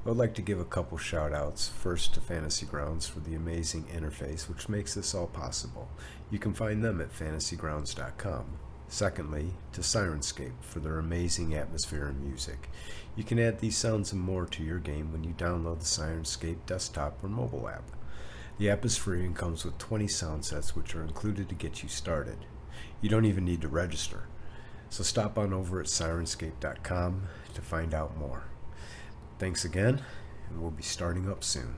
I would like to give a couple shout outs. First to Fantasy Grounds for the amazing interface which makes this all possible. You can find them at fantasygrounds.com. Secondly, to Sirenscape for their amazing atmosphere and music. You can add these sounds and more to your game when you download the Sirenscape desktop or mobile app. The app is free and comes with 20 sound sets which are included to get you started. You don't even need to register. So stop on over at Sirenscape.com to find out more. Thanks again, and we'll be starting up soon.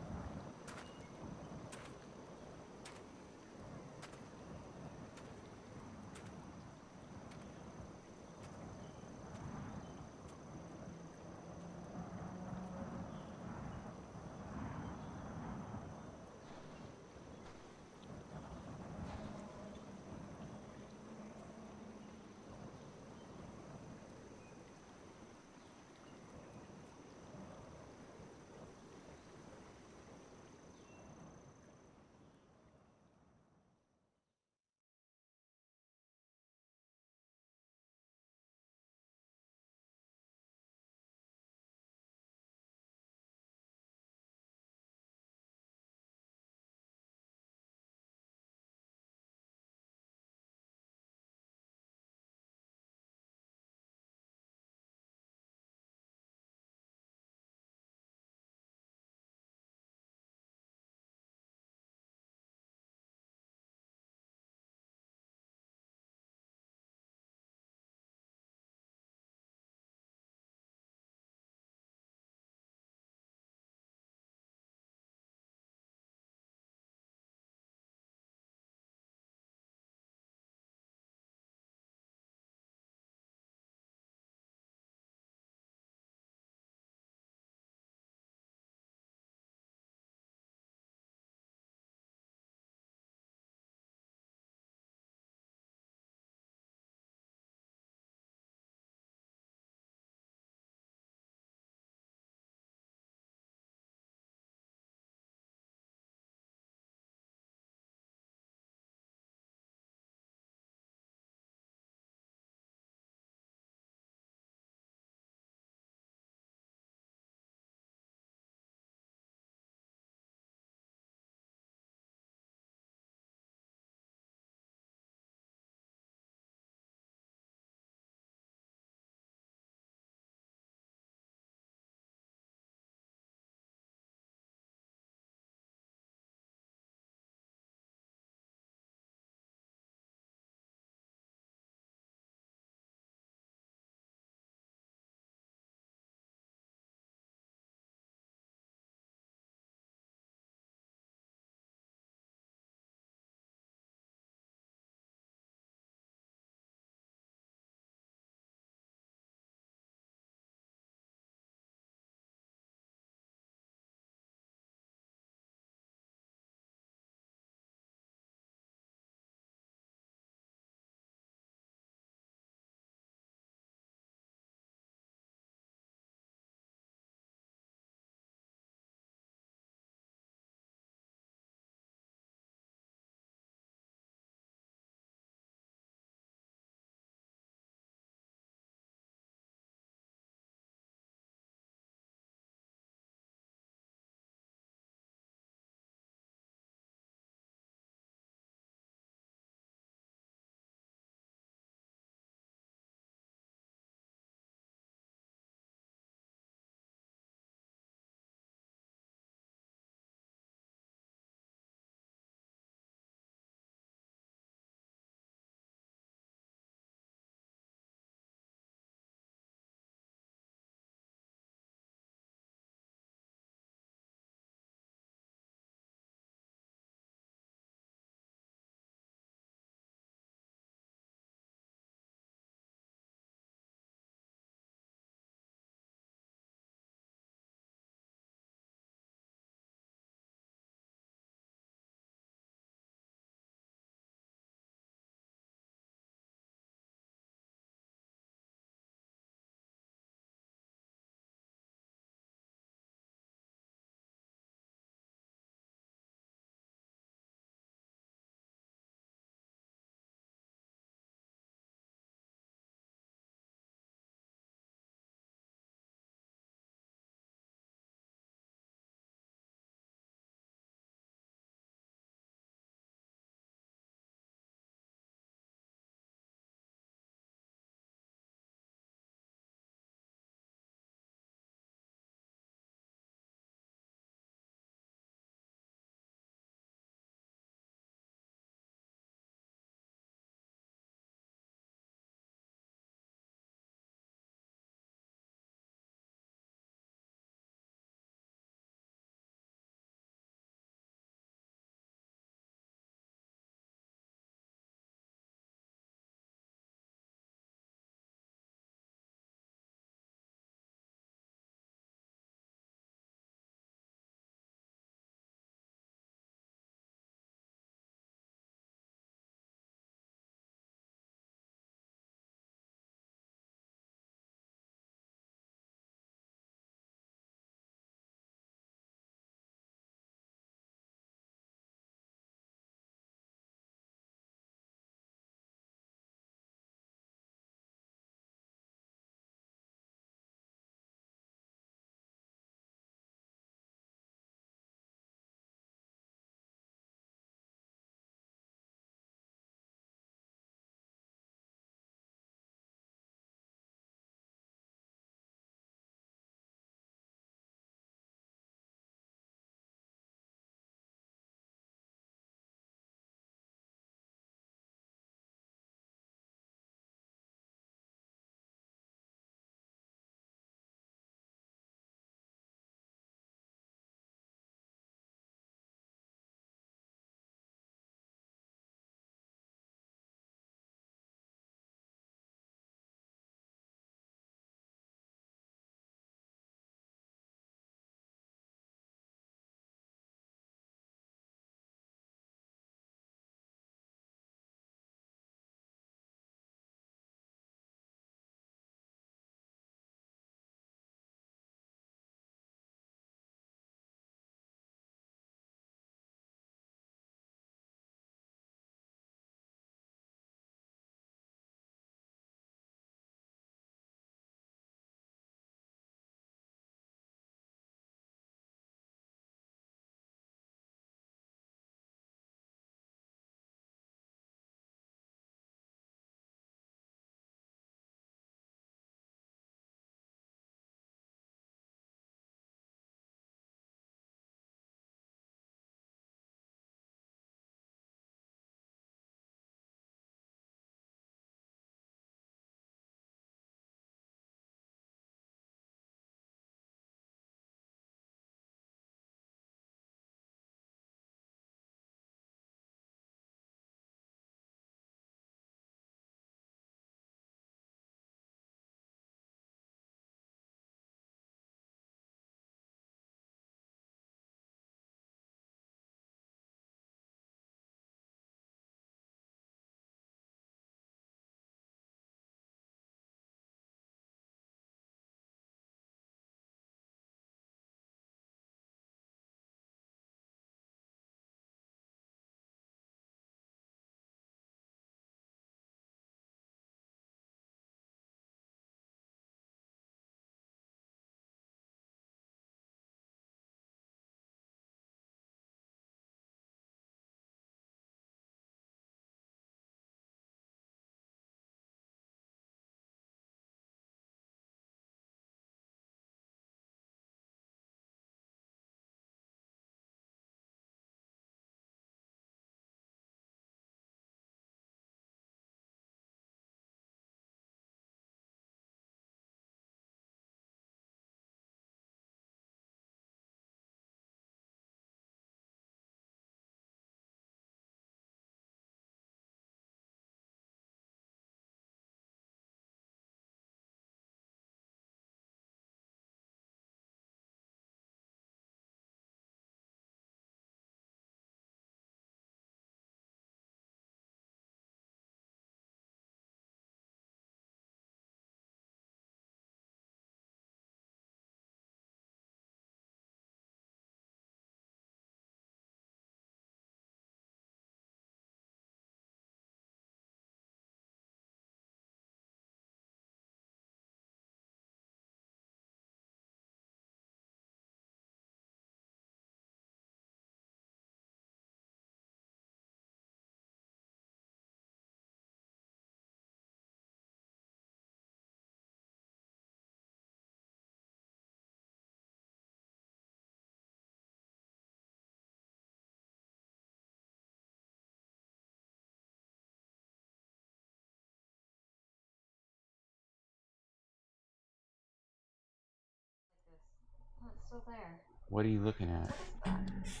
still there. What are you looking at? What is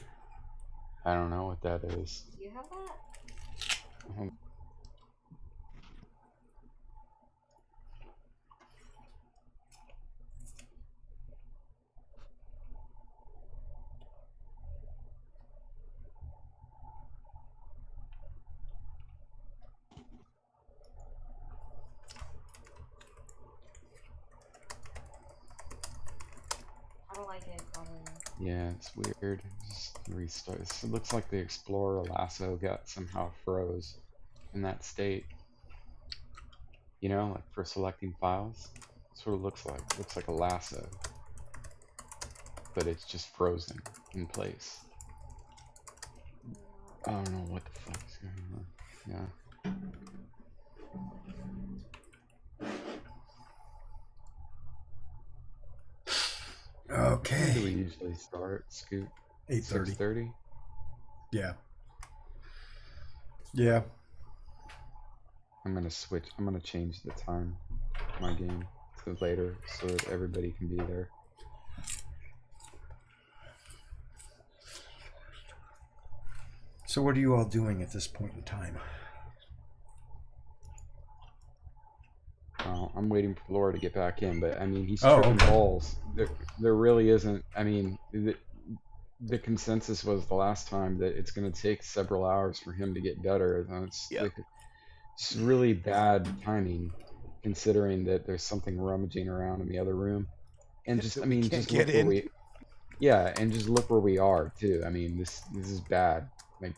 that? I don't know what that is. Do you have that? I don't like it, probably. Yeah, it's weird. Just restart. It looks like the Explorer lasso got somehow froze in that state. You know, like for selecting files. That's what it looks like. It looks like a lasso, but it's just frozen in place. I don't know what the fuck is going on. Yeah. Okay. When do we usually start, Scoot? 8:30. 6:30? Yeah. Yeah. I'm gonna switch. I'm gonna change the time of my game to later so that everybody can be there. So what are you all doing at this point in time? I'm waiting for Laura to get back in, but I mean, he's tripping balls. There really isn't. I mean, the consensus was the last time that it's going to take several hours for him to get better. It's really bad timing, considering that there's something rummaging around in the other room, and just I mean, just look where we. Yeah, and just look where we are too. I mean, this is bad. Like,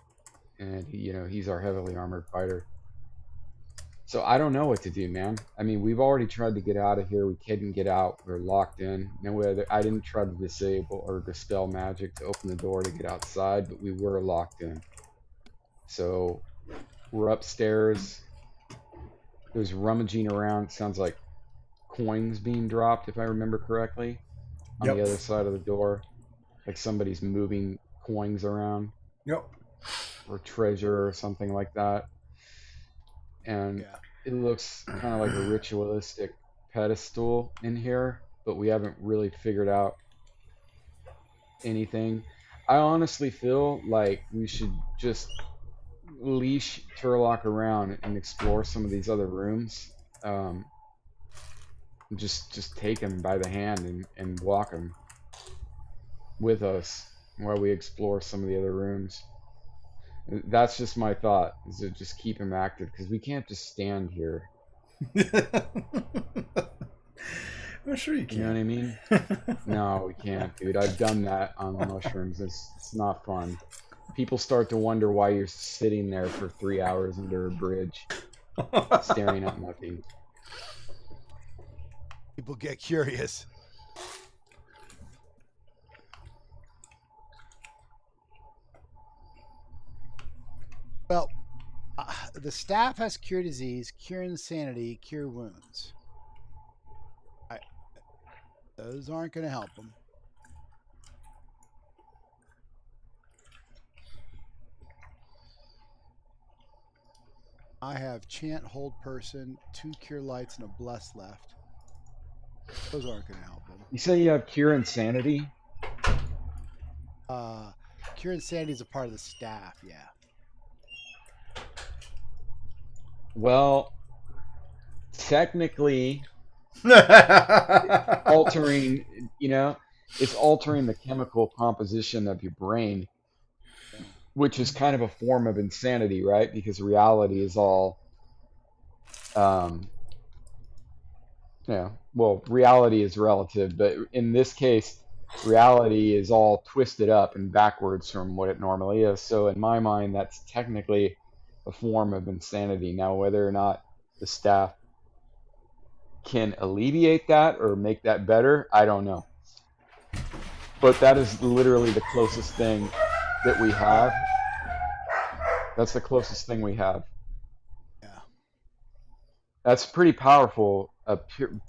and he's our heavily armored fighter. So I don't know what to do, man. I mean, we've already tried to get out of here. We couldn't get out. We're locked in. I didn't try to disable or dispel magic to open the door to get outside, but we were locked in. So we're upstairs. There's rummaging around. It sounds like coins being dropped, if I remember correctly, on the other side of the door. Like somebody's moving coins around. Yep. Or treasure or something like that. And it looks kind of like a ritualistic pedestal in here, but we haven't really figured out anything. I honestly feel like we should just leash Turlock around and explore some of these other rooms. Just take him by the hand and walk him with us while we explore some of the other rooms. That's just my thought, is to just keep him active, because we can't just stand here. I'm sure you can. You know what I mean? No, we can't, dude. I've done that on the mushrooms. It's not fun. People start to wonder why you're sitting there for 3 hours under a bridge, staring at nothing. People get curious. Well, the staff has cure disease, cure insanity, cure wounds. Those aren't going to help them. I have chant, hold person, 2 cure lights, and a bless left. Those aren't going to help them. You say you have cure insanity? Cure insanity is a part of the staff, yeah. Well, technically, altering, it's altering the chemical composition of your brain, which is kind of a form of insanity, right? Because reality is all, reality is relative, but in this case, reality is all twisted up and backwards from what it normally is. So in my mind, that's technically a form of insanity. Now, whether or not the staff can alleviate that or make that better, I don't know. But that is literally the closest thing that we have. That's the closest thing we have. Yeah. That's pretty powerful,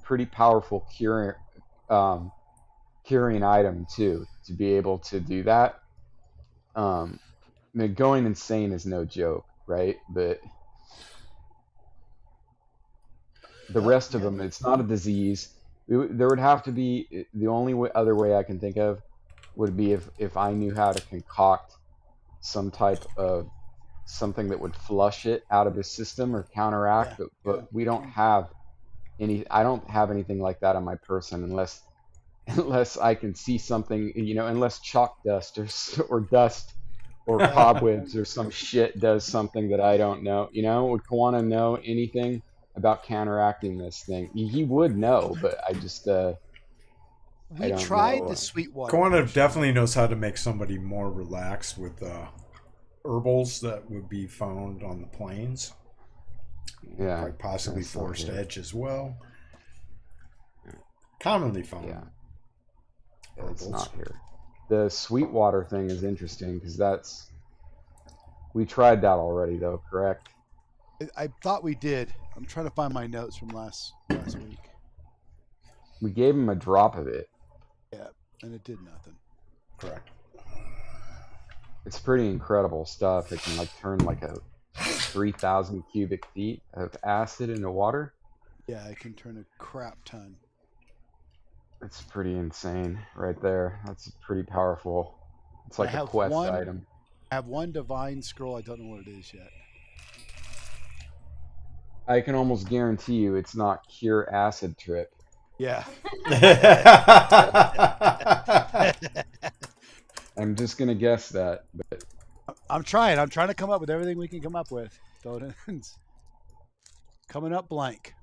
pretty powerful curing item too, to be able to do that. I mean, going insane is no joke, right? But the rest of them, it's not a disease. There would have to be the only other way I can think of would be if I knew how to concoct some type of something that would flush it out of his system or counteract. Yeah. But we don't have any. I don't have anything like that on my person unless I can see something. Unless chalk dust or dust or cobwebs or some shit does something that I don't know. Would Kawana know anything about counteracting this thing? He would know, but I just I We don't tried know. the Sweetwater. Kawana potion. definitely knows how to make somebody more relaxed with herbals that would be found on the plains. Yeah, Like possibly that's not forest here. edge as well. Commonly found. Yeah, it's herbals. not here. The Sweetwater thing is interesting because we tried that already though, correct? I thought we did. I'm trying to find my notes from last week. We gave him a drop of it. Yeah, and it did nothing. Correct. It's pretty incredible stuff. It can like turn like a 3,000 cubic feet of acid into water. Yeah, I can turn a crap ton. It's pretty insane right there. That's pretty powerful. It's like I a have quest one- item. I have one divine scroll. I don't know what it is yet. I can almost guarantee you it's not cure acid trip. Yeah. I'm just gonna guess that, but I'm trying. I'm trying to come up with everything we can come up with. It's coming up blank.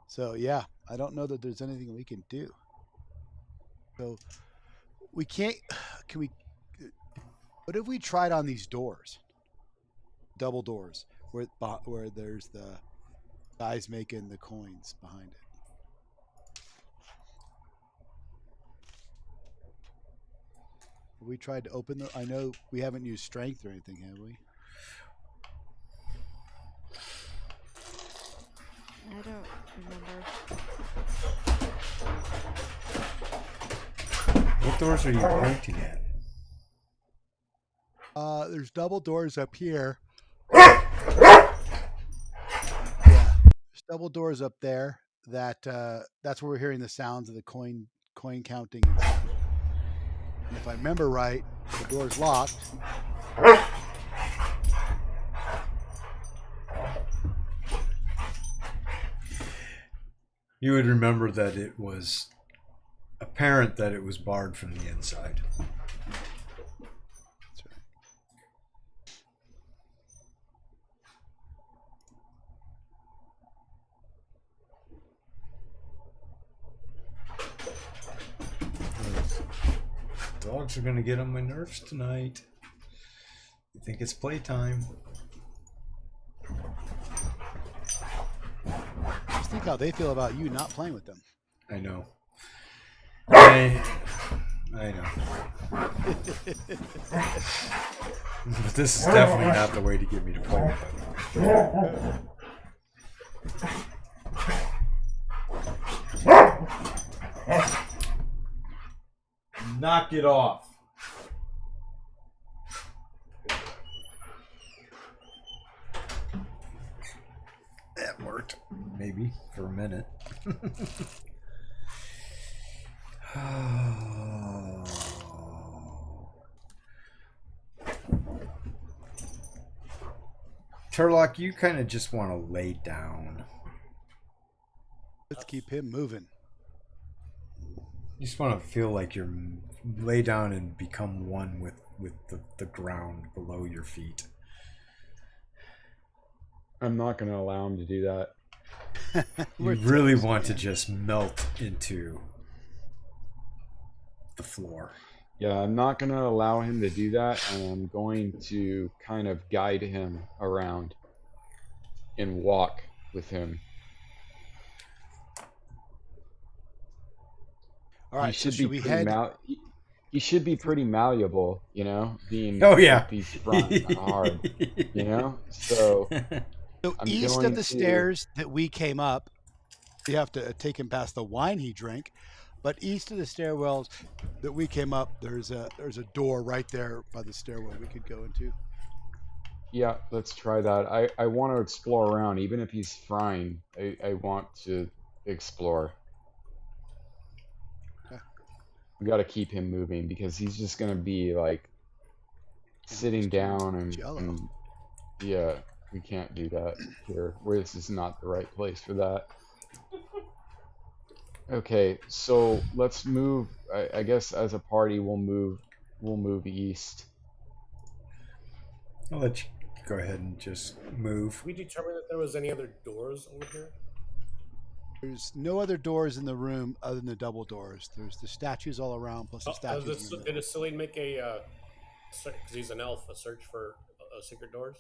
So yeah, I don't know that there's anything we can do. So we can't. Can we? What if we tried on these doors? Double doors, where there's the guys making the coins behind it. Have we tried to open the? I know we haven't used strength or anything, have we? I don't remember. What doors are you pointing at? There's double doors up here. Yeah, there's double doors up there. That's where we're hearing the sounds of the coin counting. And if I remember right, the door's locked. You would remember that it was apparent that it was barred from the inside. That's right. Dogs are going to get on my nerves tonight. You think it's playtime? Just think how they feel about you not playing with them. I know. I know. But this is definitely not the way to get me to play with them. Knock it off. That worked. Maybe for a minute. Turlock, you kind of just want to lay down. Let's keep him moving. You just want to feel like you're lay down and become one with the ground below your feet. I'm not gonna allow him to do that. You really want to just melt into the floor. Yeah, I'm not gonna allow him to do that, and I'm going to kind of guide him around and walk with him. All right, so should we head? He should be pretty malleable, being Oh yeah, these front hard, So So I'm east going of the to- stairs that we came up, you have to take him past the wine he drank. But east of the stairwells that we came up, there's a door right there by the stairwell we could go into. Yeah, let's try that. I want to explore around, even if he's frying. I want to explore. Okay. We got to keep him moving because he's just gonna be like sitting down and yeah, we can't do that here. Where this is not the right place for that. Okay, so let's move. I guess as a party, we'll move east. I'll let you go ahead and just move. Did we determine that there was any other doors over here? There's no other doors in the room other than the double doors. There's the statues all around, plus the statues. Did Asilian make a, because he's an elf, a search for secret doors?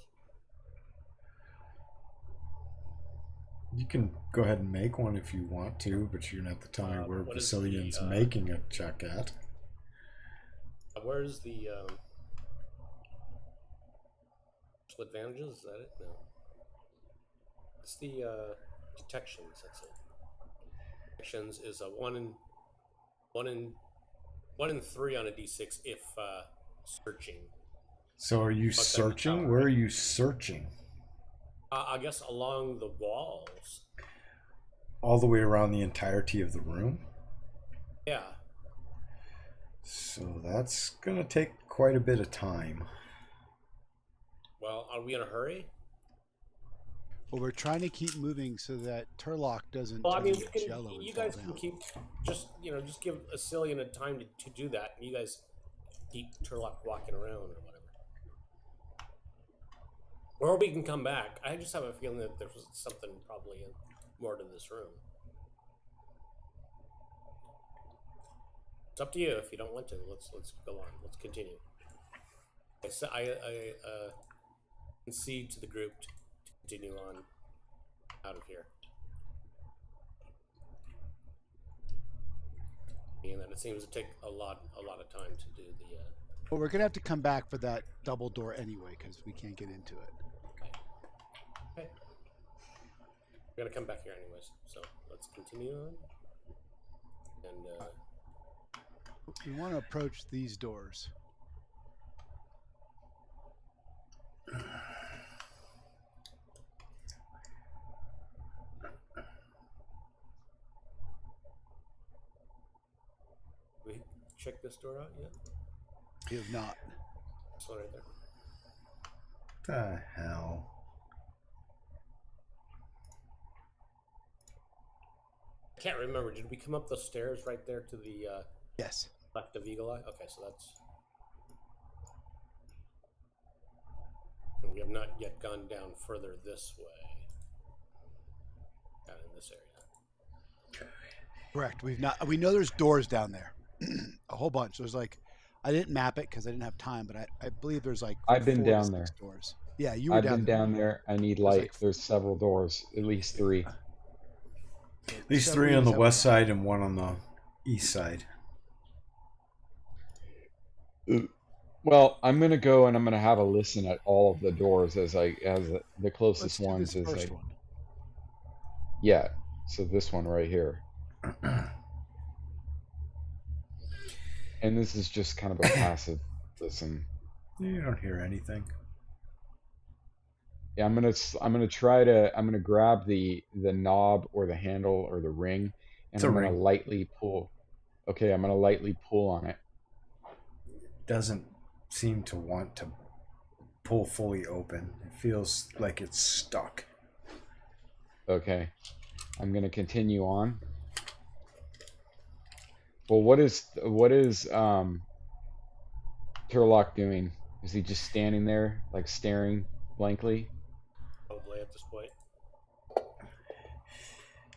You can go ahead and make one if you want to, but you're gonna have to tell me where Vasilian's making a check at. Where's the advantages? Is that it? No. It's the detections. That's it. Detections is a 1 in 3 on a d6 if searching. So are you searching? Where are you searching? I guess along the walls. All the way around the entirety of the room? Yeah. So that's gonna take quite a bit of time. Well, are we in a hurry? Well, we're trying to keep moving so that Turlock doesn't. Well, I mean, turn jello and you fall guys down. can keep just give Asilian a time to do that, and you guys keep Turlock walking around or whatever. Or we can come back. I just have a feeling that there's something probably more to this room. It's up to you if you don't want to. Let's go on. Let's continue. I concede to the group to continue on out of here. And that it seems to take a lot of time to do the. But we're gonna have to come back for that double door anyway because we can't get into it. Okay. We're gonna come back here anyways, so let's continue on. And we want to approach these doors. we check this door out yet? We have not. This one right there. The hell? I can't remember. Did we come up the stairs right there to the Yes. left of Eagle Eye? Okay, so that's. We have not yet gone down further this way. Down in this area. Correct. We've not. We know there's doors down there. A whole bunch. There's like, I didn't map it because I didn't have time, but I believe there's like. I've been 4 to down 6 there. Doors. Yeah, you were I've down been there. down there. I need light. like- There's several doors, at least 3. At least 3 on the west side and 1 on the east side. Well, I'm gonna go and I'm gonna have a listen at all of the doors as the closest Let's do ones this as first one. yeah. So this one right here, and this is just kind of a passive listen. You don't hear anything. Yeah, I'm gonna grab the knob or the handle or the ring, and It's a I'm gonna ring. lightly pull. Okay, I'm gonna lightly pull on it. Doesn't seem to want to pull fully open. It feels like it's stuck. Okay, I'm gonna continue on. Well, what is Turlock doing? Is he just standing there, like staring blankly? Probably at this point.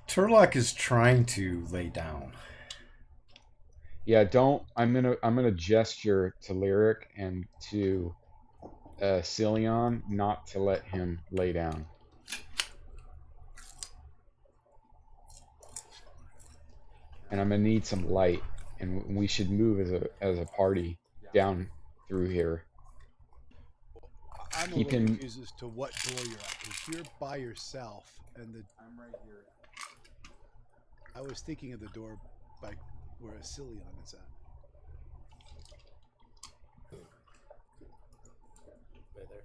Turlock is trying to lay down. Yeah, don't. I'm gonna gesture to Lyric and to Cillian not to let him lay down. And I'm gonna need some light, and we should move as a party down through here. I'm a Keep little him- confused as to what door you're at. Because you're by yourself, and I'm right here. I was thinking of the door by where a Cillian is at. Right there.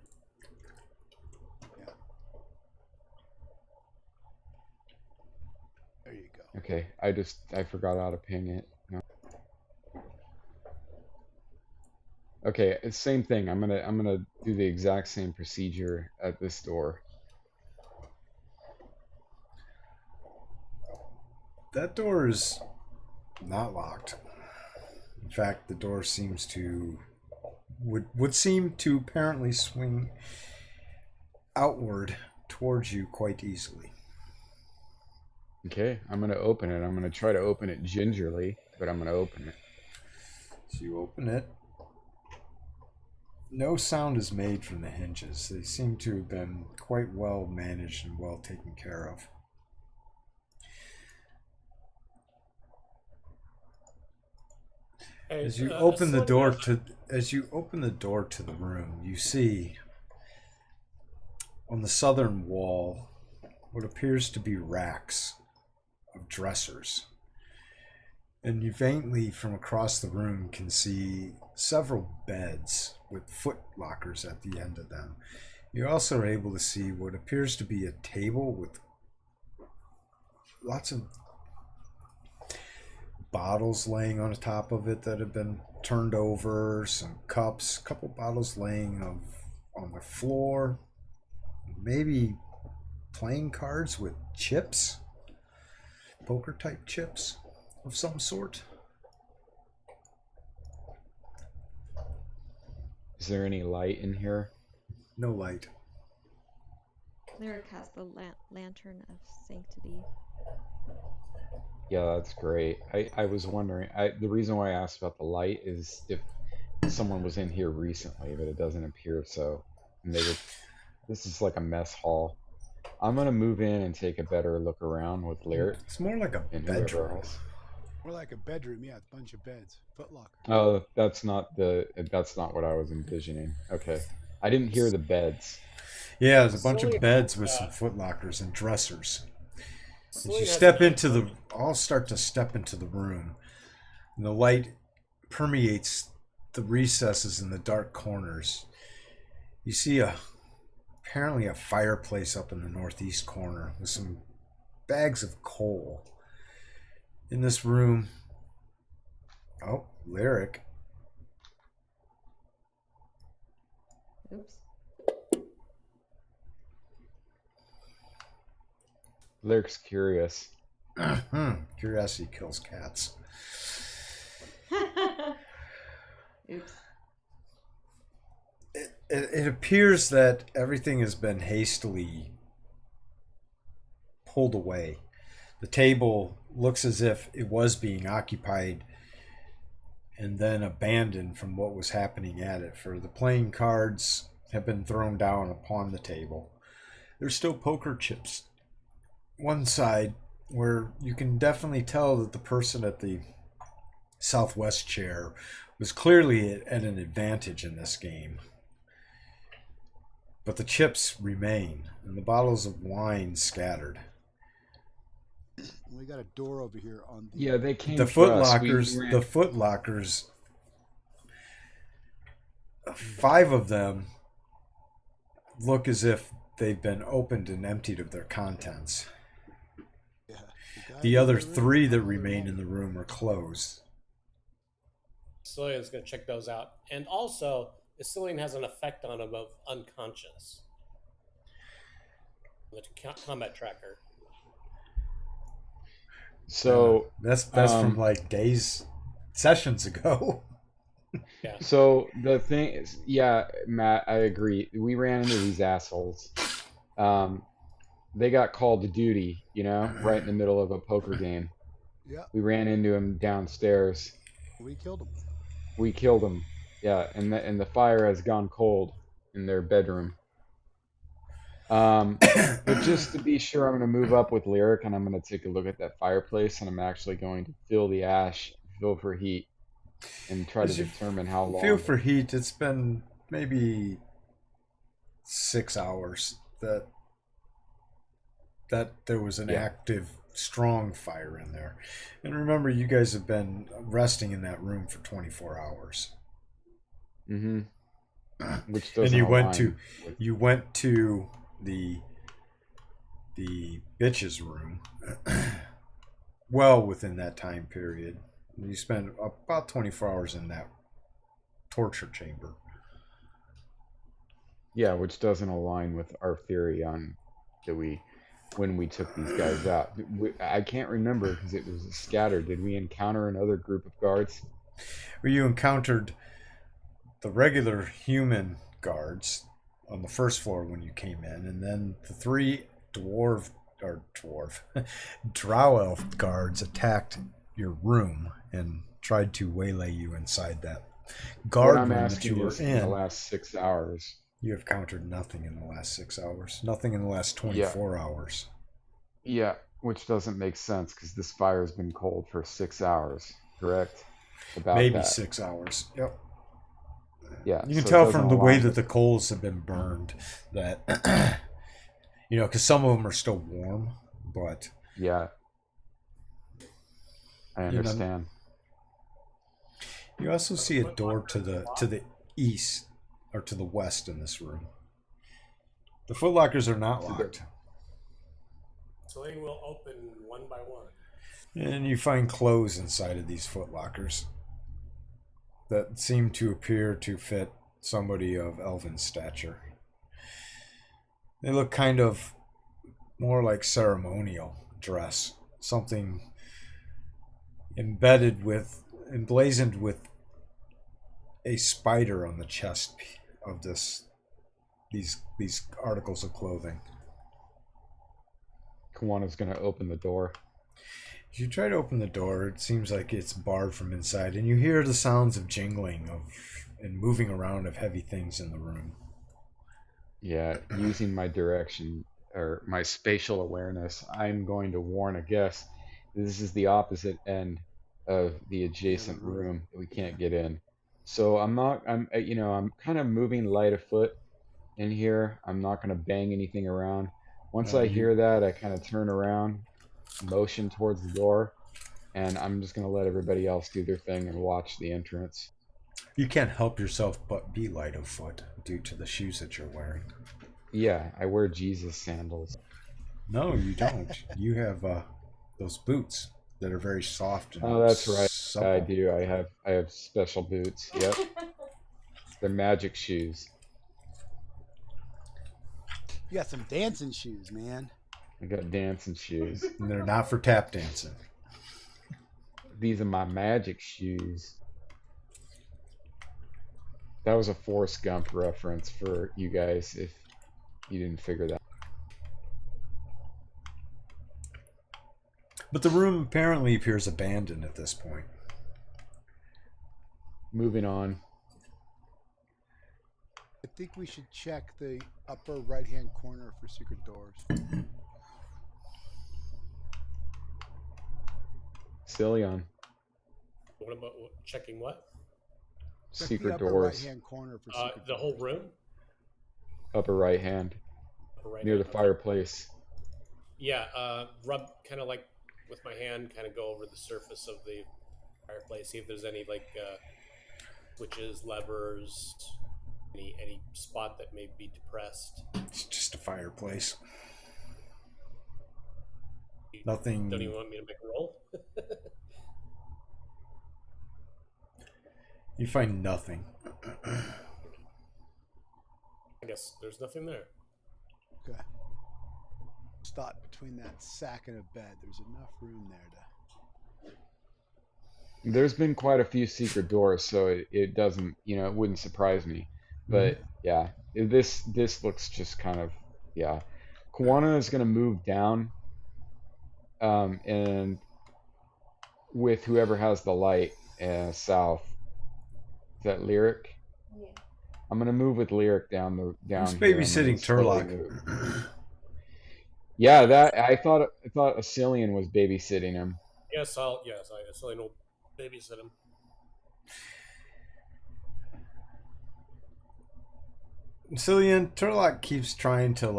Yeah. There you go. Okay, I forgot how to ping it. No. Okay, it's same thing. I'm gonna do the exact same procedure at this door. That door is not locked. In fact, the door seems to would seem to apparently swing outward towards you quite easily. Okay, I'm gonna open it. I'm gonna try to open it gingerly, but I'm gonna open it. So you open it. No sound is made from the hinges. They seem to have been quite well managed and well taken care of. Hey, As you open the door Cillian, to the room, you see on the southern wall what appears to be racks of dressers. And you faintly from across the room can see several beds with foot lockers at the end of them. You also are able to see what appears to be a table with lots of bottles laying on the top of it that have been turned over, some cups, a couple bottles laying on the floor, maybe playing cards with chips, poker type chips of some sort. Is there any light in here? No light. Lyric has the lantern of sanctity. Yeah, that's great. I was wondering. The reason why I asked about the light is if someone was in here recently, but it doesn't appear so. And this is like a mess hall. I'm gonna move in and take a better look around with Lyric It's more like a and whoever bedroom. else. More like a bedroom, yeah, a bunch of beds. Footlocker. Oh, that's not what I was envisioning. Okay, I didn't hear the beds. Yeah, there's a bunch of Cillian, beds with some foot lockers and dressers. As Cillian you has step a- into the, I'll start to step into the room, and the light permeates the recesses in the dark corners. You see apparently a fireplace up in the northeast corner with some bags of coal. In this room, oh, Lyric. Oops. Lyric's curious. Curiosity kills cats. Oops. It appears that everything has been hastily pulled away. The table looks as if it was being occupied and then abandoned from what was happening at it, for the playing cards have been thrown down upon the table. There's still poker chips one side where you can definitely tell that the person at the southwest chair was clearly at an advantage in this game. But the chips remain, and the bottles of wine scattered. We got a door over here on the. Yeah, they came The for foot us. lockers, the foot lockers, 5 of them look as if they've been opened and emptied of their contents. Yeah, guy The in other room, 3 that another remain in woman. the room are closed. Cillian's going to check those out. And also, the Cillian has an effect on him of unconscious. The combat tracker. So That's from like sessions ago. Yeah. So the thing is, yeah, Matt, I agree. We ran into these assholes. They got called to duty, right in the middle of a poker game. Yeah, We ran into them downstairs. we killed him. We killed them. Yeah, and the fire has gone cold in their bedroom. But just to be sure, I'm going to move up with Lyric and I'm going to take a look at that fireplace and I'm actually going to feel the ash, feel for heat, and try to As you determine how long. Feel for heat. It's been maybe 6 hours that there was an Yeah. active strong fire in there. And remember, you guys have been resting in that room for 24 hours. Mm-hmm. Which And doesn't you went align to the bitch's room well within that time period. You spent about 24 hours in that torture chamber. Yeah, which doesn't align with our theory on that when we took these guys out. I can't remember because it was scattered. Did we encounter another group of guards? Where you encountered the regular human guards on the first floor when you came in, and then the three drow elf guards attacked your room and tried to waylay you inside that guard What I'm room that you asking were is in the in. last 6 hours. You have encountered nothing in the last 6 hours. Nothing in the last Yeah, 24 hours. yeah, which doesn't make sense because this fire's been cold for 6 hours, correct? About Maybe that. 6 hours. Yep. Yeah, You can so it tell doesn't from the way align that with the coals have been burned that, because some of them are still warm, but, yeah, I you know, understand. you also see a door to the east or to the west in this room. The footlockers are not So locked. So they will open one by one. And you find clothes inside of these footlockers that seem to appear to fit somebody of elven stature. They look kind of more like ceremonial dress, something emblazoned with a spider on the chest of these articles of clothing. Kawana's gonna open the door. As you try to open the door, it seems like it's barred from inside, and you hear the sounds of jingling and moving around of heavy things in the room. Yeah, using my direction or my spatial awareness, I'm going to warn a guest. This is the opposite end of the adjacent room that we can't get in. So I'm kind of moving light of foot in here. I'm not going to bang anything around. Once I hear that, I kind of turn around, motion towards the door, and I'm just going to let everybody else do their thing and watch the entrance. You can't help yourself but be light of foot due to the shoes that you're wearing. Yeah, I wear Jesus sandals. No, you don't. You have those boots that are very soft and Oh, that's right. supple. I do. I have special boots. Yep. They're magic shoes. You got some dancing shoes, man. I got dancing shoes. And they're not for tap dancing. These are my magic shoes. That was a Forrest Gump reference for you guys if you didn't figure that. But the room apparently appears abandoned at this point. Moving on. I think we should check the upper right-hand corner for secret doors. Cillian. What about checking what? Check Secret the upper doors. right-hand corner for secret The whole doors. room? Upper right hand. Right Near the hand, okay. fireplace. Yeah, rub kind of like with my hand, kind of go over the surface of the fireplace, see if there's any like switches, levers, any spot that may be depressed. It's just a fireplace. You Nothing. Don't even want me to make a roll? You find nothing. I guess there's nothing there. Okay. Stop between that sack and a bed. There's enough room there to. There's been quite a few secret doors, so it doesn't, it wouldn't surprise me. But yeah, this looks just kind of, yeah. Kawana is going to move down, and with whoever has the light south. Is that Lyric? Yeah. I'm going to move with Lyric down Who's here. I'm babysitting gonna slowly Turlock? move. Yeah, that I thought Cillian was babysitting him. Yes, I know babysit him. Cillian, Turlock keeps trying to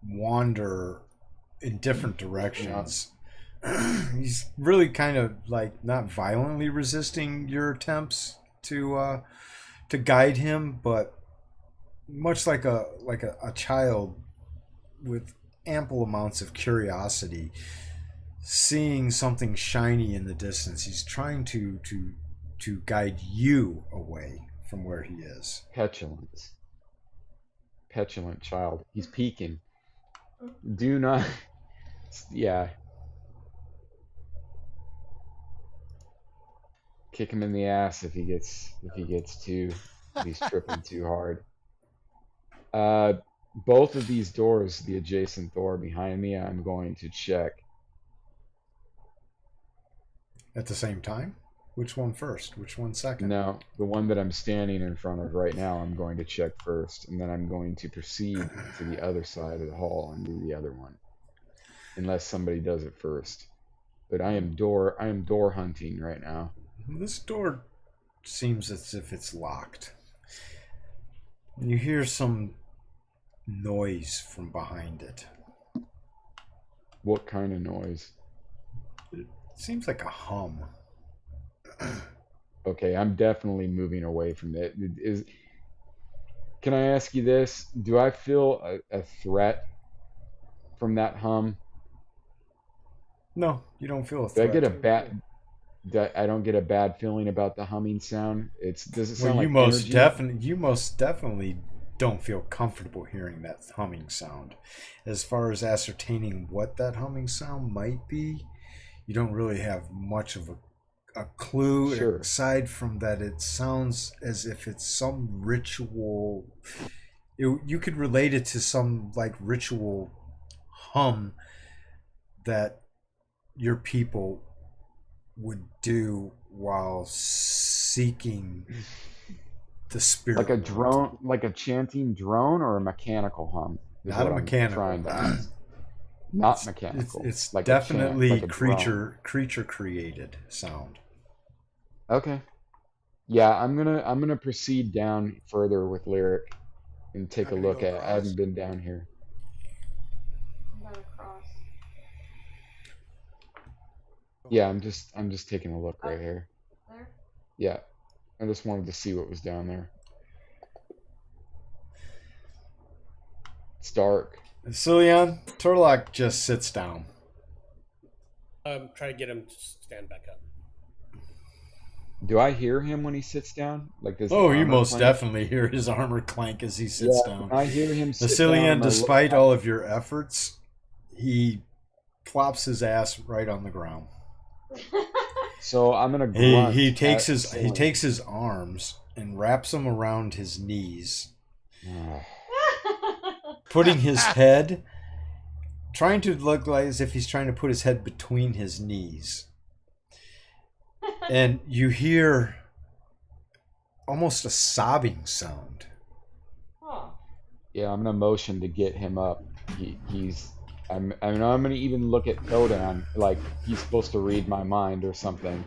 wander in different directions. He's really kind of like not violently resisting your attempts to guide him, but much like a child with ample amounts of curiosity, seeing something shiny in the distance. He's trying to guide you away from where he is. Petulance. Petulant child. He's peeking. Do not. Yeah. Kick him in the ass if he gets too if he's tripping too hard. Both of these doors, the adjacent door behind me, I'm going to check. At the same time? Which one first? Which one second? No, the one that I'm standing in front of right now, I'm going to check first, and then I'm going to proceed to the other side of the hall and do the other one, unless somebody does it first. But I am door hunting right now. This door seems as if it's locked. You hear some noise from behind it. What kind of noise? It seems like a hum. Okay, I'm definitely moving away from it. Can I ask you this? Do I feel a threat from that hum? No, you don't feel a Do threat. I get a bad? I don't get a bad feeling about the humming sound. Does it sound Well, like you most definitely don't feel comfortable hearing that humming sound. As far as ascertaining what that humming sound might be, you don't really have much of a clue. Sure. Aside from that, it sounds as if it's some ritual. You could relate it to some like ritual hum that your people would do while seeking the spirit. Like a drone, like a chanting drone, or a mechanical hum? Not a mechanical. Trying to ask. Not mechanical. It's like definitely like a drone. creature created sound. Okay. Yeah, I'm gonna proceed down further with Lyric and take a Not gonna look go at it. I across. haven't been down here. I'm gonna cross. Yeah, I'm just taking a look right here. There? Yeah. I just wanted to see what was down there. It's dark. Cillian, Turlock just sits down. Try to get him to stand back up. Do I hear him when he sits down? Like does Oh, the you armor most clank? definitely hear his armor clank as he sits Yeah, down. I hear him sit down. Cillian, and I look despite at- all of your efforts, he plops his ass right on the ground. So I'm gonna grunt. He takes at his Cillian. arms and wraps them around his knees, Ugh. putting his head, trying to look like as if he's trying to put his head between his knees. And you hear almost a sobbing sound. Oh. Yeah, I'm gonna motion to get him up. I'm gonna even look at Kodan like he's supposed to read my mind or something,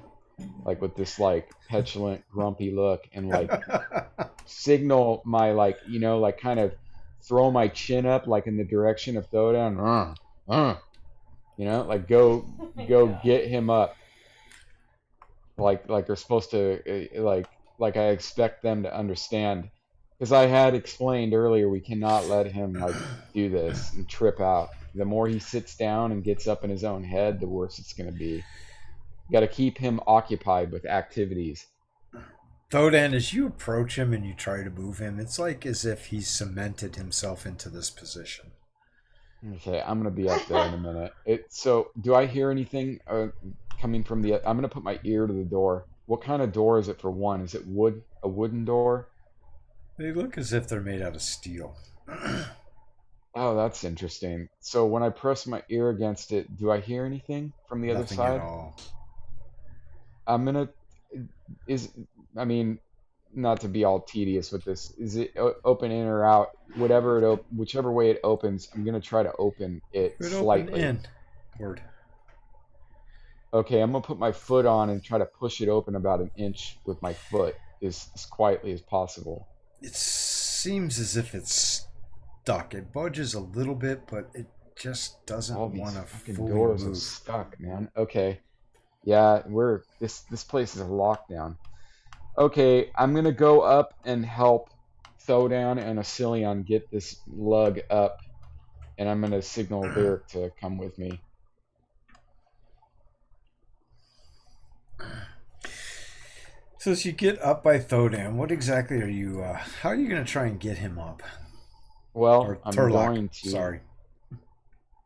like with this like petulant, grumpy look, and like signal my like kind of throw my chin up like in the direction of Kodan, like go God. get him up, like they're supposed to like I expect them to understand. Because I had explained earlier, we cannot let him like do this and trip out. The more he sits down and gets up in his own head, the worse it's going to be. Got to keep him occupied with activities. Thodan, as you approach him and you try to move him, it's like as if he's cemented himself into this position. Okay, I'm going to be up there in a minute. So, do I hear anything coming from the... I'm going to put my ear to the door. What kind of door is it for one? Is it a wooden door? They look as if they're made out of steel. Oh, that's interesting. So when I press my ear against it, do I hear anything from the other Nothing side? at all. I'm gonna not to be all tedious with this. Is it open in or out? Whichever way it opens, I'm gonna try to open it Could slightly. open in. Word. Okay, I'm gonna put my foot on and try to push it open about an inch with my foot as quietly as possible. It seems as if it's stuck. It budges a little bit, but it just doesn't All these want to fucking fully doors are move. stuck, man. Okay. Yeah, this place is a lockdown. Okay, I'm gonna go up and help Throwdown and Asilion get this lug up, and I'm gonna signal Lyric to come with me. So as you get up by Thodan, what exactly are you? How are you going to try and get him up? Well, Or I'm Turlock, going to. sorry.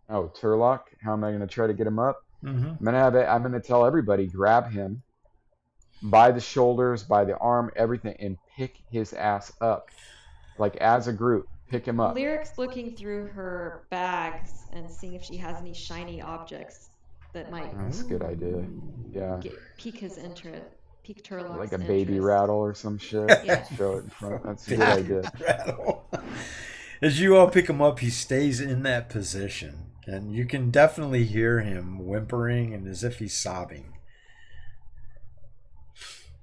Oh, Turlock. How am I gonna try to get him up? Mm-hmm. I'm gonna tell everybody, grab him by the shoulders, by the arm, everything, and pick his ass up. Like as a group, pick him up. Lyric's looking through her bags and seeing if she has any shiny objects that might That's a good idea. Yeah. pique his interest, pique Turlock's Like a baby interest. rattle or some shit. Yeah. Show it in front. That's a good idea. Rattle. As you all pick him up, he stays in that position, and you can definitely hear him whimpering and as if he's sobbing.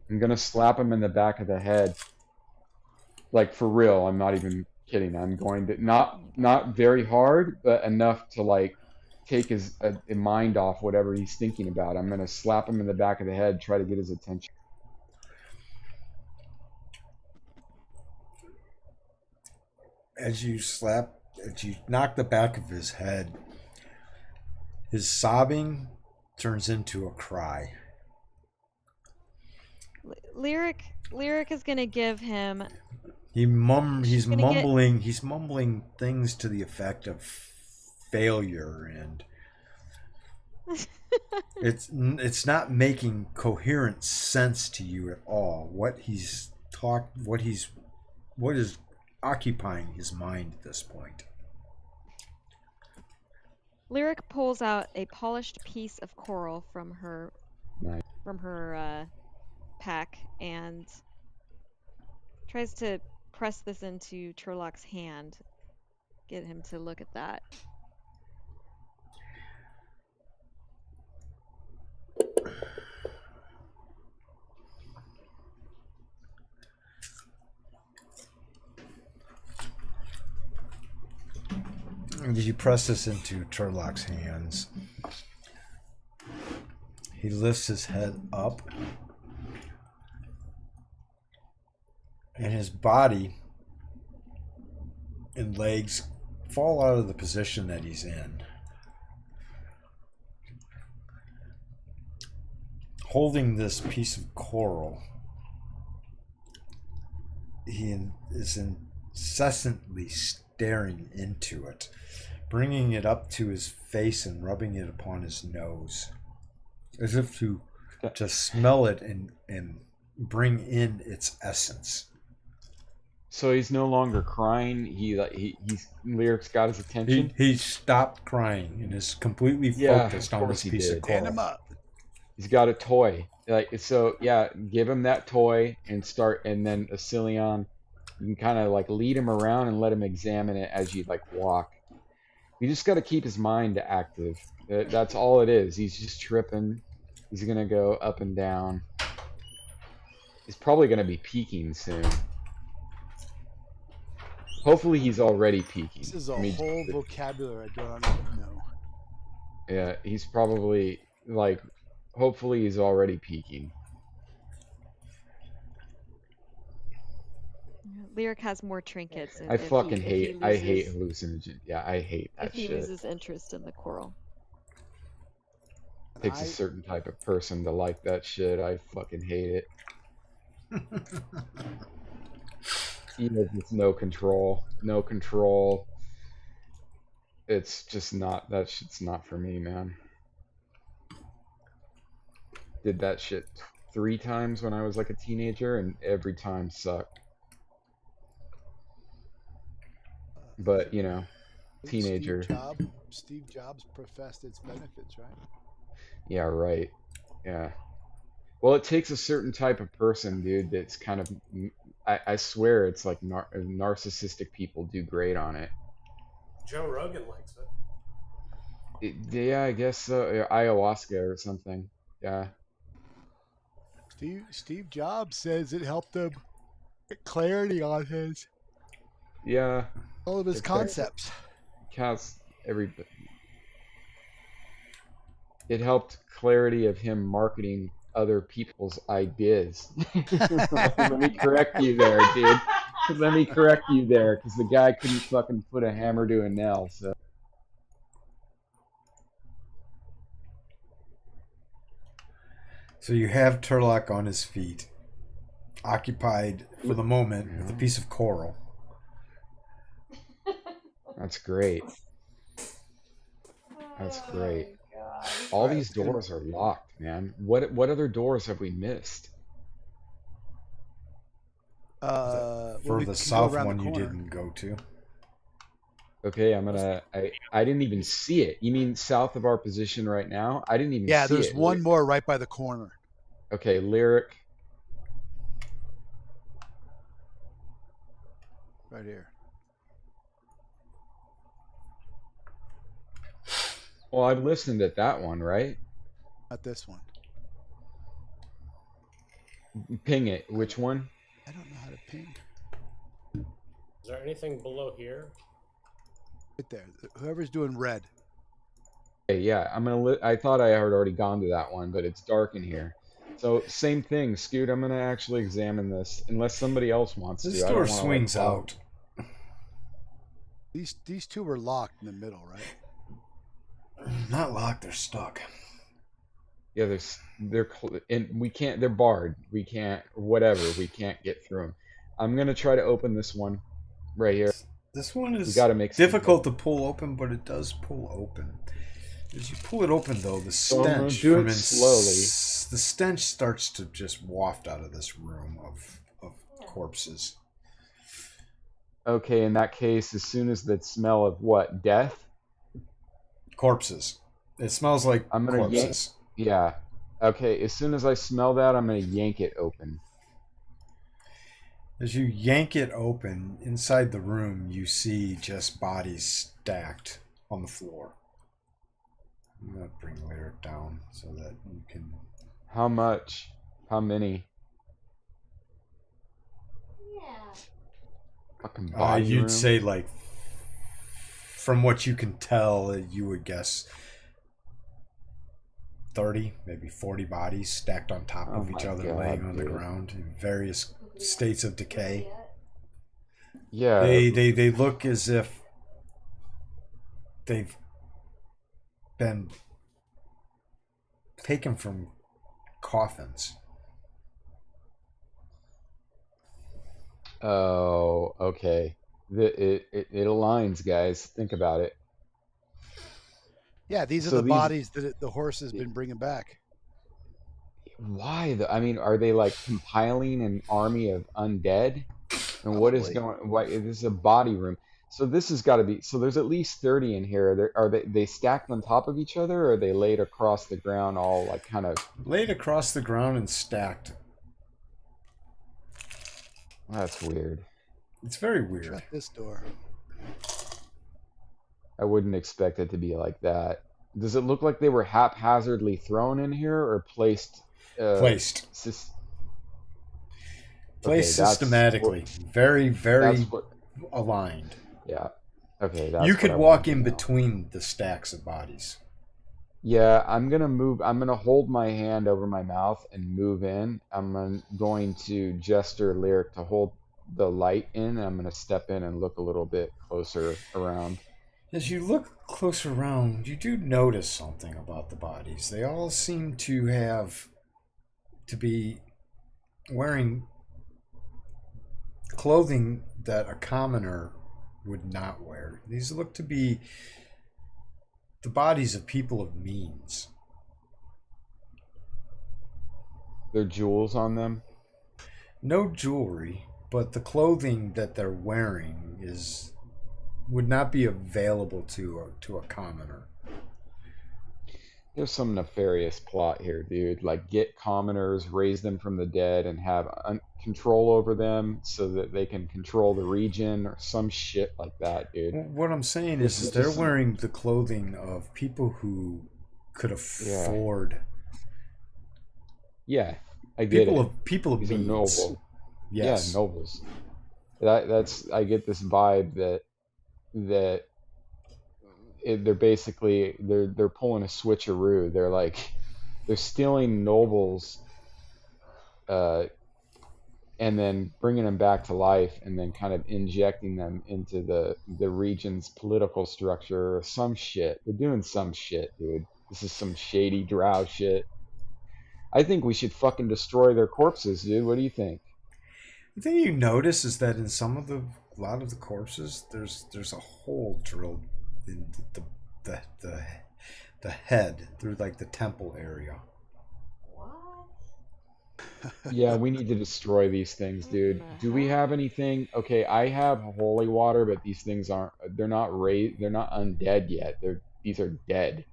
I'm gonna slap him in the back of the head. Like for real, I'm not even kidding. I'm going to not very hard, but enough to like take his mind off whatever he's thinking about. I'm gonna slap him in the back of the head, try to get his attention. As you knock the back of his head, his sobbing turns into a cry. Lyric is gonna give him. He's mumbling. Get... He's mumbling things to the effect of failure, and it's not making coherent sense to you at all. What is occupying his mind at this point. Lyric pulls out a polished piece of coral from her pack and tries to press this into Turlock's hand, get him to look at that. As you press this into Turlock's hands, he lifts his head up, and his body and legs fall out of the position that he's in. Holding this piece of coral, he is incessantly staring into it, bringing it up to his face and rubbing it upon his nose, as if to smell it and bring in its essence. So he's no longer crying. He's Lyric's got his attention. He stopped crying and is completely focused on this piece of coral. Stand him up. He's got a toy. Like so, yeah. Give him that toy and then Asilion, you can kind of like lead him around and let him examine it as you like walk. You just got to keep his mind active. That's all it is. He's just tripping. He's gonna go up and down. He's probably gonna be peaking soon. Hopefully he's already peaking. This is a whole vocabulary I don't know. Yeah, he's probably like, hopefully he's already peaking. Lyric has more trinkets. I fucking hate hallucinogen. Yeah, I hate that shit. If he loses interest in the coral. Takes a certain type of person to like that shit. I fucking hate it. Even with no control. It's just not, that shit's not for me, man. Did that shit 3 times when I was like a teenager, and every time sucked. But, you know, teenager. Steve Jobs professed its benefits, right? Yeah, right. Yeah. Well, it takes a certain type of person, dude, that's kind of, I swear it's like narcissistic people do great on it. Joe Rogan likes it. Yeah, I guess so. Or ayahuasca or something. Yeah. Steve Jobs says it helped him get clarity on his Yeah. all of his concepts. every. It helped clarity of him marketing other people's ideas. Let me correct you there, dude. Let me correct you there, because the guy couldn't fucking put a hammer to a nail. So So you have Turlock on his feet, occupied for the moment with a Yeah. piece of coral. that's great. That's great. God. All Alright, these let's get him. doors are locked, man. What other doors have we missed? Well, we For the can go south around one the you corner. didn't go to. Okay, I didn't even see it. You mean south of our position right now? I didn't even Yeah, see there's it. one more right by the corner. Okay, lyric. Right here. Well, I listened at that one, right? Not this one. Ping it. Which one? I don't know how to ping. Is there anything below here? Right there. Whoever's doing red. Okay, yeah, I thought I had already gone to that one, but it's dark in here. So same thing, Scoot. I'm gonna actually examine this, unless somebody else wants This to. I door don't wanna, swings clog- out. These two were locked in the middle, right? Not locked, they're stuck. Yeah, and we can't. They're barred. We can't. Whatever. We can't get through them. I'm gonna try to open this one right here. This one is gotta make some difficult to pull open, but it does pull open. As you pull it open, though, the So I'm gonna stench do from it slowly. the stench starts to just waft out of this room of corpses. Okay, in that case, as soon as that smell of what death, Corpses. It smells like I'm gonna yank. corpses. Yeah. Okay, as soon as I smell that, I'm gonna yank it open. As you yank it open, inside the room, you see just bodies stacked on the floor. I'm going to bring Lyric down so that you can... How much? How many? Yeah. Fucking body you'd room? say, like, from what you can tell, you would guess 30, maybe 40 bodies stacked on top Oh of each my other, God, laying on the dude. ground in various states of decay. Yeah. They look as if they've been taken from coffins. Oh, okay. It aligns, guys. Think about it. Yeah, these are So the these- bodies that the horse has been bringing back. Why? I mean, are they like compiling an army of undead? And what is Probably. going? Why this is a body room? So this has got to be. So there's at least 30 in here. Are they stacked on top of each other, or are they laid across the ground, all like kind of? Laid across the ground and stacked. That's weird. It's very weird. Shut this door. I wouldn't expect it to be like that. Does it look like they were haphazardly thrown in here or placed? Placed. Placed Placed systematically. Very, very That's what. aligned. Yeah. Okay. That's You what could I walk wanted to in know. between the stacks of bodies. Yeah, I'm gonna move. I'm gonna hold my hand over my mouth and move in. Going to gesture Lyric to hold the light in, and I'm gonna step in and look a little bit closer around. As you look closer around, you do notice something about the bodies. They all seem to be wearing clothing that a commoner would not wear. These look to be the bodies of people of means. There are jewels on them. No jewelry, but the clothing that they're wearing would not be available to a commoner. There's some nefarious plot here, dude. Like, get commoners, raise them from the dead, and have control over them so that they can control the region or some shit like that, dude. What I'm saying This is is they're just- wearing the clothing of people who could afford Yeah, I get it. people of These are means. noble. Yes. Yeah, nobles. I get this vibe that they're basically they're pulling a switcheroo. They're stealing nobles, uh, and then bringing them back to life, and then kind of injecting them into the region's political structure or some shit. They're doing some shit, dude. This is some shady drow shit. I think we should fucking destroy their corpses, dude. What do you think? The thing you notice is that in a lot of the corpses, there's a hole drilled in the head through like the temple area. Yeah, we need to destroy these things, dude. Do we have anything? Okay, I have holy water, but these things aren't. They're not undead yet. These are dead,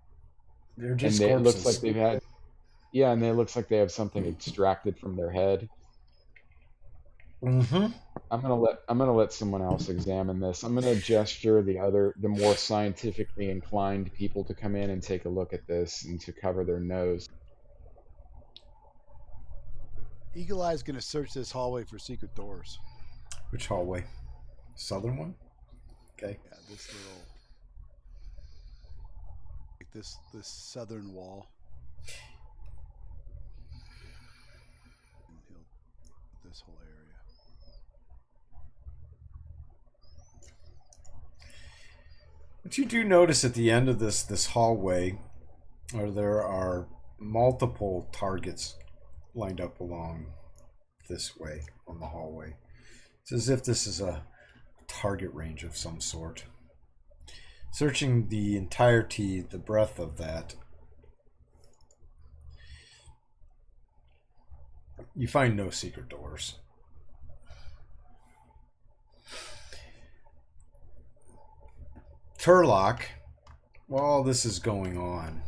They're and just it looks like corpses. they've had. Yeah, and it looks like they have something extracted from their head. Mm-hmm. I'm gonna let someone else examine this. I'm gonna gesture the more scientifically inclined people to come in and take a look at this and to cover their nose. Eagle Eye's gonna search this hallway for secret doors. Which hallway? Southern one? Okay. Yeah, this little, like this southern wall. And he'll this whole area. But you do notice at the end of this hallway, there are multiple targets lined up along this way on the hallway. It's as if this is a target range of some sort. Searching the entirety, the breadth of that, you find no secret doors. Turlock, while all this is going on,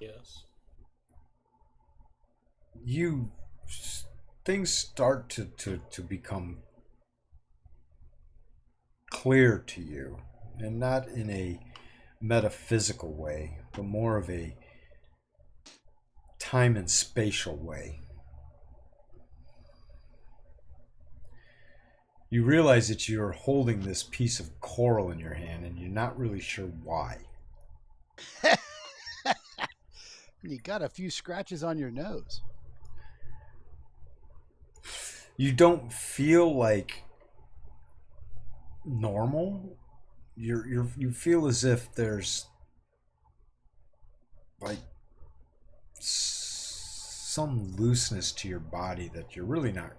Yes. things start to become clear to you, and not in a metaphysical way, but more of a time and spatial way. You realize that you're holding this piece of coral in your hand, and you're not really sure why. You got a few scratches on your nose. You don't feel like normal. You feel as if there's like some looseness to your body that you're really not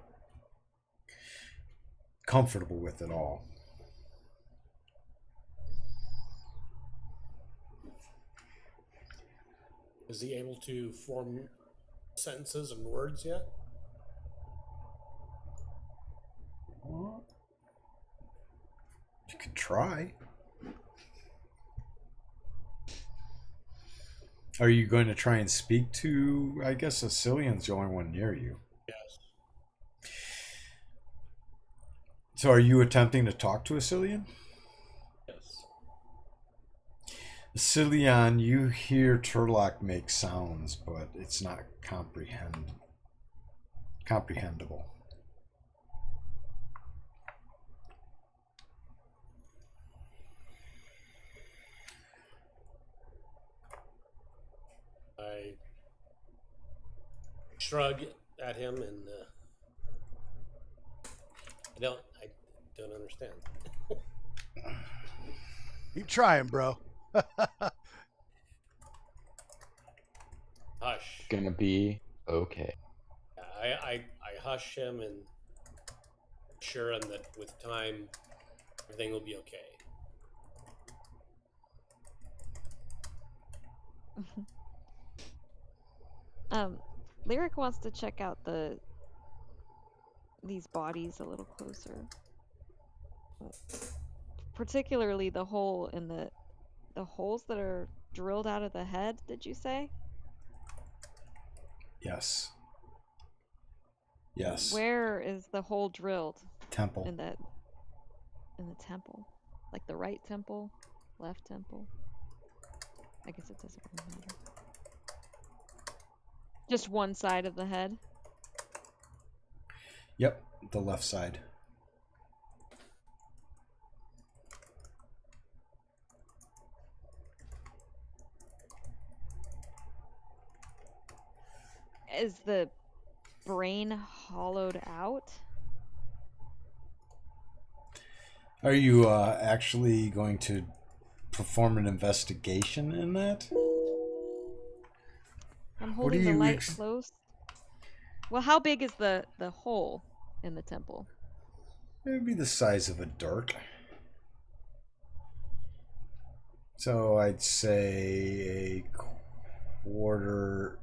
comfortable with at all. Is he able to form sentences and words yet? Well, you could try. Are you going to try and speak to, I guess Asilian's the only one near you. Yes. So are you attempting to talk to Asilian? Yes. Asilian, you hear Turlock make sounds, but it's not comprehensible. I shrug at him and I don't understand. Keep trying, bro. Hush. Gonna be okay. I hush him and assure him that with time everything will be okay. Lyric wants to check out these bodies a little closer. Particularly the hole in the holes that are drilled out of the head, did you say? Yes. Yes. Where is the hole drilled? Temple. In the temple. Like the right temple, left temple. I guess it doesn't really matter. Just one side of the head. Yep, the left side. Is the brain hollowed out? Are you actually going to perform an investigation in that? I'm What do holding the you light close. Well, how big is the hole in the temple? It would be the size of a dart. So I'd say a quarter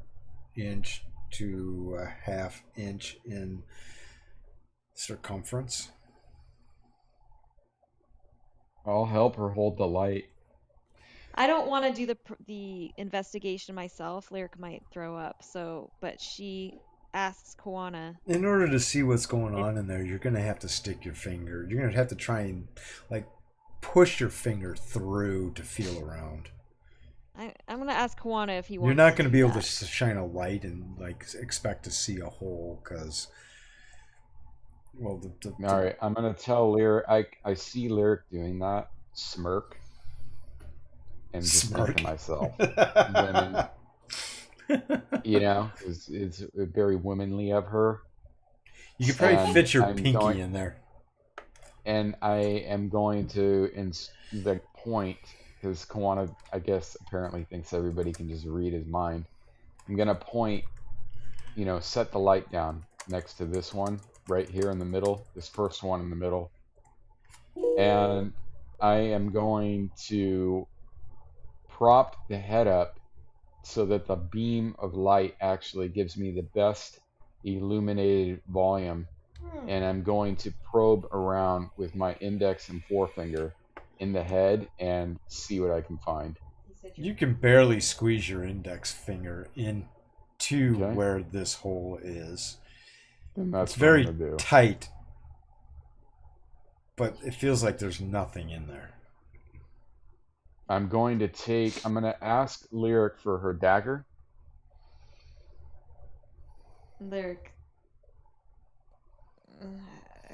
inch to a half inch in circumference. I'll help her hold the light. I don't want to do the investigation myself. Lyric might throw up. So, but she asks Koana. In order to see what's going if- on in there, you're going to have to stick your finger. You're going to have to try and like push your finger through to feel around. I'm gonna ask Koana if he wants. You're not going to be able that. to shine a light and like expect to see a hole because, well, All right, I'm gonna tell Lyric. I see Lyric doing that, smirk, and just think to myself, women, you know, it's very womanly of her. You could probably And fit your I'm pinky going- in there. And I am going to point, because Kawana, I guess, apparently thinks everybody can just read his mind. I'm gonna point, you know, set the light down next to this one right here in the middle, this first one in the middle, and I am going to prop the head up so that the beam of light actually gives me the best illuminated volume, and I'm going to probe around with my index and forefinger in the head and see what I can find. You can barely squeeze your index finger into Okay. where this hole is. And that's It's what I'm very gonna do. tight, but it feels like there's nothing in there. I'm going to ask Lyric for her dagger. Lyric.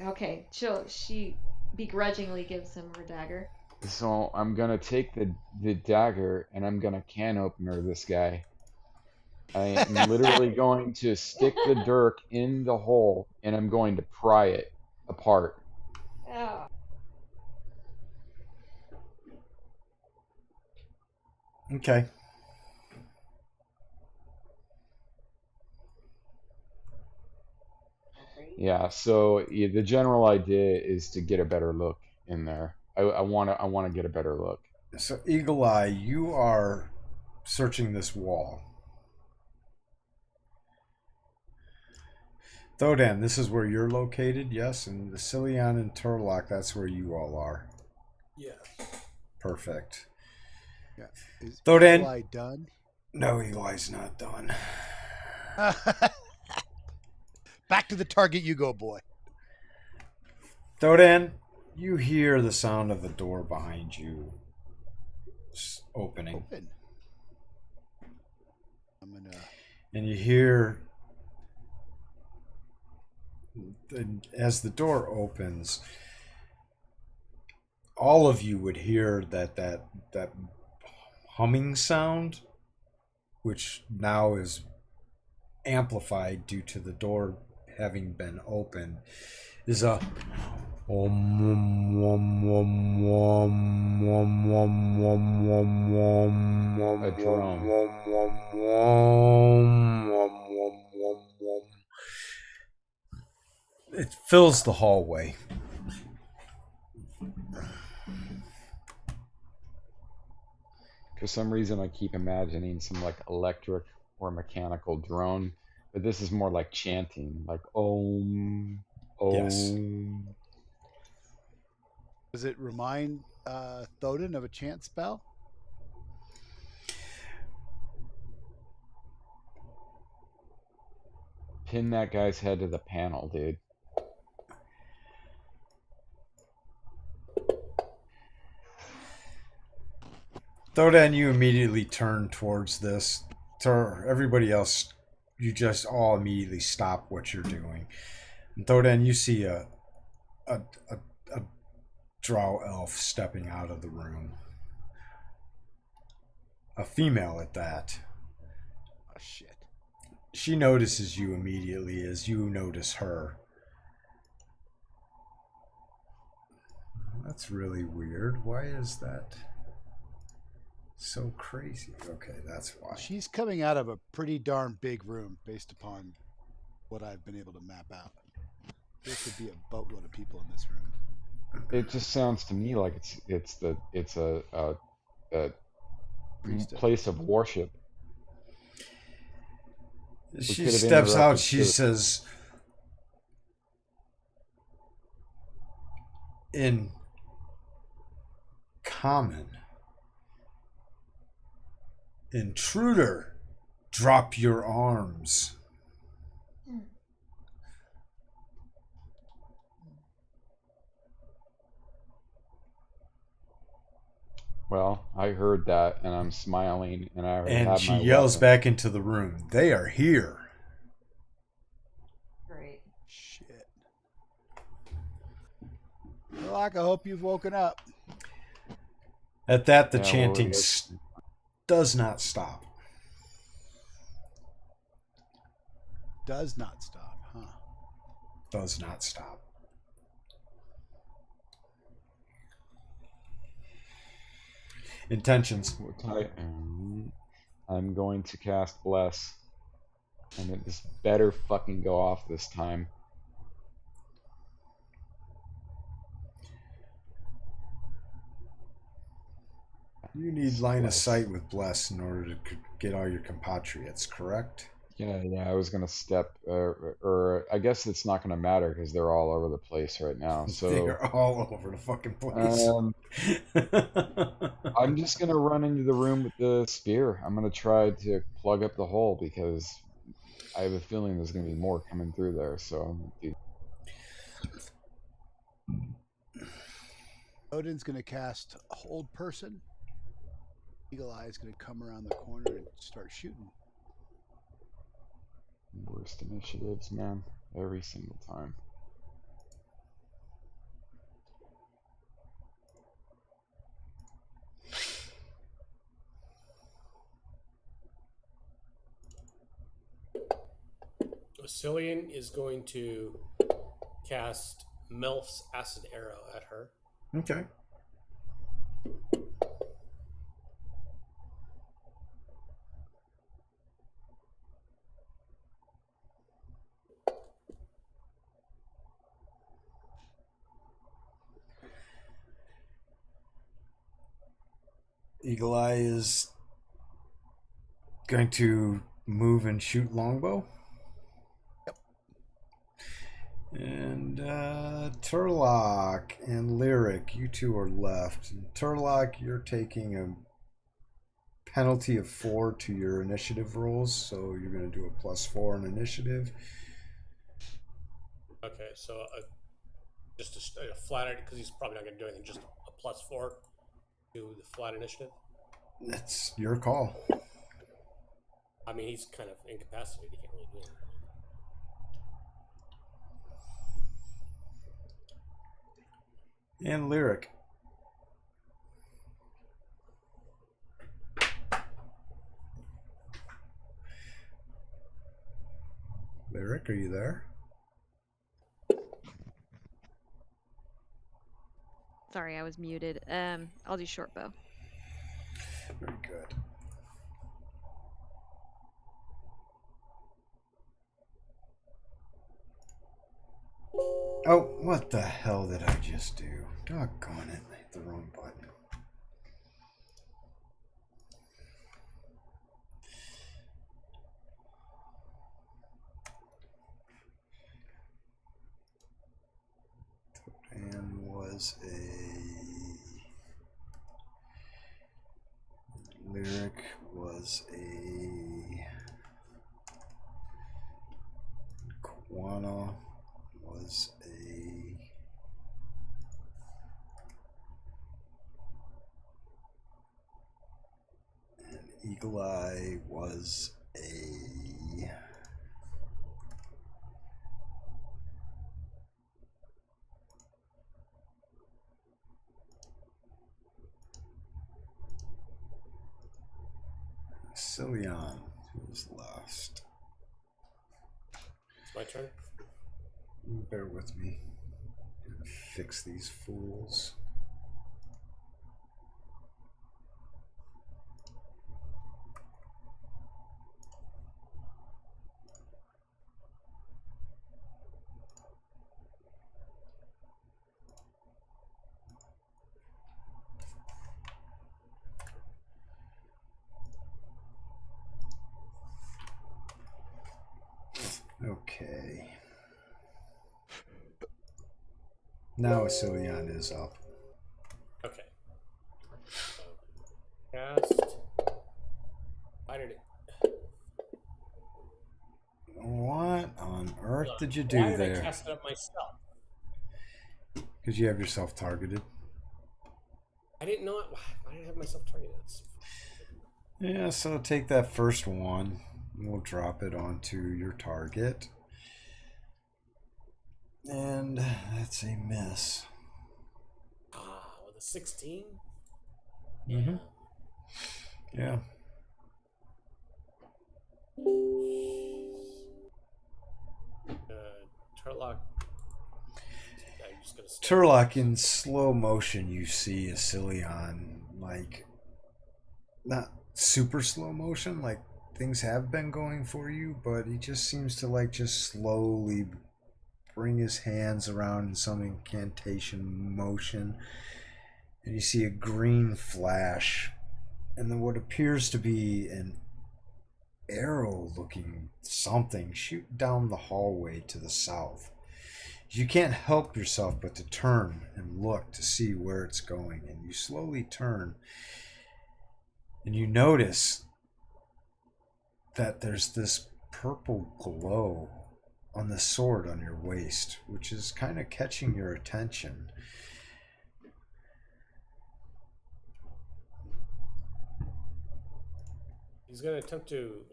Okay, she begrudgingly gives him her dagger. So I'm gonna take the dagger and I'm gonna can opener this guy. I am literally going to stick the dirk in the hole and I'm going to pry it apart. Oh. Okay. Yeah, so the general idea is to get a better look in there. I wanna get a better look. So, Eagle Eye, you are searching this wall. Thodan, this is where you're located, yes? And the Cillian and Turlock, that's where you all are. Yes. Perfect. Yeah. Is Thodan? Eagle Eye done? No, Eagle Eye's not done. Back to the target you go, boy. Thodan, you hear the sound of the door behind you opening. Open. I'm gonna. And you hear, as the door opens, all of you would hear that humming sound, which now is amplified due to the door having been opened, is a A drone. It fills the hallway. For some reason, I keep imagining some like electric or mechanical drone, but this is more like chanting, like Om, Om. Yes. Does it remind Thodan of a chant spell? Pin that guy's head to the panel, dude. Thodan, you immediately turn towards this. Everybody else, you just all immediately stop what you're doing. And Thodan, you see a drow elf stepping out of the room. A female at that. Oh shit. She notices you immediately as you notice her. That's really weird. Why is that so crazy? Okay, that's why. She's coming out of a pretty darn big room based upon what I've been able to map out. There could be a boatload of people in this room. It just sounds to me like it's a Priestess. place of worship. She could have steps out. interrupted She too. says, in common, intruder, drop your arms. Well, I heard that, and I'm smiling, and I And have she my yells weapon. back into the room. They are here. Great. Shit. Well, I hope you've woken up. At that, the Yeah, well, chanting yes. does not stop. Does not stop, huh? Does not stop. Intentions. I'm going to cast Bless, and it just better fucking go off this time. You need line of Bless. sight with Bless in order to get all your compatriots, correct? Yeah, I was gonna step, or I guess it's not gonna matter because they're all over the place right now. So They're all over the fucking place. I'm just gonna run into the room with the spear. I'm gonna try to plug up the hole because I have a feeling there's gonna be more coming through there. So I'm gonna do. Odin's going to cast Hold Person. Eagle Eye is going to come around the corner and start shooting. Worst initiatives, man. Every single time. Cillian is going to cast Melf's Acid Arrow at her. Okay. Eagle Eye is going to move and shoot longbow. Yep. And Turlock and Lyric, you two are left. And Turlock, you're taking a penalty of 4 to your initiative rolls, so you're going to do a +4 on initiative. Okay, so just a flat, because he's probably not going to do anything, just a +4 to the flat initiative. That's your call. I mean, he's kind of incapacitated. He can't really do anything. And Lyric. Lyric, are you there? Sorry, I was muted. I'll do short bow. Very good. Oh, what the hell did I just do? Doggone it, I hit the wrong button. And was a Lyric was a Quana was a and Eagle Eye was a Cillian, who was last. My turn. Bear with me. Fix these fools. Okay. Now Asilion is up. Okay. So, cast. Why did it? What on earth Hold on. did you Why do did I there? cast it up myself? Because you have yourself targeted. I didn't know it. Why did I have myself targeted? Yeah, so take that first one. We'll drop it onto your target. And that's a miss. With a 16? Mm-hmm. Yeah. Turlock. I'm just gonna stay. Turlock, in slow motion, you see Asilion, like, not super slow motion, like things have been going for you, but he just seems to, like, just slowly bring his hands around in some incantation motion, and you see a green flash, and then what appears to be an arrow looking something shoot down the hallway to the south. You can't help yourself but to turn and look to see where it's going, and you slowly turn and you notice that there's this purple glow on the sword on your waist, which is kind of catching your attention. He's gonna attempt to,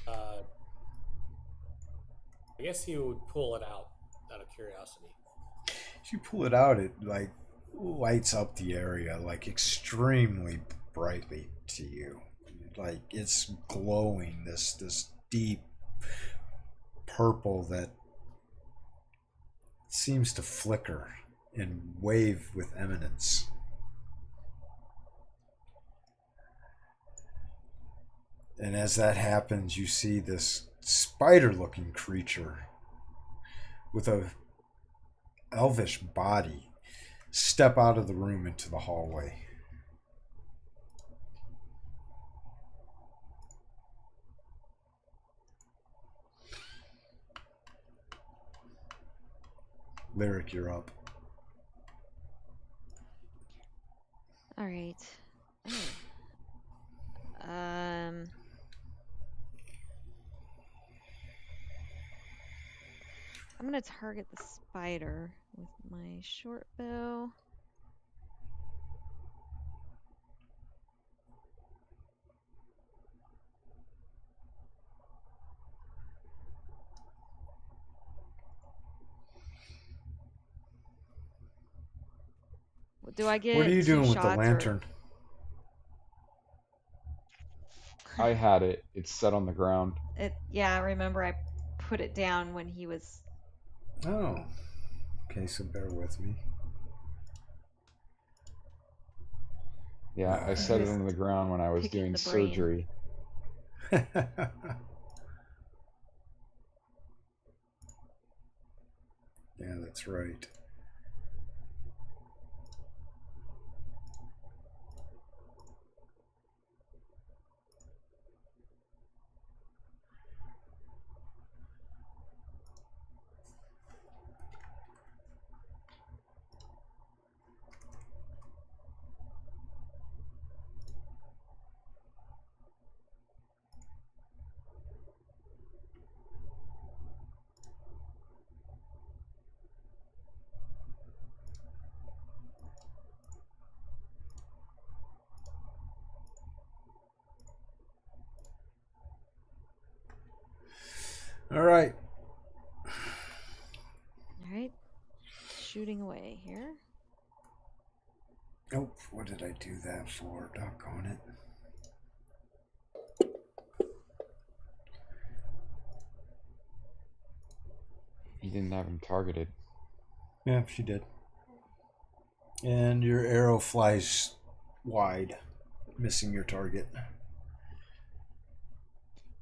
I guess he would pull it out of curiosity. As you pull it out, it like lights up the area like extremely brightly to you. Like it's glowing, this deep purple that seems to flicker and wave with eminence. And as that happens, you see this spider-looking creature with a elvish body step out of the room into the hallway. Lyric, you're up. All right. I'm gonna target the spider with my short bow. Do I get What are you two doing with the shots lantern? I had it. It's set on the ground. Yeah, remember I put it down when he was. Oh. Okay, so bear with me. Yeah, I set it on the ground when I was picking doing the brain. surgery. Yeah, that's right. All right. All right. Shooting away here. Oh, what did I do that for? Doggone it. You didn't have him targeted. Yeah, she did. And your arrow flies wide, missing your target.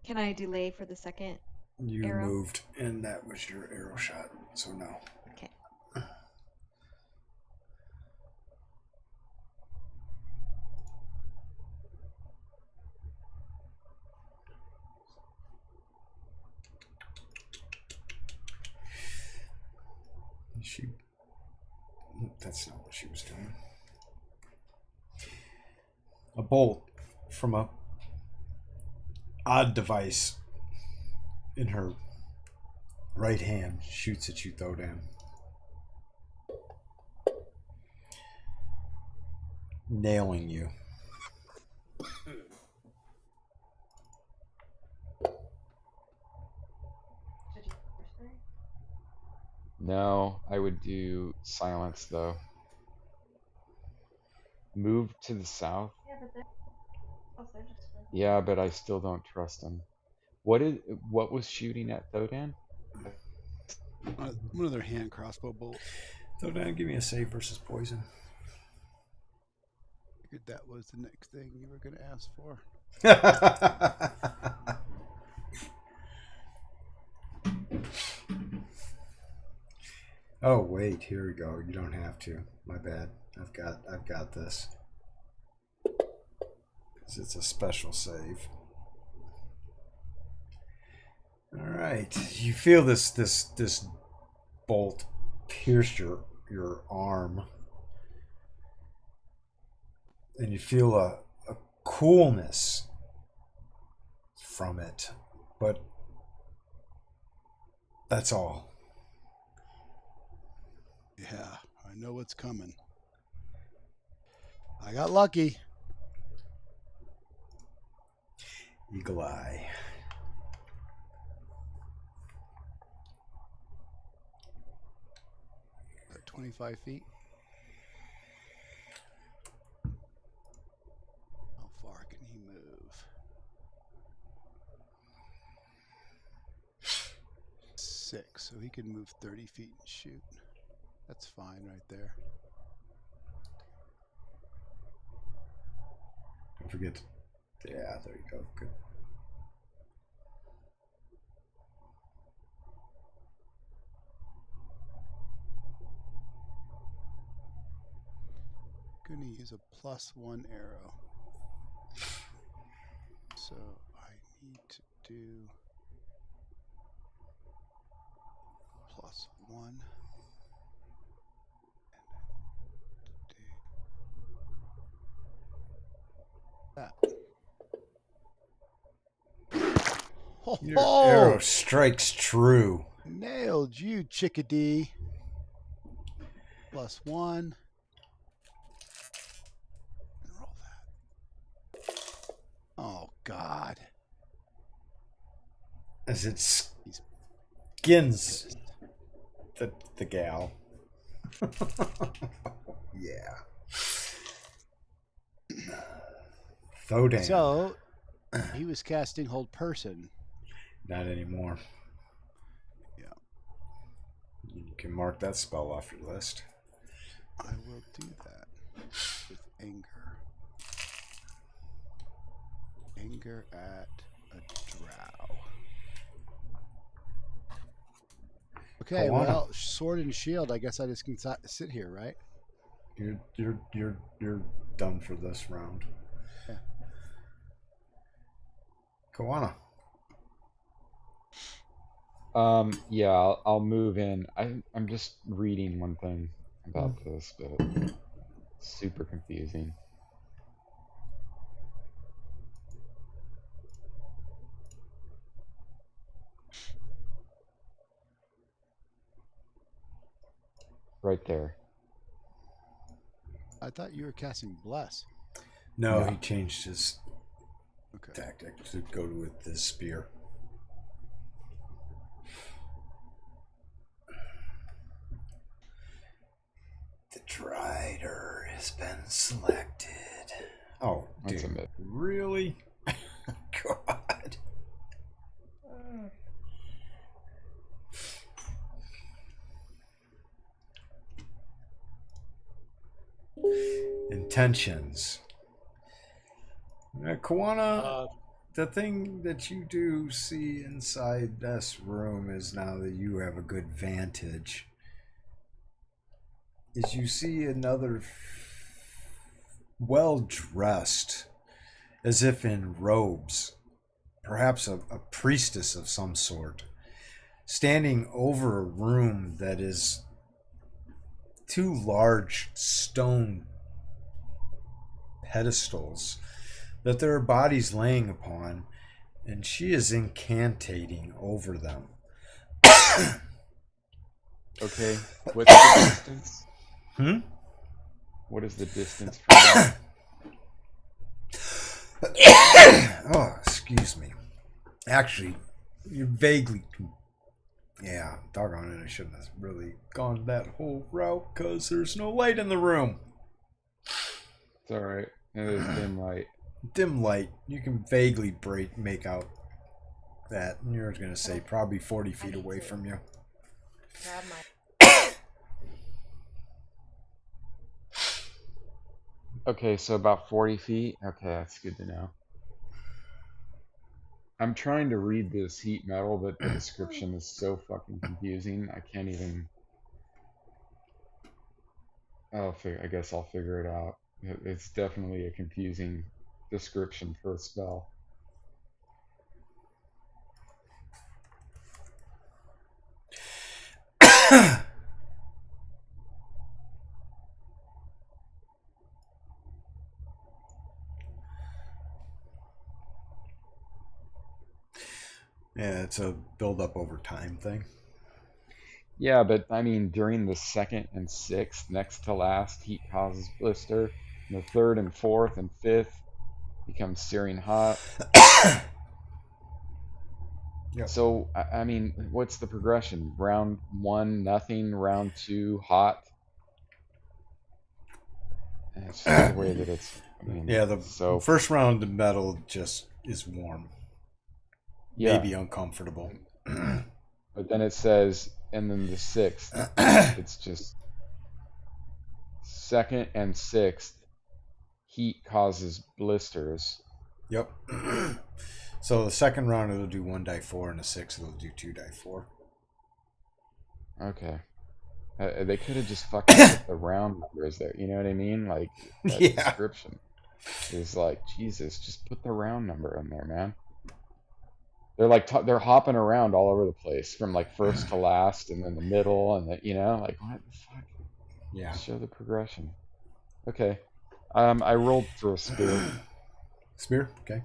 Can I delay for the second? You Arrow? moved, and that was your arrow shot, so no. Okay. That's not what she was doing. A bolt from a odd device in her right hand shoots at you, Thodan. Nailing you. No, I would do silence though. Move to the south. Yeah, but I still don't trust him. What was shooting at Thodan? One of their hand crossbow bolts. Thodan, give me a save versus poison. Figured that was the next thing you were going to ask for. Oh wait, here we go. You don't have to. My bad. I've got this. 'Cause it's a special save. All right. You feel this bolt pierce your arm, and you feel a coolness from it, but that's all. Yeah, I know what's coming. I got lucky. Eagle eye. At 25 feet. How far can he move? 6, so he can move 30 feet and shoot. That's fine right there. Don't forget. Yeah, there you go. Good. Gonna use a +1 arrow. So I need to do +1. That. Your arrow strikes true. Nailed you, chickadee. +1. And roll that. Oh, God. As it skins the gal. Yeah. Thodan. So, he was casting Hold Person. Not anymore. Yeah. You can mark that spell off your list. I will do that with anger. Anger at a drow. Okay, well, sword and shield. I guess I just can sit here, right? You're done for this round. Yeah. Koana. Yeah, I'll move in. I'm just reading one thing about this, but it's super confusing. Right there. I thought you were casting Bless. No, he changed his Okay. tactic to go with the spear. The Drider has been selected. Oh, That's dude. a myth. Really? God. intentions. Kawana, the thing that you do see inside this room is, now that you have a good vantage, is you see another well-dressed, as if in robes, perhaps a priestess of some sort, standing over a room that is two large stone pedestals that there are bodies laying upon, and she is incantating over them. Okay, what's the distance? What is the distance from that? Oh, excuse me. Actually, you're vaguely... Yeah, doggone it, I shouldn't have really gone that whole route, because there's no light in the room. It's alright. It is dim light. Dim light. You can vaguely make out that. And you're going to say probably 40 feet away from you. Grab my. Okay, so about 40 feet. Okay, that's good to know. I'm trying to read this heat metal, but the description is so fucking confusing. I can't even... I guess I'll figure it out. It's definitely a confusing description for a spell. Yeah, it's a build-up over time thing. Yeah, but I mean, during the second and sixth, next to last, heat causes blister. And the third and fourth and fifth becomes searing hot. Yep. So, I mean, what's the progression? Round 1, nothing. Round 2, hot. And it's just the way that it's... I mean, Yeah, the first round of metal just is warm. Yeah. Maybe uncomfortable. But then it says, and then the sixth, it's just second and sixth, heat causes blisters. Yep. So the second round it'll do 1d4, and the sixth it'll do 2d4. Okay. They could have just fucking put the round numbers there. You know what I mean? Like, that description is like, Jesus, just put the round number in there, man. They're like, they're hopping around all over the place from like first to last, and then the middle, and you know, like, what the fuck? Yeah. Just show the progression. Okay. I rolled for a spear. Spear? Okay.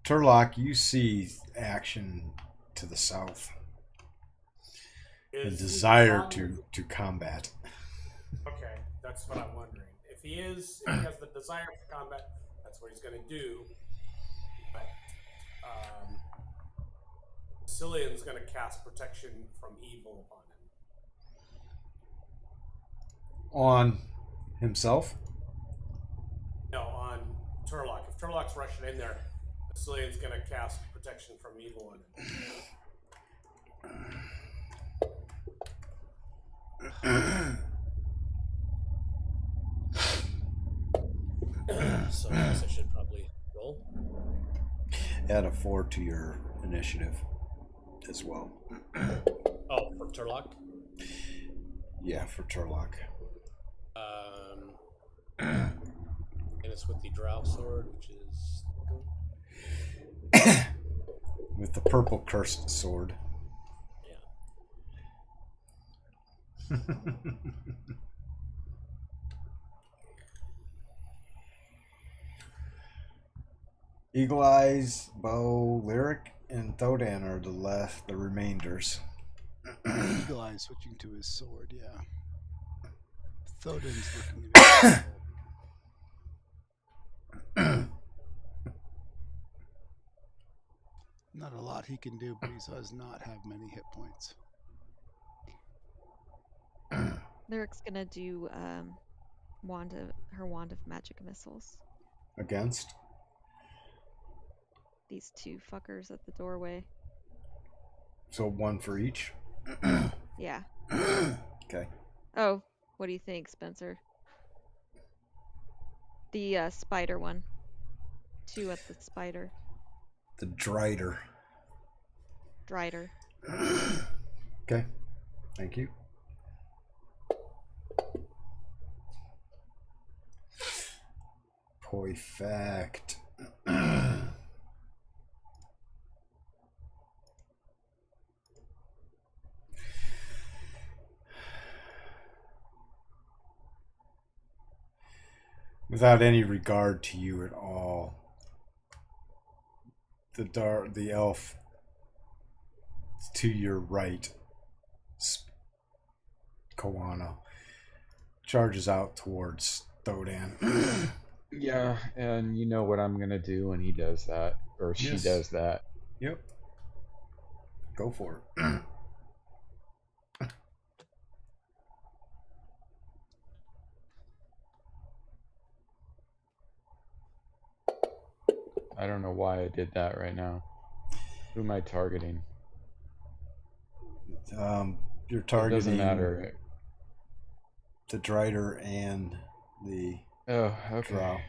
Turlock, you see action to the south. The desire to combat. Okay, that's what I'm wondering. If he has the desire for combat, that's what he's going to do. But Cillian's going to cast protection from evil upon him. On himself? No, on Turlock. If Turlock's rushing in there, Cillian's going to cast protection from evil on him. So I guess I should probably roll. Add a 4 to your initiative as well. Oh, for Turlock? Yeah, for Turlock. And it's with the Drow sword, which is... With the purple cursed sword. Yeah. Eagle Eyes, Bow, Lyric, and Thodan are the remainders. Eagle Eye switching to his sword, yeah. Thodan's looking at his Not a lot he can do, but he does not have many hit points. Lyric's gonna do her wand of magic missiles. Against? These two fuckers at the doorway. So 1 for each? Yeah. Okay. Oh, What do you think, Spencer? The spider one. 2 at the spider. The Drider. Drider. Okay. Thank you. Perfect. Without any regard to you at all, the elf to your right, Koana, charges out towards Thodan. Yeah, and you know what I'm gonna do when he does that, or she Yes. does that. Yep. Go for it. I don't know why I did that right now. Who am I targeting? You're It targeting doesn't matter. the Drider and the Oh, okay. Drow.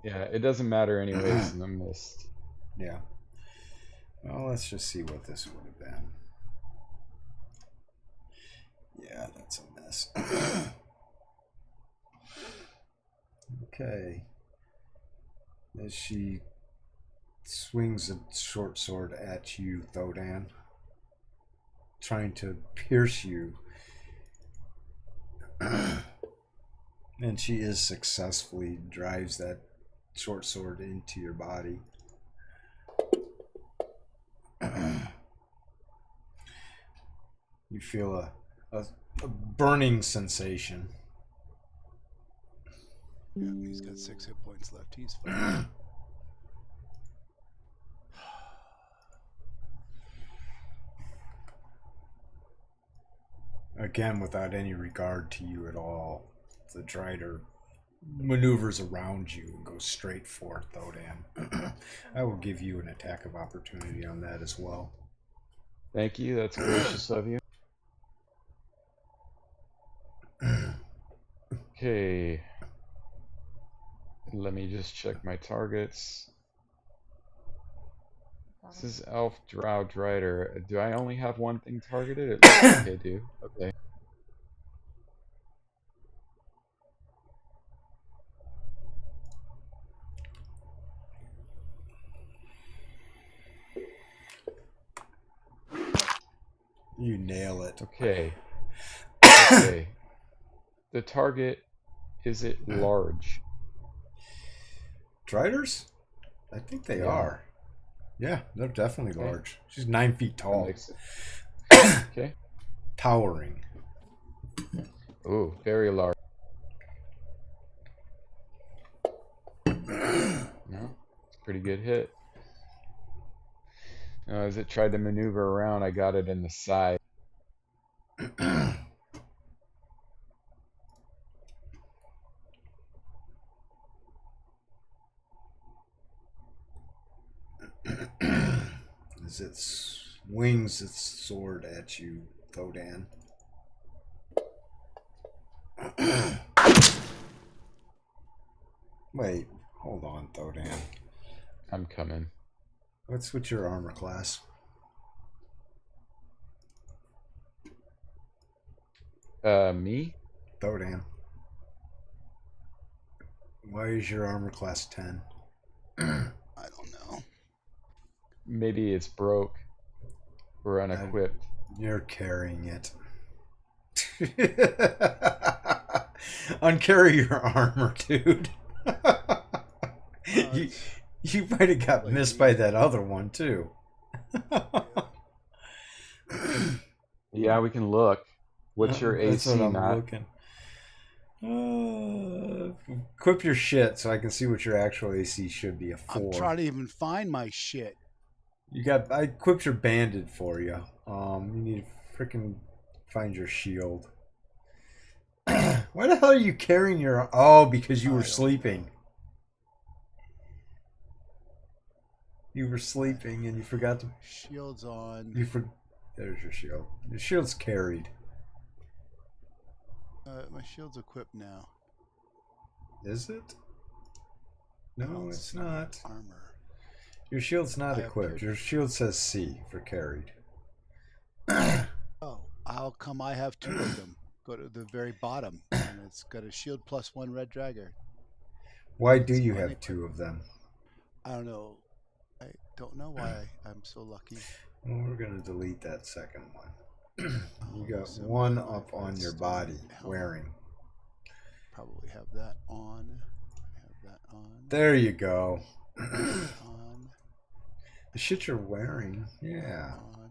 Yeah, it doesn't matter anyways in the mist. Yeah. Well, let's just see what this would have been. Yeah, that's a mess. Okay. As she swings a short sword at you, Thodan, trying to pierce you. And she is successfully drives that short sword into your body. You feel a burning sensation. Yeah, he's got 6 hit points left. He's fine. Again, without any regard to you at all, the Drider maneuvers around you and goes straight for Thodan. I will give you an attack of opportunity on that as well. Thank you, that's gracious of you. Okay. Let me just check my targets. This is Elf, Drow, Drider. Do I only have one thing targeted? It looks like I do. Okay. You nail it. Okay. Okay. The target, is it large? Driders? I think they Yeah. are. Yeah, they're definitely Okay. large. She's 9 feet That tall. makes it. Okay. Towering. Ooh, very large. No, it's a pretty good hit. Now, as it tried to maneuver around, I got it in the side. As it swings its sword at you, Thodan. Wait, hold on, Thodan. I'm coming. What's with your armor class? Me? Thodan. Why is your armor class 10? I don't know. Maybe it's broke or unequipped. You're carrying it. Uncarry your armor, dude. You might have got like missed me. by that other one, too. Yeah, we can look. What's your That's AC, what I'm Matt? looking. Equip your shit so I can see what your actual AC should be. A 4. I'm trying to even find my shit. I equipped your bandit for you. You need to freaking find your shield. Why the hell are you carrying your? Oh, because you I were don't sleeping. You were sleeping and you forgot to. Shield's on. There's your shield. Your shield's carried. My shield's equipped now. Is it? No, Let's it's see. not. Armor. Your shield's not I have equipped. carried. Your shield says C for carried. Oh, how come I have 2 of them? Go to the very bottom, and it's got a shield +1 red dragger. Why do It's you have unequipped. 2 of them? I don't know. I don't know why I'm so lucky. Well, we're going to delete that second one. You got So one my up on your Redstone body helmet. wearing. Probably have that on. Have that on. There you go. On. The shit you're wearing. Yeah. On.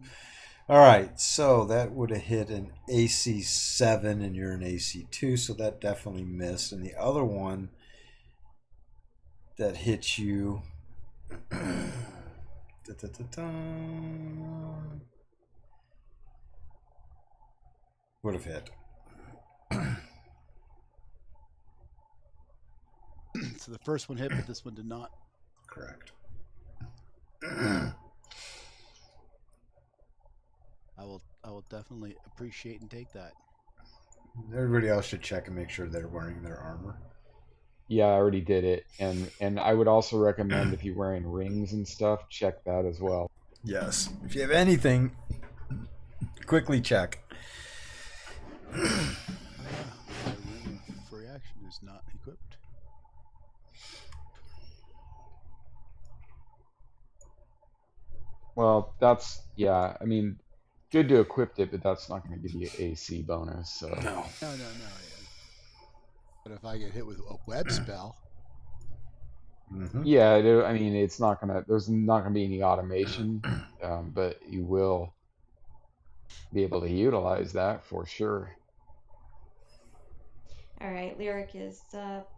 All right, so that would have hit an AC 7 and you're an AC 2, so that definitely missed. And the other one that hit you would have hit. So the first one hit, but this one did not. Correct. I will definitely appreciate and take that. Everybody else should check and make sure they're wearing their armor. Yeah, I already did it, and I would also recommend if you're wearing rings and stuff, check that as well. Yes. If you have anything, quickly check. Oh, yeah. My ring of free action is not equipped. Well, that's yeah. I mean, good to equip it, but that's not going to give you AC bonus. So No. No. Yeah. But if I get hit with a web spell, Mm-hmm. yeah, I mean, it's not gonna. There's not gonna be any automation, but you will be able to utilize that for sure. All right, Lyric is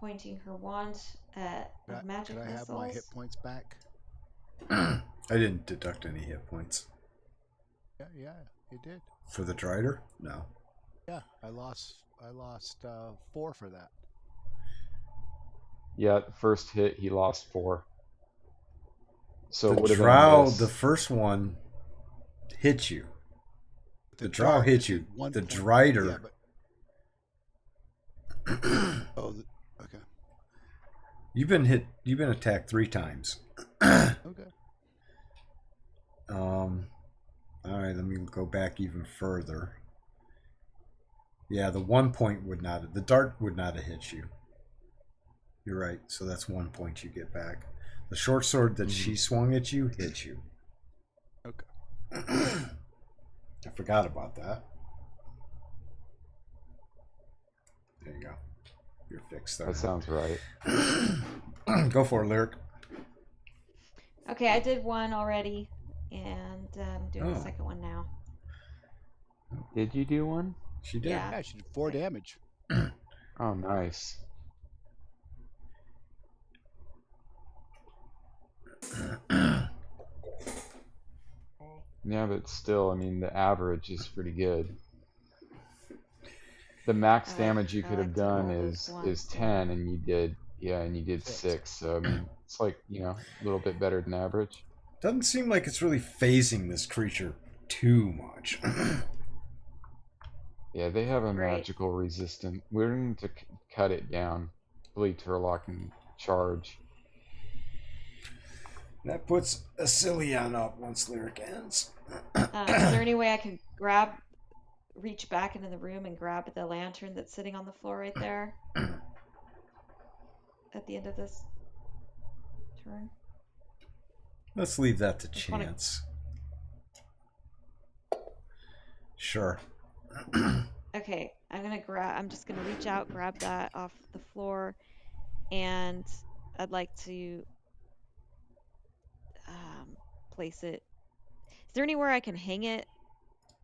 pointing her wand at magic could I have my hit missiles. points back? I didn't deduct any hit points. Yeah, you did. For the Drider? No. Yeah, I lost 4 for that. Yeah, the first hit he lost 4. So it The would have been drow, this. the first one hit you. The drow dart hit is you. one The point. Drider. Yeah, but okay. You've been attacked 3 times. Okay. All right, let me go back even further. Yeah, the 1 point would not. The dart would not have hit you. You're right. So that's 1 point you get back. The short sword that she swung at you hit you. Okay. I forgot about that. There you go. You're fixed there. That sounds right. Go for it, Lyric. Okay, I did one already, and I'm doing the Oh. second one now. Did you do one? She did. Yeah. Yeah, she did 4 damage. Oh, nice. Yeah, but still, I mean, the average is pretty good. The max damage you I could like have to roll done those is ones, 10, and you did 6. So I mean, it's like, a little bit better than average. Doesn't seem like it's really phasing this creature too much. Yeah, they have a Right. magical resistance. We're going to cut it down. Hopefully Turlock can charge. That puts Asilion up once Lyric ends. Is there any way I can reach back into the room and grab the lantern that's sitting on the floor right there at the end of this turn? Let's leave that to Just wanna- chance. Sure. Okay, I'm just gonna reach out, grab that off the floor, and I'd like to place it. Is there anywhere I can hang it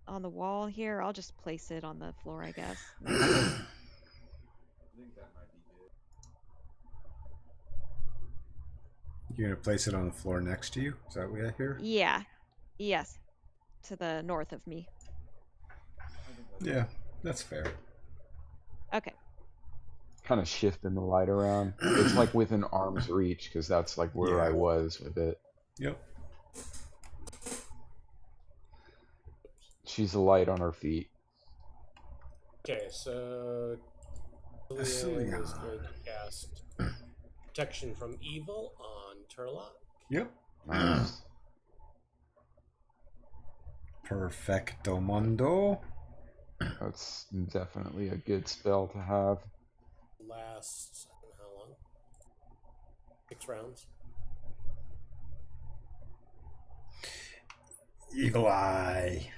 on the wall here? I'll just place it on the floor, I guess. You're gonna place it on the floor next to you? Is that what I hear? Yeah. Yes. To the north of me. Yeah, that's fair. Okay. Kind of shifting the light around. It's like within arm's reach, because that's like where I Yeah. was with it. Yep. She's a light on her feet. Okay, so Cillian is going to cast Protection from Evil on Turlock. Yep. Nice. Perfecto mundo. That's definitely a good spell to have. Lasts, I don't know how long? 6 rounds. Eagle Eye.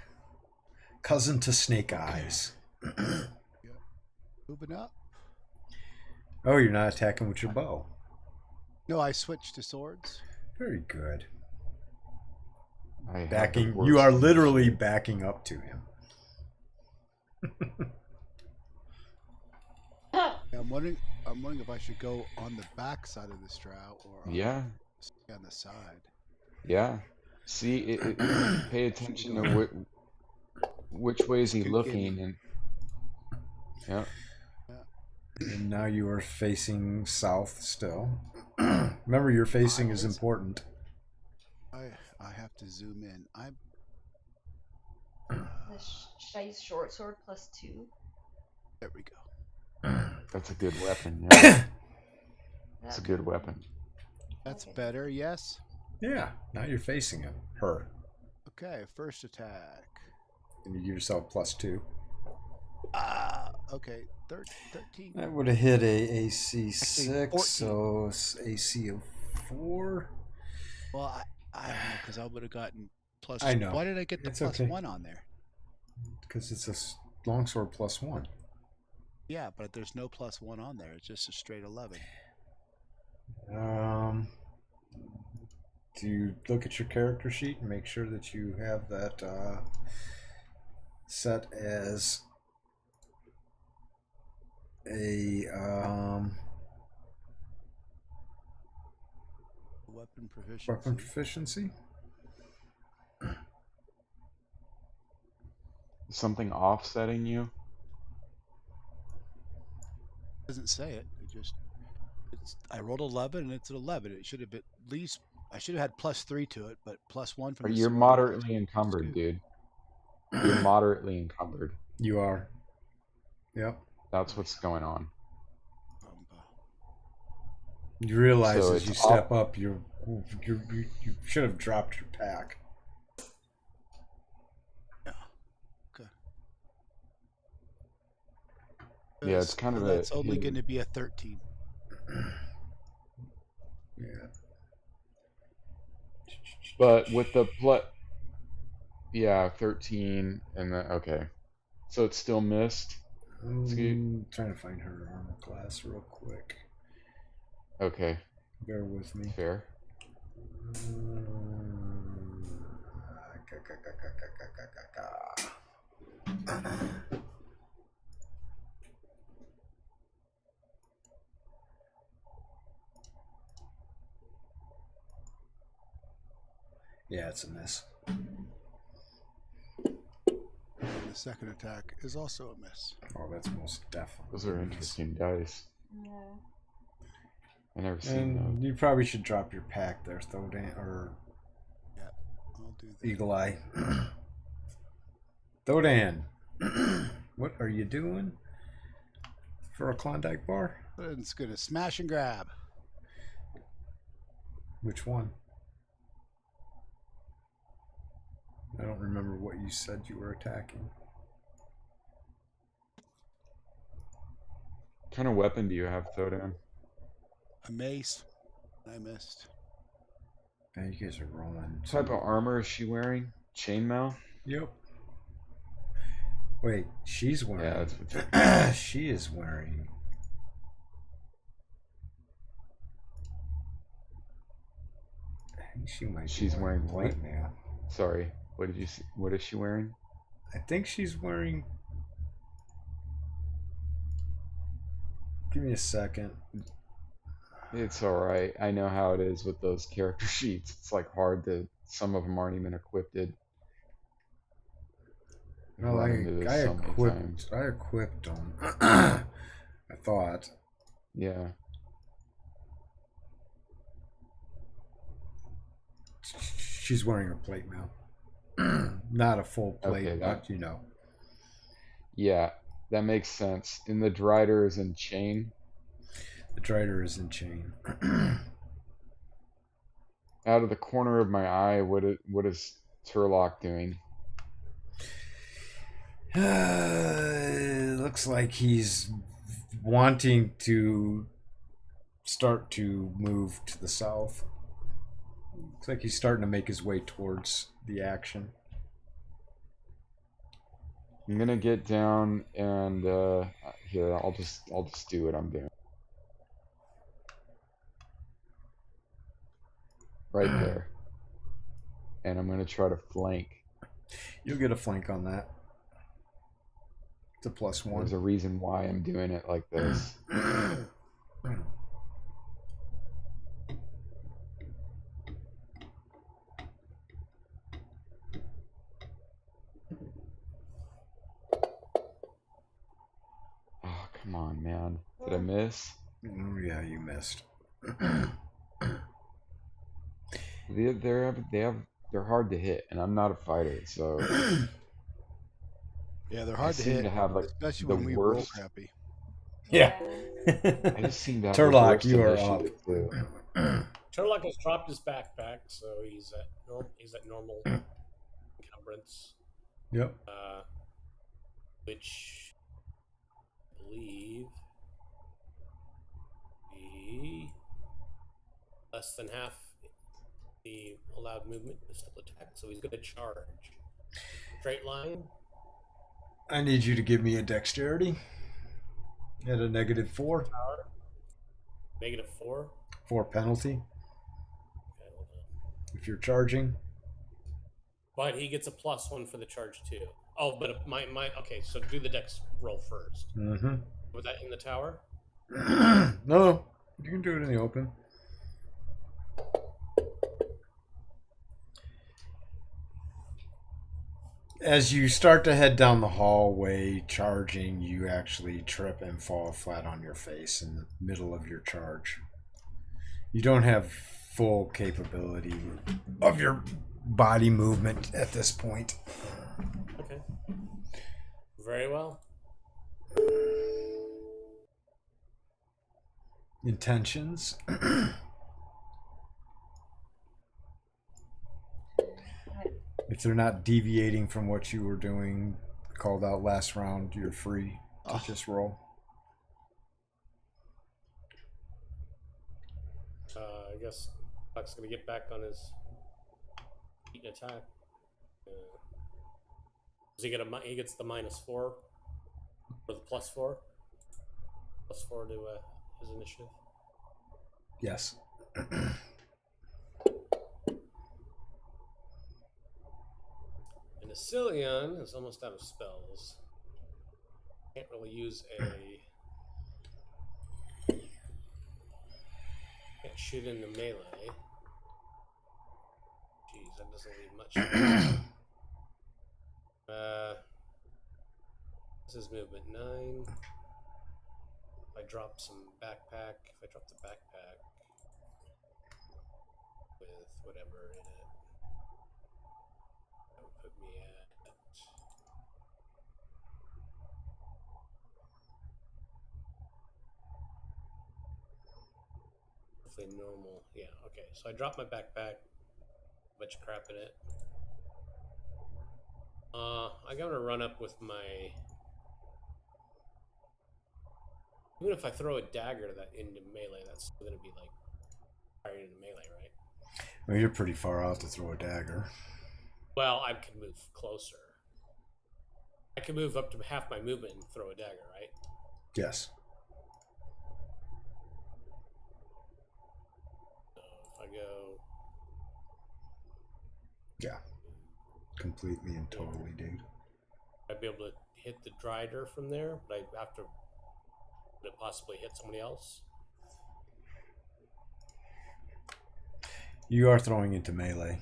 Cousin to Snake Eyes. Moving up. Oh, you're not attacking with your bow. No, I switched to swords. Very good. I have the Backing. worst You are literally initiative. backing up to him. I'm wondering if I should go on the back side of the strow or Yeah, on the side. yeah. See, pay attention to which way is he Scoot looking, in. and yeah, And now you are facing south still. Remember, your facing is important. I have to zoom in. Should I use short sword +2? There we go. that's a good weapon. Yeah, it's a good weapon. That's better. Yes. Yeah, now you're facing him. Her. Okay. First attack. And you give yourself +2. Okay. 13. That would have hit a AC Actually, 6, 14. so it's AC of 4. Well, I don't know because I would have gotten plus. I know. Why did I get the It's plus okay. 1 on there? Because it's a longsword +1. Yeah, but there's no plus 1 on there. It's just a straight 11. Do you look at your character sheet and make sure that you have that set as a Weapon proficiency. weapon proficiency? Something offsetting you? It doesn't say it. I rolled 11 and it's an 11. It should have at least. I should have had +3 to it, but +1 from Or the you're sword. moderately encumbered, dude. You're moderately encumbered. You are. Yep. That's what's going on. You realize So as it's you step up, you should have dropped your pack. Yeah. Okay. Yeah, it's kind of a That's only hidden- going to be a 13. Yeah. But with the yeah, 13 and the okay. So it's still missed. I'm trying to find her armor class real quick. Okay, Bear with me. fair. Yeah, it's a miss. The second attack is also a miss. Oh, that's most definitely. Those are a miss. interesting dice. Yeah. I never seen And those. you probably should drop your pack there, Thodan, or I'll do that. Eagle Eye. Thodan, what are you doing for a Klondike bar? It's going to smash and grab. Which one? I don't remember what you said you were attacking. What kind of weapon do you have, Thodan? A mace. I missed. Man, you guys are rolling. What type of armor is she wearing? Chainmail? Yep. Wait, she's wearing. Yeah, that's what She is wearing. I think she might. She's be wearing what? white now. Sorry, what did you see? What is she wearing? I think she's wearing. Give me a second. It's all right. I know how it is with those character sheets. It's like hard to. Some of them aren't even equipped. Well, I equipped them. I thought. Yeah. She's wearing a plate mail. Not a full plate, Okay, but you know. Yeah. That makes sense. And the Drider is in chain. The Drider is in chain. Out of the corner of my eye, what is Turlock doing? It looks like he's wanting to start to move to the south. Looks like he's starting to make his way towards the action. I'm gonna get down and here I'll just do what I'm doing. Right there. And I'm gonna try to flank. You'll get a flank on that. It's a +1. There's a reason why I'm doing it like this. Oh, come on, man. Did I miss? Oh, yeah, you missed. They're hard to hit, and I'm not a fighter, so Yeah, they're I hard to seem hit, to have like especially the when we roll worst. crappy. Yeah. I just seem to have the Turlock, worst you are up. initiative too. Turlock has dropped his backpack, so he's at normal encumbrance. Yep. Which I believe be less than half the allowed movement to still attack, so he's going to charge. Straight line. I need you to give me a dexterity at a -4. Power. -4. 4 penalty Okay, hold on. if you're charging. But he gets a +1 for the charge too. Oh, but my okay. So do the dex roll first. Mm-hmm. Was that in the tower? No, you can do it in the open. As you start to head down the hallway charging, you actually trip and fall flat on your face in the middle of your charge. You don't have full capability of your body movement at this point. Okay. Very well. Intentions. If they're not deviating from what you were doing, called out last round, you're free to just roll. I guess Buck's gonna get back on his feet and attack. Does he get he gets the -4 or the +4? +4 to his initiative. Yes. And Asilion is almost out of spells. Can't really use a. Can't shoot into melee. Jeez, that doesn't leave much. This is movement 9. If I drop some backpack, if I drop the backpack with whatever in it, that would put me at roughly normal. Yeah, okay. So I dropped my backpack, a bunch of crap in it. I'm gonna run up with my. Even if I throw a dagger into melee, that's still gonna be like firing into melee, right? Well, you're pretty far out to throw a dagger. Well, I can move closer. I can move up to half my movement and throw a dagger, right? Yes. So if I go. Yeah. Completely and totally, dude. I'd be able to hit the Drider from there, but I have to. Would it possibly hit somebody else? You are throwing into melee.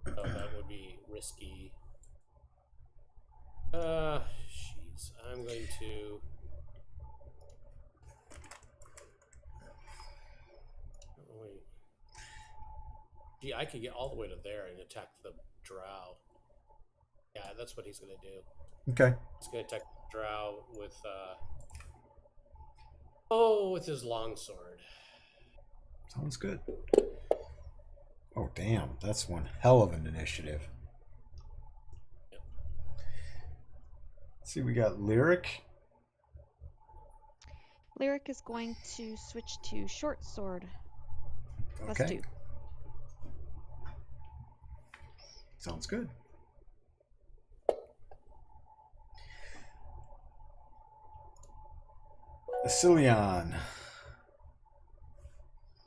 Oh, that would be risky. Jeez. I'm going to. Oh, wait. Gee, I could get all the way to there and attack the drow. Yeah, that's what he's going to do. Okay. He's going to attack Drow with with his longsword. Sounds good. Oh, damn. That's one hell of an initiative. Yep. Let's see, we got Lyric. Lyric is going to switch to short sword. Okay. +2. Sounds good. Asilion.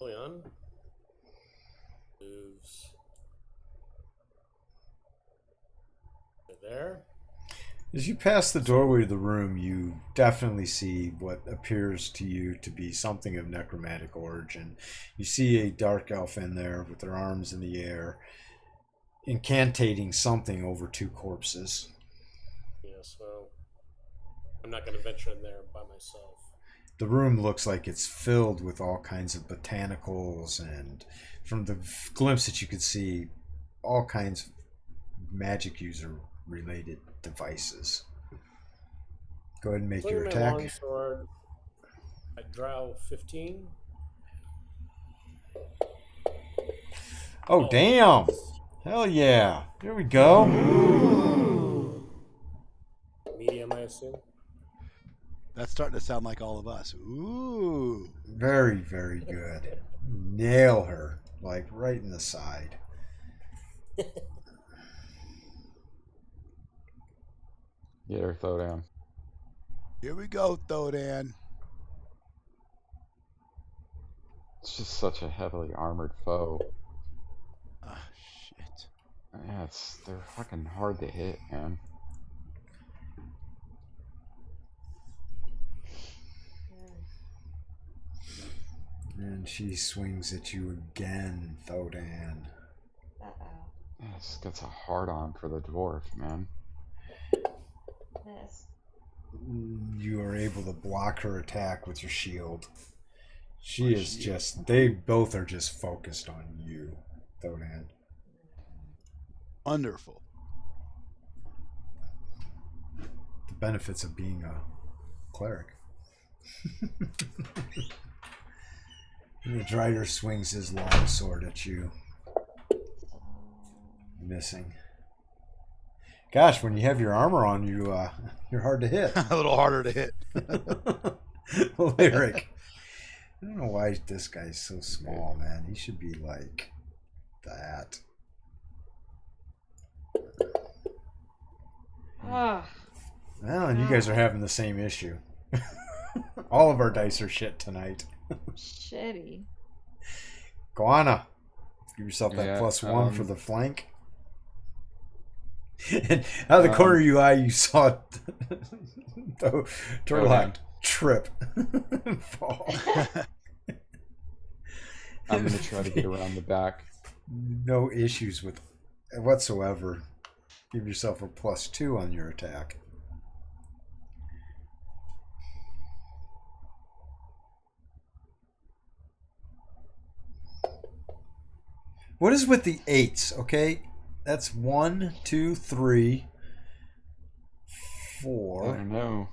Leon moves to there. As you pass the doorway of the room, you definitely see what appears to you to be something of necromantic origin. You see a dark elf in there with their arms in the air, incantating something over 2 corpses. Yes, well, I'm not going to venture in there by myself. The room looks like it's filled with all kinds of botanicals, and from the glimpse that you could see, all kinds of magic user related devices. Go ahead and make your My attack. longsword at Drow 15. Oh, damn! Hell yeah! There we go. Medium, I assume. That's starting to sound like all of us. Ooh. Very, very good. Nail her, like right in the side. Get her throw down. Here we go, Thodan. It's just such a heavily armored foe. Ah, shit. Yeah, they're fucking hard to hit, man. And she swings at you again, Thodan. Uh-oh. Yeah, it's got a hard on for the dwarf, man. Miss. You are able to block her attack with your shield. She is just, they both are just focused on you, Thodan. Wonderful. The benefits of being a cleric. And the Drider swings his long sword at you. Missing. Gosh, when you have your armor on, you're hard to hit. A little harder to hit. Lyric. I don't know why this guy's so small, man. He should be like that. Ah. Well, and you guys are having the same issue. All of our dice are shit tonight. Shitty. Guana, give yourself that Yeah, +1 for the flank. And out of the corner of your eye, you saw Turlock trip fall. I'm gonna try to get around the back. No issues with whatsoever. Give yourself a +2 on your attack. What is with the 8s? Okay, that's 1, 2, 3, 4. I don't know.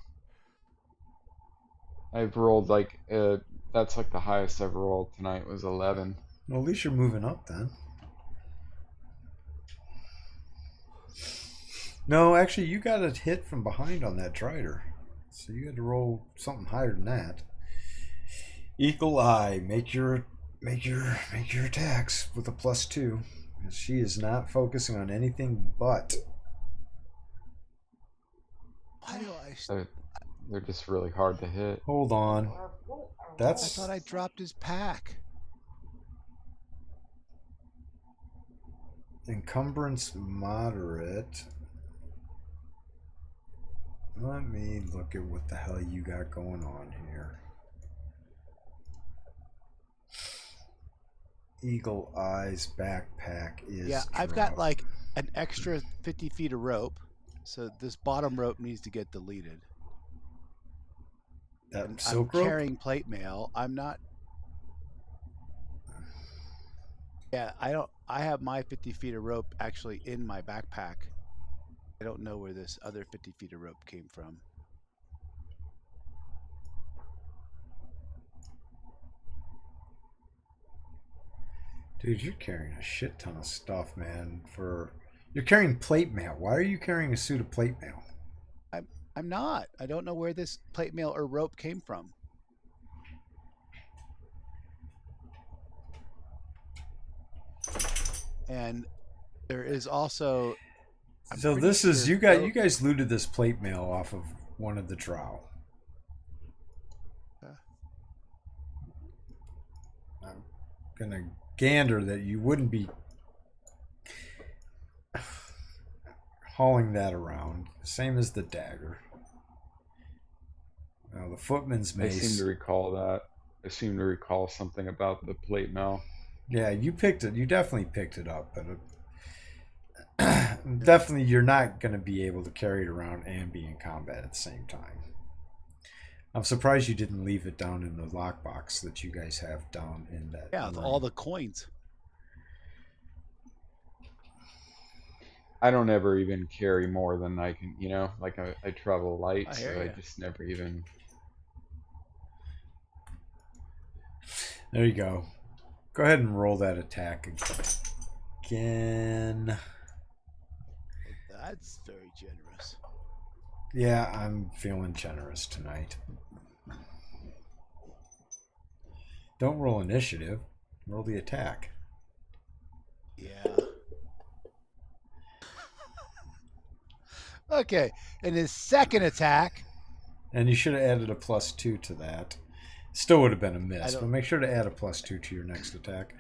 I've rolled like that's like the highest I've rolled tonight was 11. Well, at least you're moving up then. No, actually, you got a hit from behind on that Drider, so you had to roll something higher than that. Eagle Eye, make your attacks with a +2. She is not focusing on anything but. Why do I? They're just really hard to hit. Hold on. I That's thought I dropped his pack. encumbrance moderate. Let me look at what the hell you got going on here. Eagle Eye's backpack is. Yeah, I've got like an extra 50 feet of rope, so this bottom rope needs to get deleted. that I'm silk rope. carrying plate mail. I'm not. Yeah, I don't. I have my 50 feet of rope actually in my backpack. I don't know where this other 50 feet of rope came from. Dude, you're carrying a shit ton of stuff, man. You're carrying plate mail. Why are you carrying a suit of plate mail? I'm not. I don't know where this plate mail or rope came from. And there is also. So this is you guys looted this plate mail off of one of the drow. I'm gonna gander that you wouldn't be hauling that around. Same as the dagger. Now the footman's mace. I seem to recall that. I seem to recall something about the plate mail. Yeah, you picked it. You definitely picked it up, but definitely you're not going to be able to carry it around and be in combat at the same time. I'm surprised you didn't leave it down in the lockbox that you guys have down in that. Yeah, room. all the coins. I don't ever even carry more than I can, like I travel light, I so hear I ya. just never even. There you go. Go ahead and roll that attack again. That's very generous. Yeah, I'm feeling generous tonight. Don't roll initiative. Roll the attack. Yeah. Okay, and his second attack. And you should have added a +2 to that. Still would have been a miss, don't- but make sure to add a +2 to your next attack.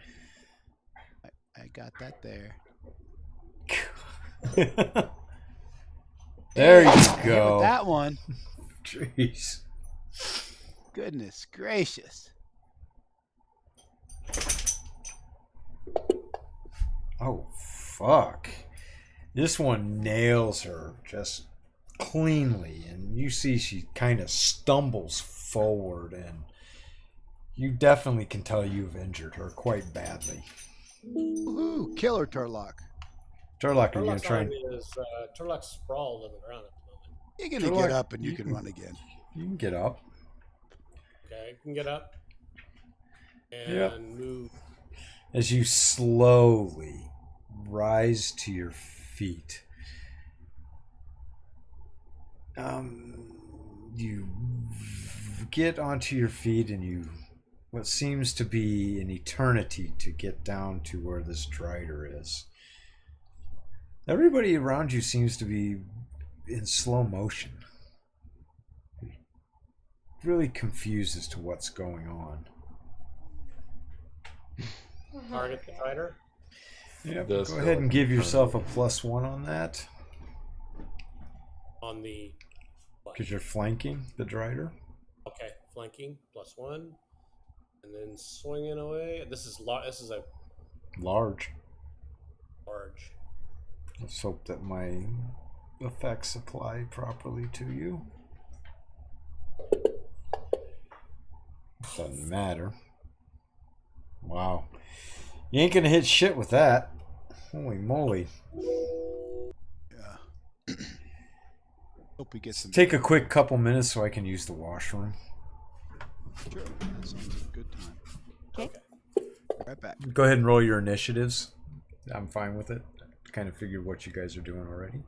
I got that there. There you Hit go. with that one. Jeez. Goodness gracious. Oh, fuck. This one nails her just cleanly, and you see she kind of stumbles forward, and you definitely can tell you've injured her quite badly. Woohoo! Killer Turlock. Turlock, are you going Turlock's to try arm and... is Turlock's sprawled on the ground at the moment. You're gonna Turlock, get up and you you can can- run again. You can get up. Okay, I can get up and Yep. move. As you slowly rise to your feet, you get onto your feet, and what seems to be an eternity to get down to where this drider is. Everybody around you seems to be in slow motion. Really confused as to what's going on. Target the fighter. Yep. Does Go feel ahead like and an give yourself a eternity. +1 on that, On the. because you're flanking the drider. Okay, flanking +1, and then swinging away. This is a Large. large. Let's hope that my effects apply properly to you. Doesn't matter. Wow. You ain't gonna hit shit with that. Holy moly. Yeah. Hope we get some. Take a quick couple minutes so I can use the washroom. Sure. That sounds like a good time. Okay. Right back. Go ahead and roll your initiatives. I'm fine with it. Kind of figured what you guys are doing already.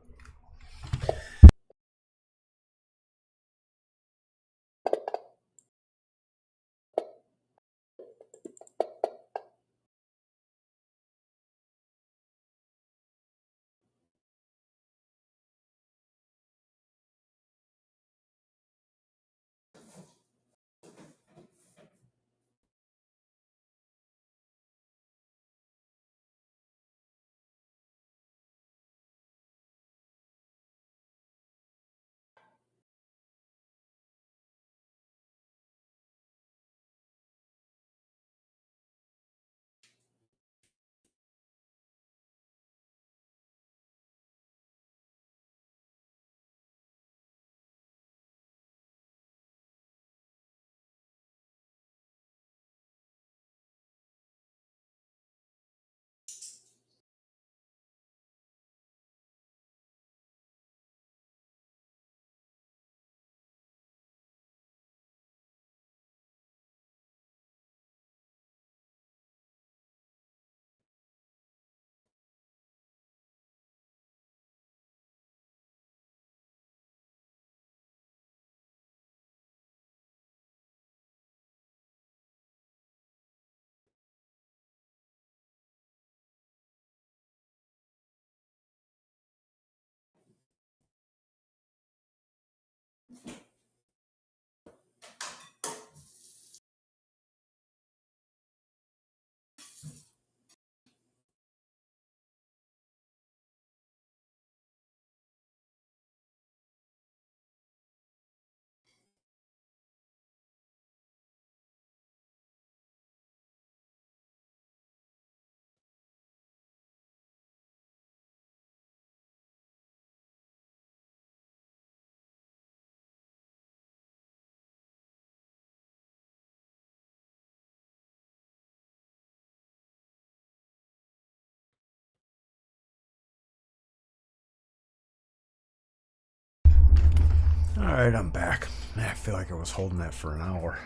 Alright, I'm back. Man, I feel like I was holding that for an hour.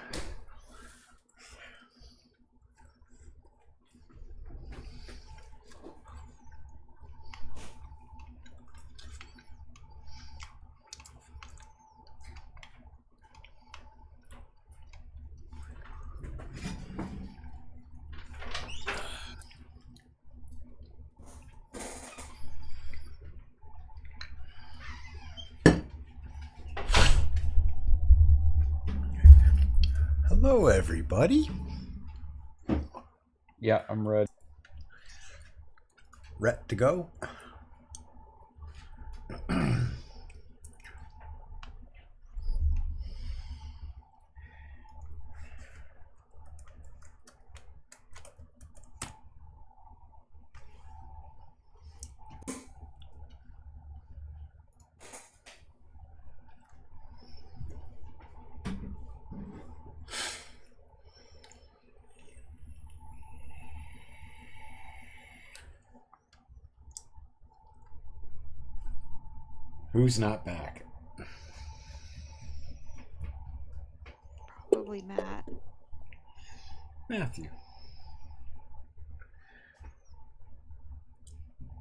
Hello, everybody. Yeah, I'm ready. Ready to go? Who's not back? Probably Matt. Matthew.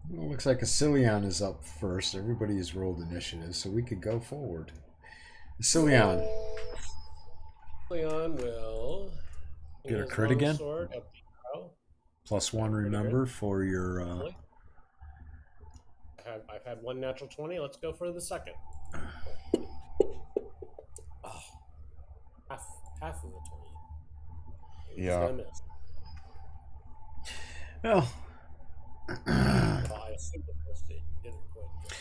Well, it looks like Asilion is up first. Everybody has rolled initiative, so we could go forward. Asilion. Leon will Get a his crit again? longsword up the arrow. +1, remember, for your... I've had one natural 20. Let's go for the second. Oh, half of the 20. Yeah. Gonna miss. Well... Well, I assumed it missed it. Didn't quite.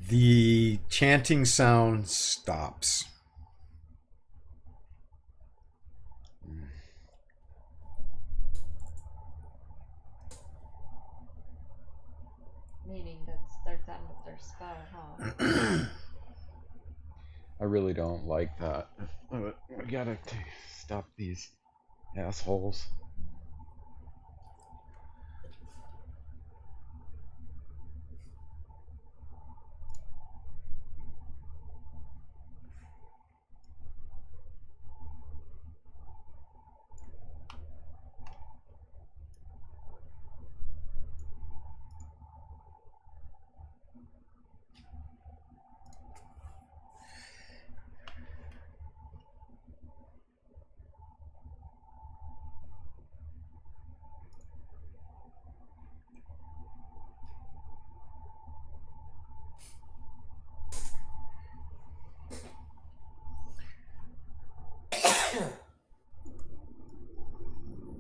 The chanting sound stops. Meaning that's they're done with their spell, huh? I really don't like that. We gotta stop these assholes.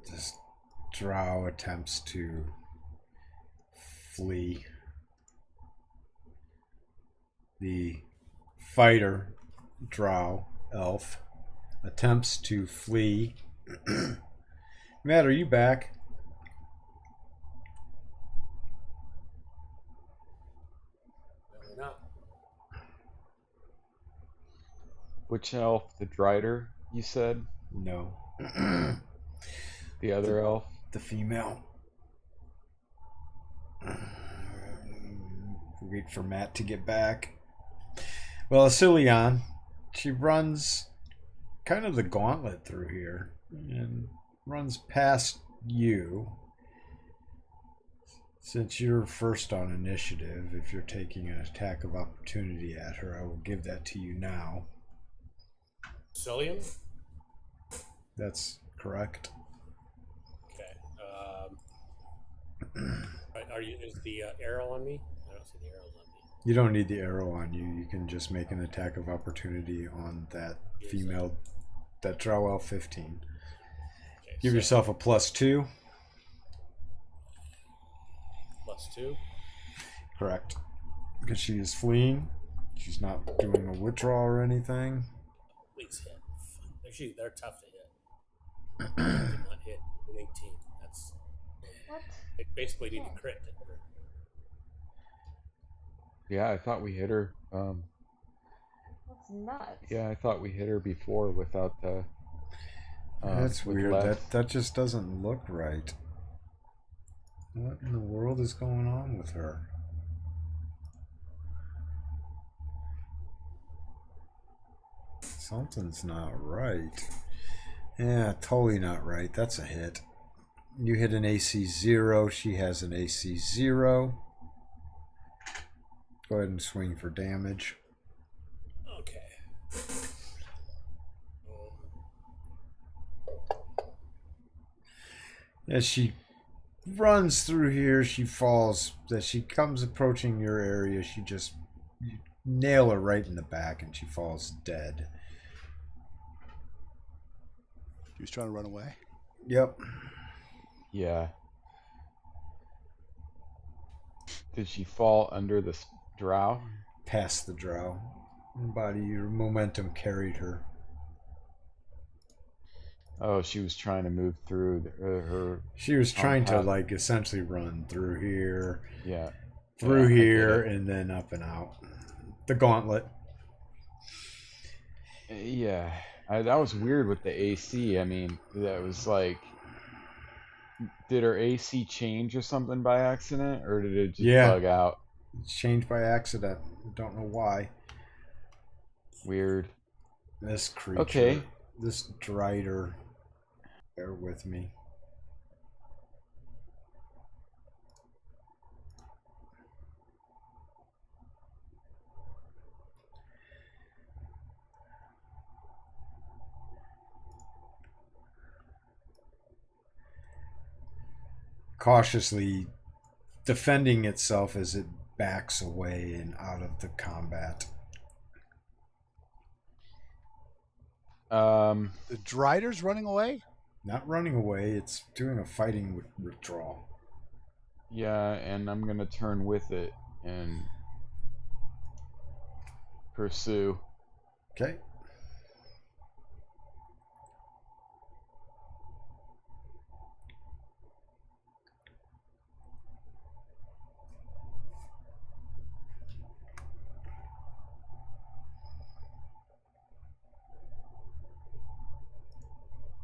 This drow attempts to flee. The fighter, drow, elf, attempts to flee. Matt, are you back? Apparently not. Which elf? The Drider, you said? No. The other elf? The female. Wait for Matt to get back. Well, Asilion, she runs kind of the gauntlet through here and runs past you. Since you're first on initiative, if you're taking an attack of opportunity at her, I will give that to you now. Cillian? That's correct. Okay. Is the arrow on me? I don't see the arrows on me. You don't need the arrow on you. You can just make an attack of opportunity on that female, that drow elf 15. Okay, Give yourself a +2. +2. Correct. Because she is fleeing. She's not doing a withdrawal or anything. Please hit. They're tough to hit. Did not hit in 18. That's What? they basically need a crit to hit her. Yeah, I thought we hit her. That's nuts. Yeah, I thought we hit her before without the. That's with weird. less. That just doesn't look right. What in the world is going on with her? Something's not right. Yeah, totally not right. That's a hit. You hit an AC 0. She has an AC 0. Go ahead and swing for damage. Okay. As she runs through here, she falls. As she comes approaching your area, you nail her right in the back and she falls dead. She was trying to run away. Yep. Yeah. Did she fall under the drow? Past the drow. Your momentum carried her. Oh, she was trying to move through her. She was trying to path. like essentially run through here, Yeah. through Yeah, I here, get it. and then up and out. The gauntlet. Yeah. That was weird with the AC. I mean, that was like, did her AC change or something by accident, or did it just bug out? It's changed by accident. Don't know why. Weird. This creature. Okay. This drider. Bear with me. Cautiously defending itself as it backs away and out of the combat. The Drider's running away? Not running away, it's doing a fighting withdrawal. Yeah, and I'm gonna turn with it and pursue. Okay.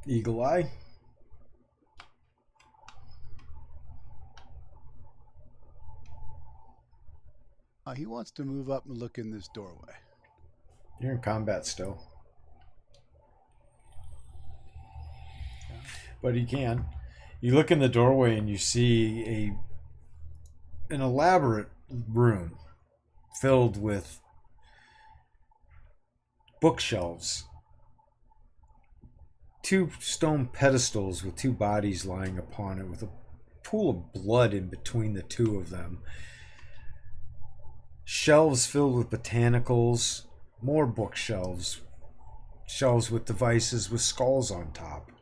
Eagle Eye. He wants to move up and look in this doorway. You're in combat still. Yeah. But he can. You look in the doorway and you see an elaborate room filled with bookshelves. 2 stone pedestals with 2 bodies lying upon it with a pool of blood in between the 2 of them. Shelves filled with botanicals, more bookshelves, shelves with devices with skulls on top.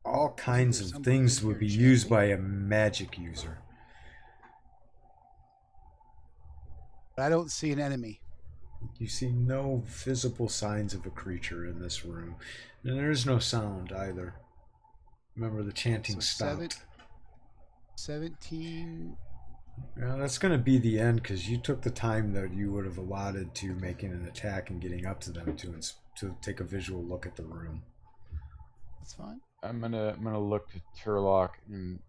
All kinds of somebody things in would be here used chanting? by a magic user. I don't see an enemy. You see no visible signs of a creature in this room. And there is no sound either. Remember, the chanting So stopped. 17. Well, that's going to be the end because you took the time that you would have allotted to making an attack and getting up to them to take a visual look at the room. That's fine. I'm gonna look to Turlock and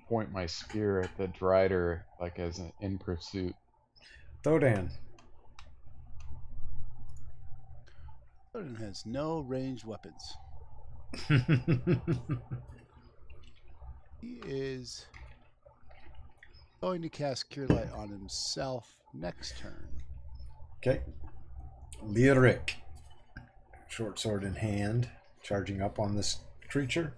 point my spear at the Drider, like as in pursuit. Thodan. Odin has no ranged weapons. He is going to cast Cure Light on himself next turn. Okay. Lyric. Short sword in hand, charging up on this creature.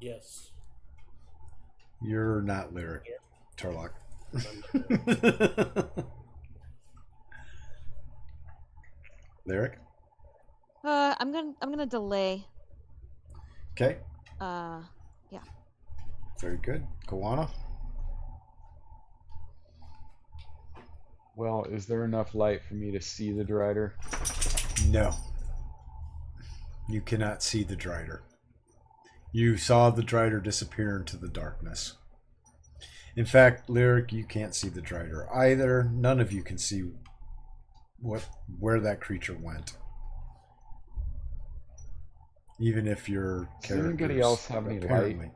Yes. You're not Lyric, Turlock. Lyric. I'm gonna delay. Okay. Yeah. Very good. Kawana. Well, is there enough light for me to see the Drider? No. You cannot see the Drider. You saw the Drider disappear into the darkness. In fact, Lyric, you can't see the Drider either. None of you can see where that creature went. Even if your Does anybody else have any apparently light?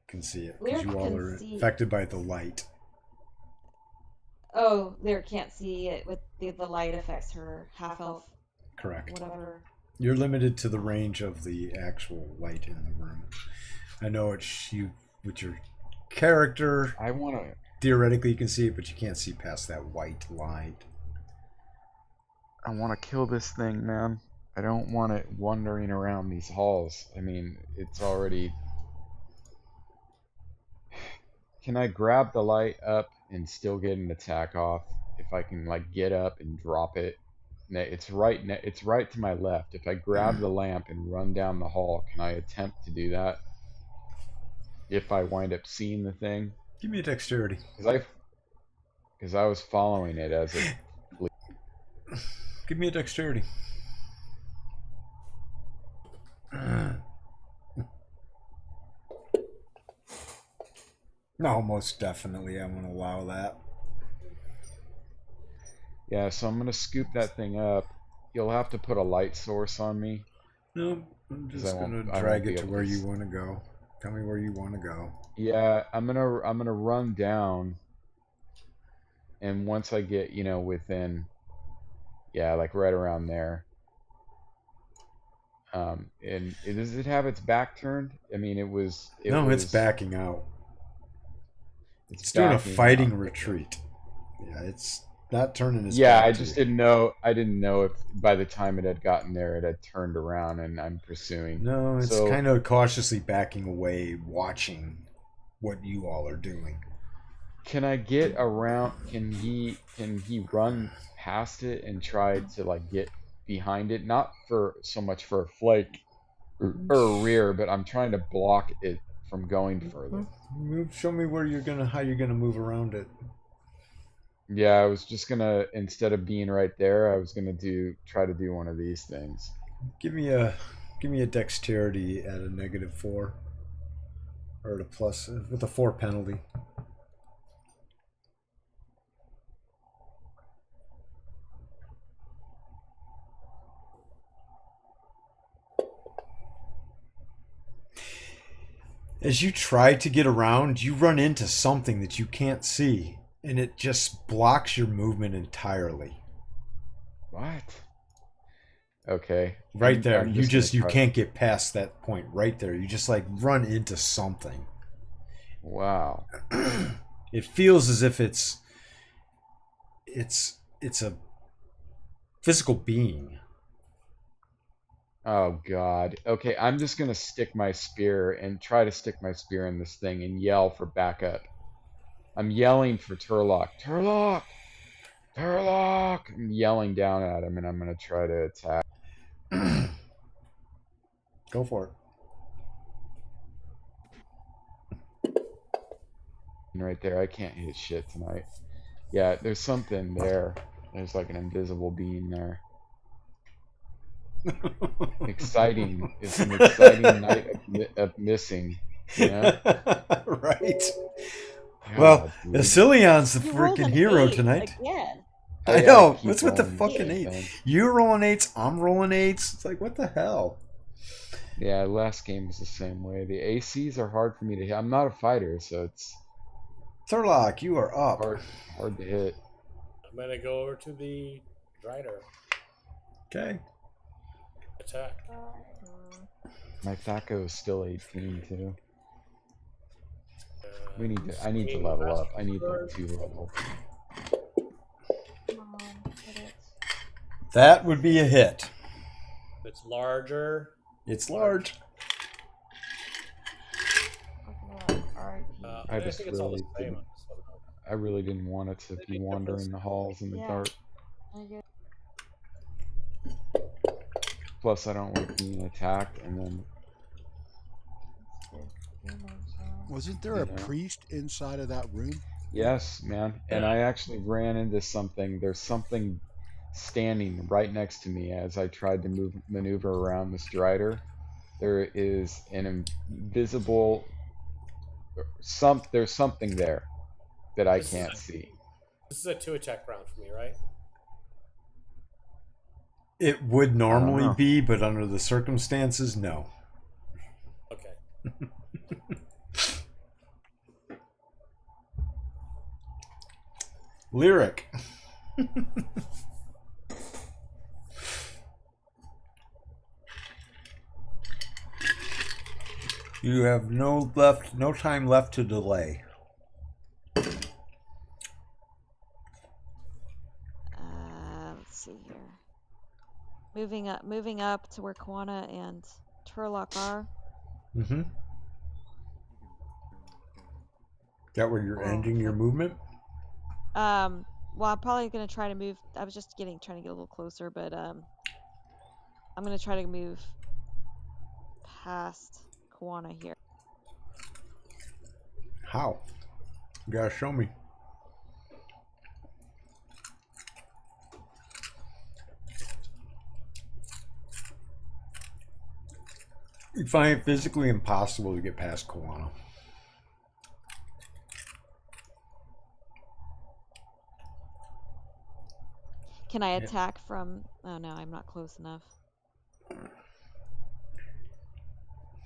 can see it, because Lyric you all can are see. affected by the light. Oh, there can't see it with the light affects her half elf, Correct. whatever. You're limited to the range of the actual light in the room. I know it's you with your character. I want to. Theoretically, you can see it, but you can't see past that white light. I want to kill this thing, man. I don't want it wandering around these halls. I mean, it's already. Can I grab the light up and still get an attack off? If I can like get up and drop it, it's right. It's right to my left. If I grab the lamp and run down the hall, can I attempt to do that? If I wind up seeing the thing, Give me a dexterity. because I was following it as it. Give me a dexterity. No, most definitely. I'm going to allow that. Yeah, so I'm gonna scoop that thing up. You'll have to put a light source on me. No, I'm just I going won't- to I won't drag be it to able where to you s- want to go. Tell me where you want to go. Yeah, I'm gonna run down, and once I get, within, yeah, like right around there. And does it have its back turned? I mean, No, it's backing out. It's It's doing a backing fighting up. retreat. Yeah, it's not turning its Yeah, back I to just you. didn't know. I didn't know if by the time it had gotten there, it had turned around, and I'm pursuing. No, it's So kind of cautiously backing away, watching what you all are doing. can I get around? Can he run past it and try to like get behind it? Not for so much for a flank or a rear, but I'm trying to block it from going further. Show me how you're gonna move around it. Yeah, I was just gonna, instead of being right there, I was gonna try to do one of these things. Give me a dexterity at a -4 or at a plus with a 4 penalty. As you try to get around, you run into something that you can't see, and it just blocks your movement entirely. What? Okay. Right there, I'm you just gonna try. can't get past that point. Right there, you just like run into something. Wow. It feels as if it's a physical being. Oh God. Okay, I'm just gonna stick my spear and try to stick my spear in this thing and yell for backup. I'm yelling for Turlock. Turlock! Turlock! I'm yelling down at him, and I'm gonna try to attack. Go for it. And right there, I can't hit shit tonight. Yeah, there's something there. There's like an invisible being there. Exciting. It's an exciting night of missing. You know? Right. God, Well, dude. Vasilian's the You rolled freaking an hero 8 tonight. again. I Yeah, know. keep What's with the rolling fucking shit, 8? man. You're rolling 8s. I'm rolling 8s. It's like, what the hell? Yeah, last game was the same way. The ACs are hard for me to hit. I'm not a fighter, so it's Turlock, you are up. hard to hit. I'm gonna go over to the Drider. Okay. Attack. My THACO is still 18 too. I need to swinging level up. master I need sword. like 2 level. Come on, hit it. That would be a hit. It's larger. It's large. I I just think it's all the really same. didn't- I really didn't want it to be wandering the halls in the Yeah. dark. Plus, I don't like being attacked, and then Wasn't there a Yeah. priest inside of that room? yes, man. And I actually ran into something. There's something standing right next to me as I tried to maneuver around this Drider. There is an invisible there's something there that I This is can't a- see. This is a 2 attack round for me, right? It would normally know. be, but under the circumstances, no. Okay. Lyric. You have no time left to delay. Let's see here. Moving up to where Kwana and Turlock are. Mm-hmm. That where you're ending your movement? Well, I'm probably gonna try to move. I was just trying to get a little closer, but I'm gonna try to move past Kwana here. How? You gotta show me. You find it physically impossible to get past Kwana. Can I attack from... Oh no, I'm not close enough.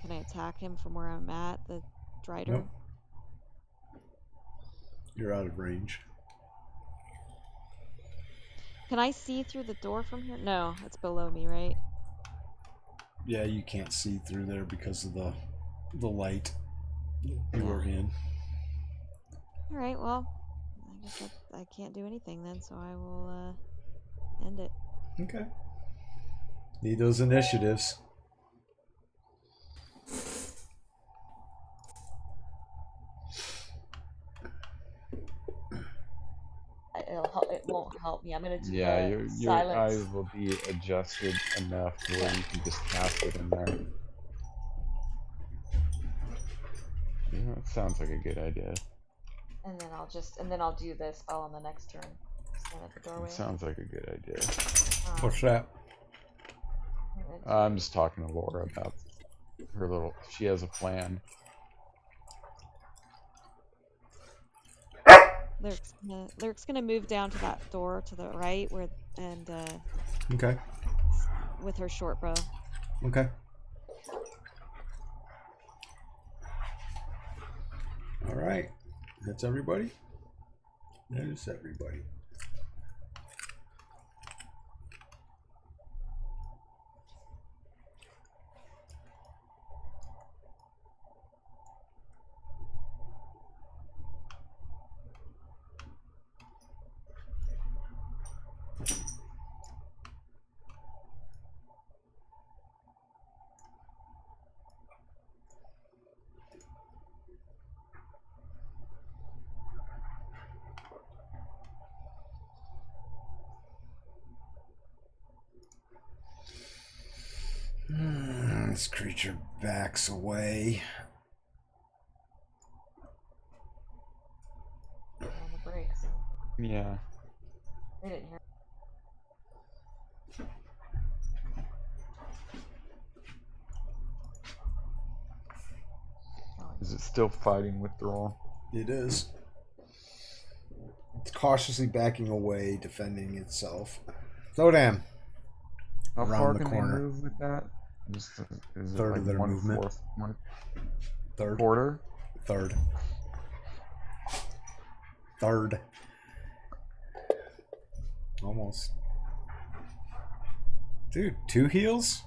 Can I attack him from where I'm at, the Drider? Nope. You're out of range. Can I see through the door from here? No, it's below me, right? Yeah, you can't see through there because of the light you were in. Alright, well, I guess I can't do anything then, so I will end it. Okay. Need those initiatives. It won't help me. I'm gonna do Yeah, the your eyes silence. will be adjusted enough to where you can just cast it in there. Yeah, it sounds like a good idea. And then I'll do this spell on the next turn. Stand at the doorway. It sounds like a good idea. What's that? I'm just talking to Laura about her little... She has a plan. Lyric's gonna move down to that door to the right Okay. with her short bow. Okay. All right. That's everybody? That is everybody. This creature backs away. On the brakes. Yeah. They didn't hear. Is it still fighting withdrawal? It is. It's cautiously backing away, defending itself. Slow down. How Around far the can corner. they move with that? Just, is Third it of like their movement. 1/4, one Third. quarter? Third. Third. Almost. Dude, 2 heals?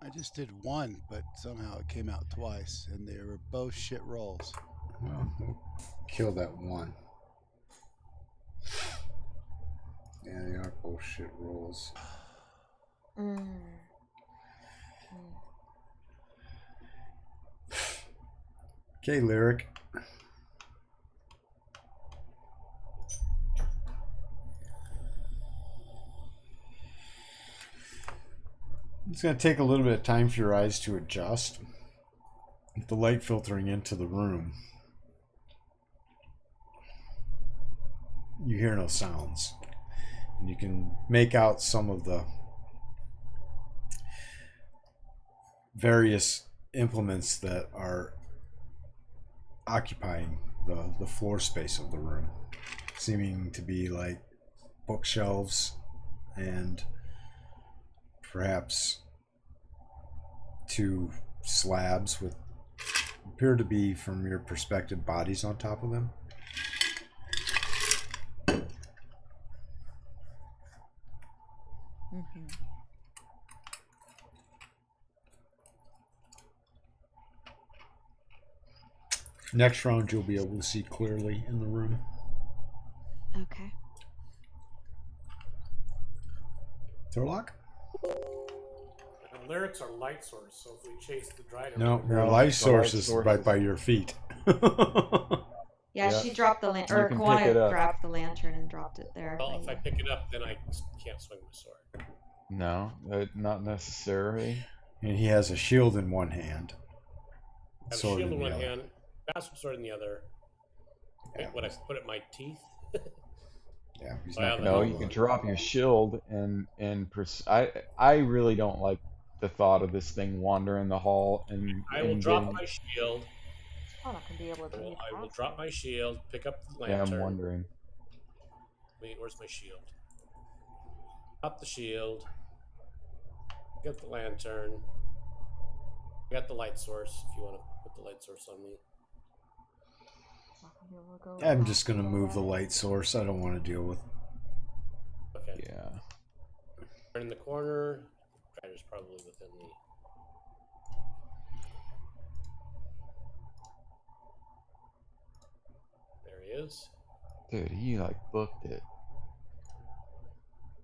I just did one, but somehow it came out twice, and they were both shit rolls. Well, we'll kill that one. Yeah, they are both shit rolls. Okay, Lyric. It's going to take a little bit of time for your eyes to adjust. With the light filtering into the room, you hear no sounds. And you can make out some of the various implements that are occupying the floor space of the room, seeming to be like bookshelves and perhaps 2 slabs with appear to be, from your perspective, bodies on top of them. Mm-hmm. Next round, you'll be able to see clearly in the room. Okay. Turlock? Lyrics are light source, so if we chase the Dryden, No, your No, light the source light is source right is- by your feet. Yeah, Yeah. she dropped the lantern. You Or can pick Kawana it up. grabbed the lantern and dropped it there. well, if I pick it up, then I can't swing my sword. No, not necessarily. And he has a shield in one hand. I have a Sword shield in the one other. hand, bastard sword in the other. Yeah. Would I put it in my teeth? Yeah, he's Well, not gonna No, be you able can to- drop your shield I really don't like the thought of this thing wandering the hall and I will and drop getting. my shield. Oh, not gonna be able to be I will past drop it. my shield, pick up the Yeah, lantern. I'm wondering. Wait, where's my shield? Drop the shield. Get the lantern. I got the light source. If you want to put the light source on me. Not gonna be able to go I'm past just gonna it move the away. light source. I don't want to deal with. Okay. Yeah. Turn in the corner. Rider's probably within the. There he is. Dude, he like booked it.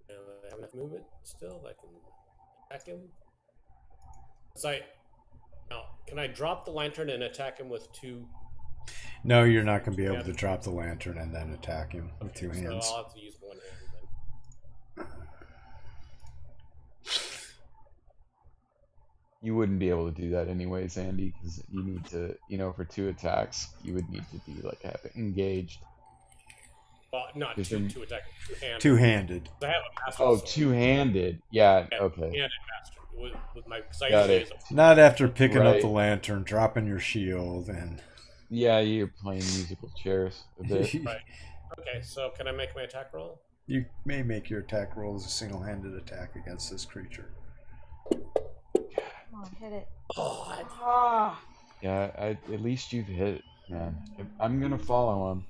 And I have enough movement still. I can attack him. Now, can I drop the lantern and attack him with two? No, you're not gonna be able to drop the lantern and then attack him with Okay, two hands. So I'll have to use one hand then. You wouldn't be able to do that anyways, Andy, because you need to, for 2 attacks, you would need to be like have it engaged. Well, not Is two, there- two attack, two-handed. Two-handed. I have a master Oh, sword. two-handed. Yeah. Yeah, Okay. two-handed master with my. Cause I Got usually it. use Not after picking up Right. the lantern, dropping your shield, and Yeah, you're playing musical chairs a bit. Right. Okay, so can I make my attack roll? you may make your attack roll as a single-handed attack against this creature. Come on, hit it. Oh, Ah. Yeah, at least you've hit, man. I'm gonna follow him.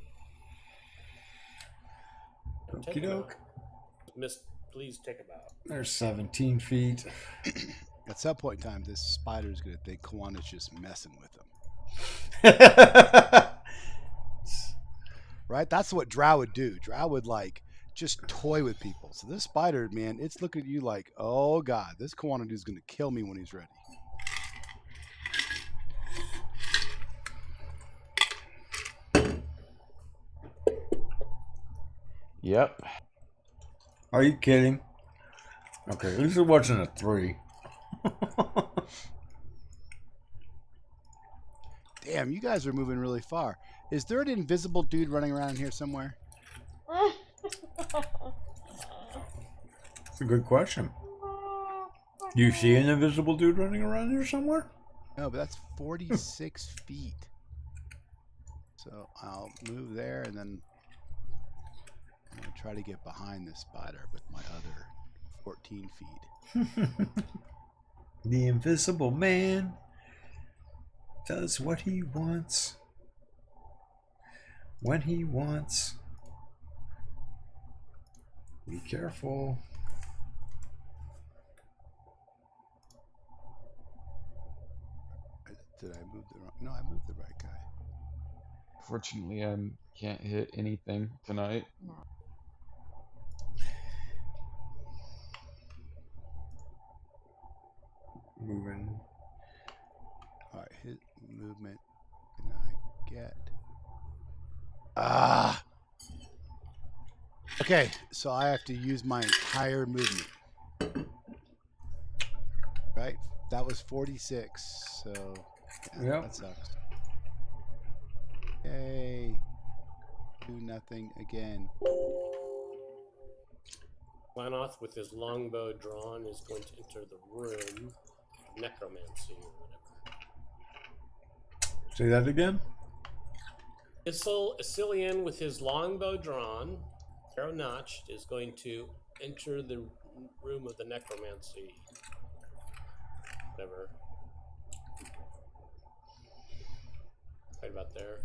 Okie doke. Miss, please take a bow. There's 17 feet. At some point in time, this spider's gonna think Kawana's just messing with him. Right? That's what Drow would do. Drow would like just toy with people. So this spider, man, it's looking at you like, oh god, this Kawana dude's gonna kill me when he's ready. Yep. Are you kidding? Okay, at least it wasn't a 3. Damn, you guys are moving really far. Is there an invisible dude running around in here somewhere? That's a good question. Do you see an invisible dude running around here somewhere? No, but that's 46 feet. So I'll move there and then I'm going to try to get behind this spider with my other 14 feet. The invisible man does what he wants when he wants. Be careful. Did I move the wrong? No, I moved the right guy. Fortunately, I can't hit anything tonight. No. Moving. All right, hit movement. Can I get? Ah. Okay, so I have to use my entire movement. Right? That was 46. So yeah, Yep. that sucks. Yay. Do nothing again. Lanoth, with his longbow drawn, is going to enter the room. Necromancy or whatever. Say that again? Isilian, with his longbow drawn, arrow notched, is going to enter the room of the necromancy. Whatever. Right about there.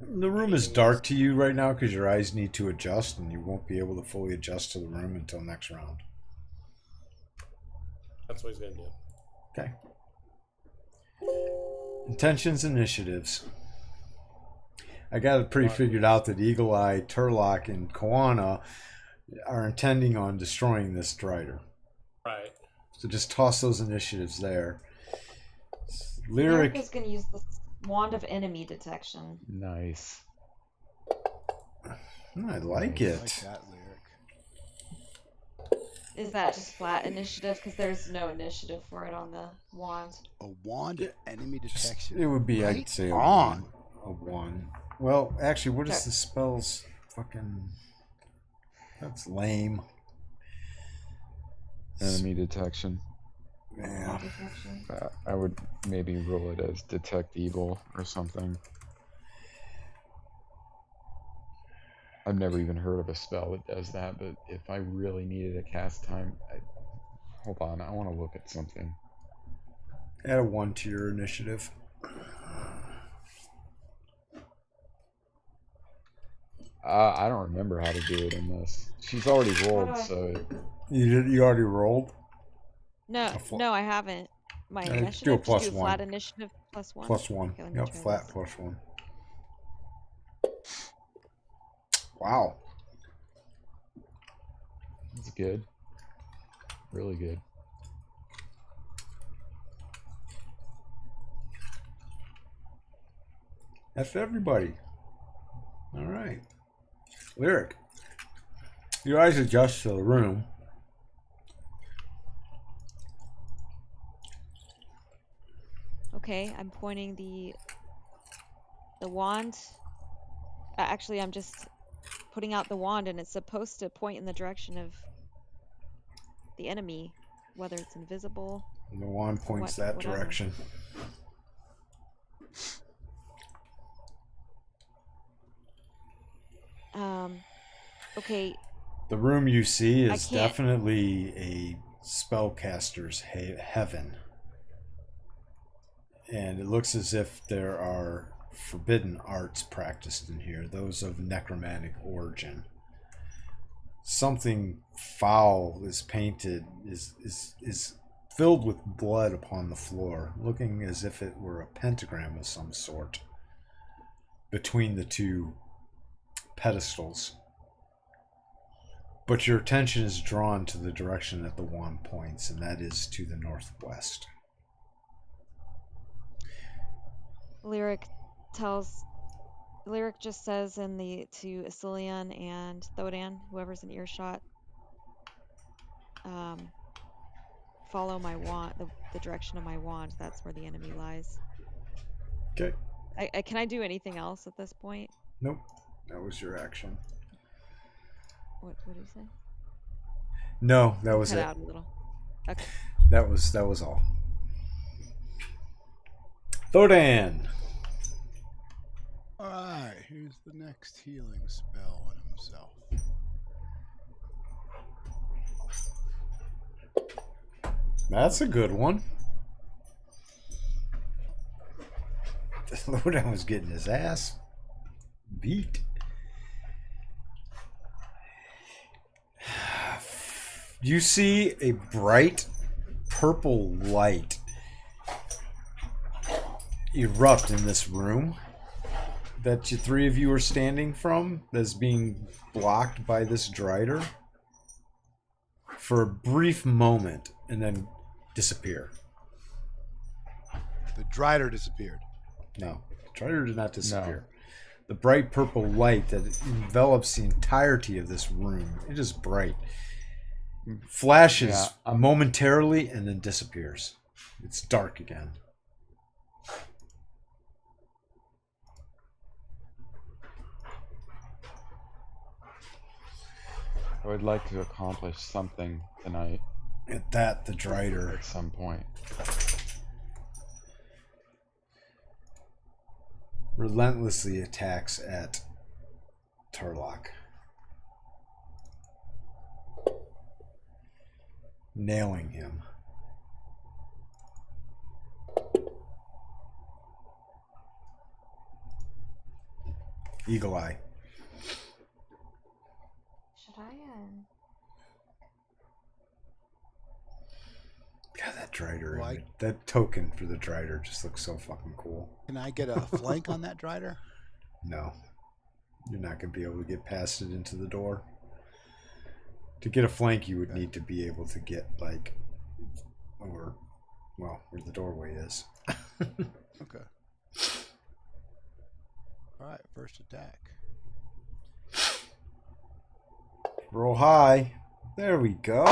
The room is dark to you right now because your eyes need to adjust, and you won't be able to fully adjust to the room until next round. That's what he's gonna do. Okay. Intentions, initiatives. I got it pretty figured out that Eagle Eye, Turlock, and Koana are intending on destroying this Drider. Right. So just toss those initiatives there. Lyric Lyric. is going to use the wand of enemy detection. Nice. I like Nice. I it. like that lyric. Is that just flat initiative? Because there's no initiative for it on the wand. A wand of enemy detection. It would be, Right I'd say, on. a one. Well, actually, what is the spell's fucking... That's lame. Enemy detection. Yeah. Detection. I would maybe roll it as detect evil or something. I've never even heard of a spell that does that, but if I really needed a cast time, hold on, I want to look at something. Add a 1 to your initiative. I don't remember how to do it in this. She's already rolled, do I- so You already rolled? No, fl- I haven't. My do a initiative. plus Just do a one. flat initiative plus 1. Plus 1. Okay, let me Yep, try flat this. plus 1. Wow. it's good. Really good. That's for everybody. All right. Lyric. Your eyes adjust to the room. Okay, I'm pointing the wand. Actually, I'm just putting out the wand, and it's supposed to point in the direction of the enemy, whether it's invisible. And the wand points that whatever. direction. Okay, The room you see is can't- definitely a spellcaster's heaven. And it looks as if there are forbidden arts practiced in here, those of necromantic origin. Something foul is painted, is filled with blood upon the floor, looking as if it were a pentagram of some sort between the two pedestals. But your attention is drawn to the direction that the wand points, and that is to the northwest. Lyric just says to Asilian and Thodan, whoever's in earshot, follow my wand, the direction of my wand. That's where the enemy lies. Okay. Can I do anything else at this point? Nope. That was your action. What did he say? No, that was Cut it. out a little. Okay. That was all. Thodan. All right, here's the next healing spell on himself. That's a good one. Thodan was getting his ass beat. You see a bright purple light erupt in this room that you three of you are standing from, that's being blocked by this Drider for a brief moment and then disappear. The Drider disappeared. No, the Drider did not disappear. The bright purple light that envelops the entirety of this room, it is bright, flashes momentarily and then disappears. It's dark again. I would like to accomplish something tonight At that, the Drider at some point. relentlessly attacks at Turlock, nailing him. Eagle Eye. Should I? Drider. Well, That token for the Drider just looks so fucking cool. Can I get a flank on that Drider? No. You're not going to be able to get past it into the door. To get a flank, you would need to be able to get, like, over, well, where the doorway is. Okay. All right, first attack. Roll high. There we go.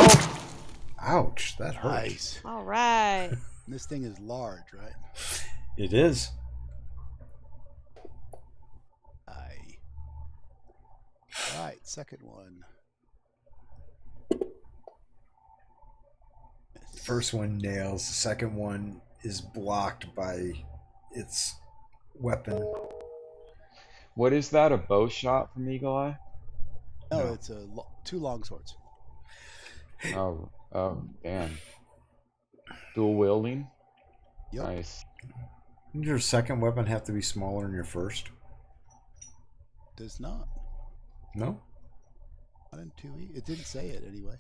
Ouch, that hurt. Nice. All right. This thing is large, right? It is. Aye. All right, second one. Miss. First one nails. The second one is blocked by its weapon. What is that? A bow shot from Eagle Eye? No, No. it's two long swords. Oh, damn. Dual wielding. Yep. Nice. Does your second weapon have to be smaller than your first? Does not. No? Not in 2E. It didn't say it anyway.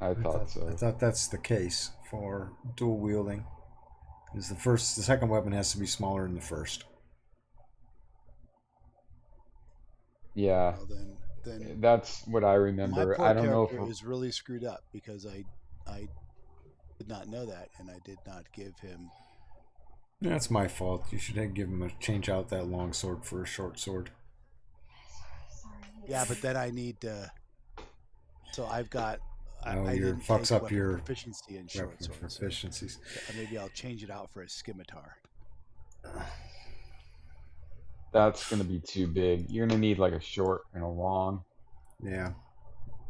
I thought so. I thought that's the case for dual wielding. Is the second weapon has to be smaller than the first. Yeah, Well, then that's what I my remember. poor I don't know character if is really screwed up because I did not know that, and I did not give him. That's my fault. You should give him change out that long sword for a short sword. Yeah, but then I need to. So I've got. Oh, I your didn't fucks take up weapon your proficiency in short swords. So proficiencies. maybe I'll change it out for a scimitar. that's going to be too big. You're going to need like a short and a long. Yeah.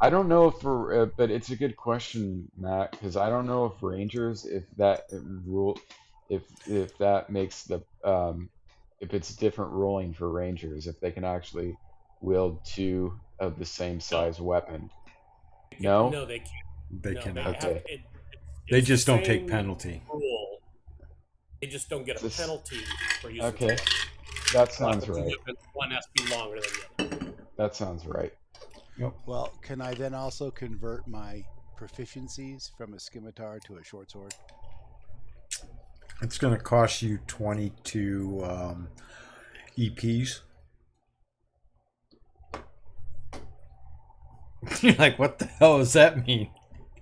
I don't know if for, but it's a good question, Matt, because I don't know if Rangers, if that rule, if that makes the, if it's different ruling for Rangers, if they can actually wield two of the same size weapon. No? No, they can't. They No, cannot. Okay. They it's just the don't take same penalty. Rule. They just don't get a This- penalty for using two Okay. weapons. That sounds Two right. weapons, one has to be longer than the other. That sounds right. Well, can I then also convert my proficiencies from a scimitar to a short sword? It's going to cost you 22 EPs. You're like, what the hell does that mean?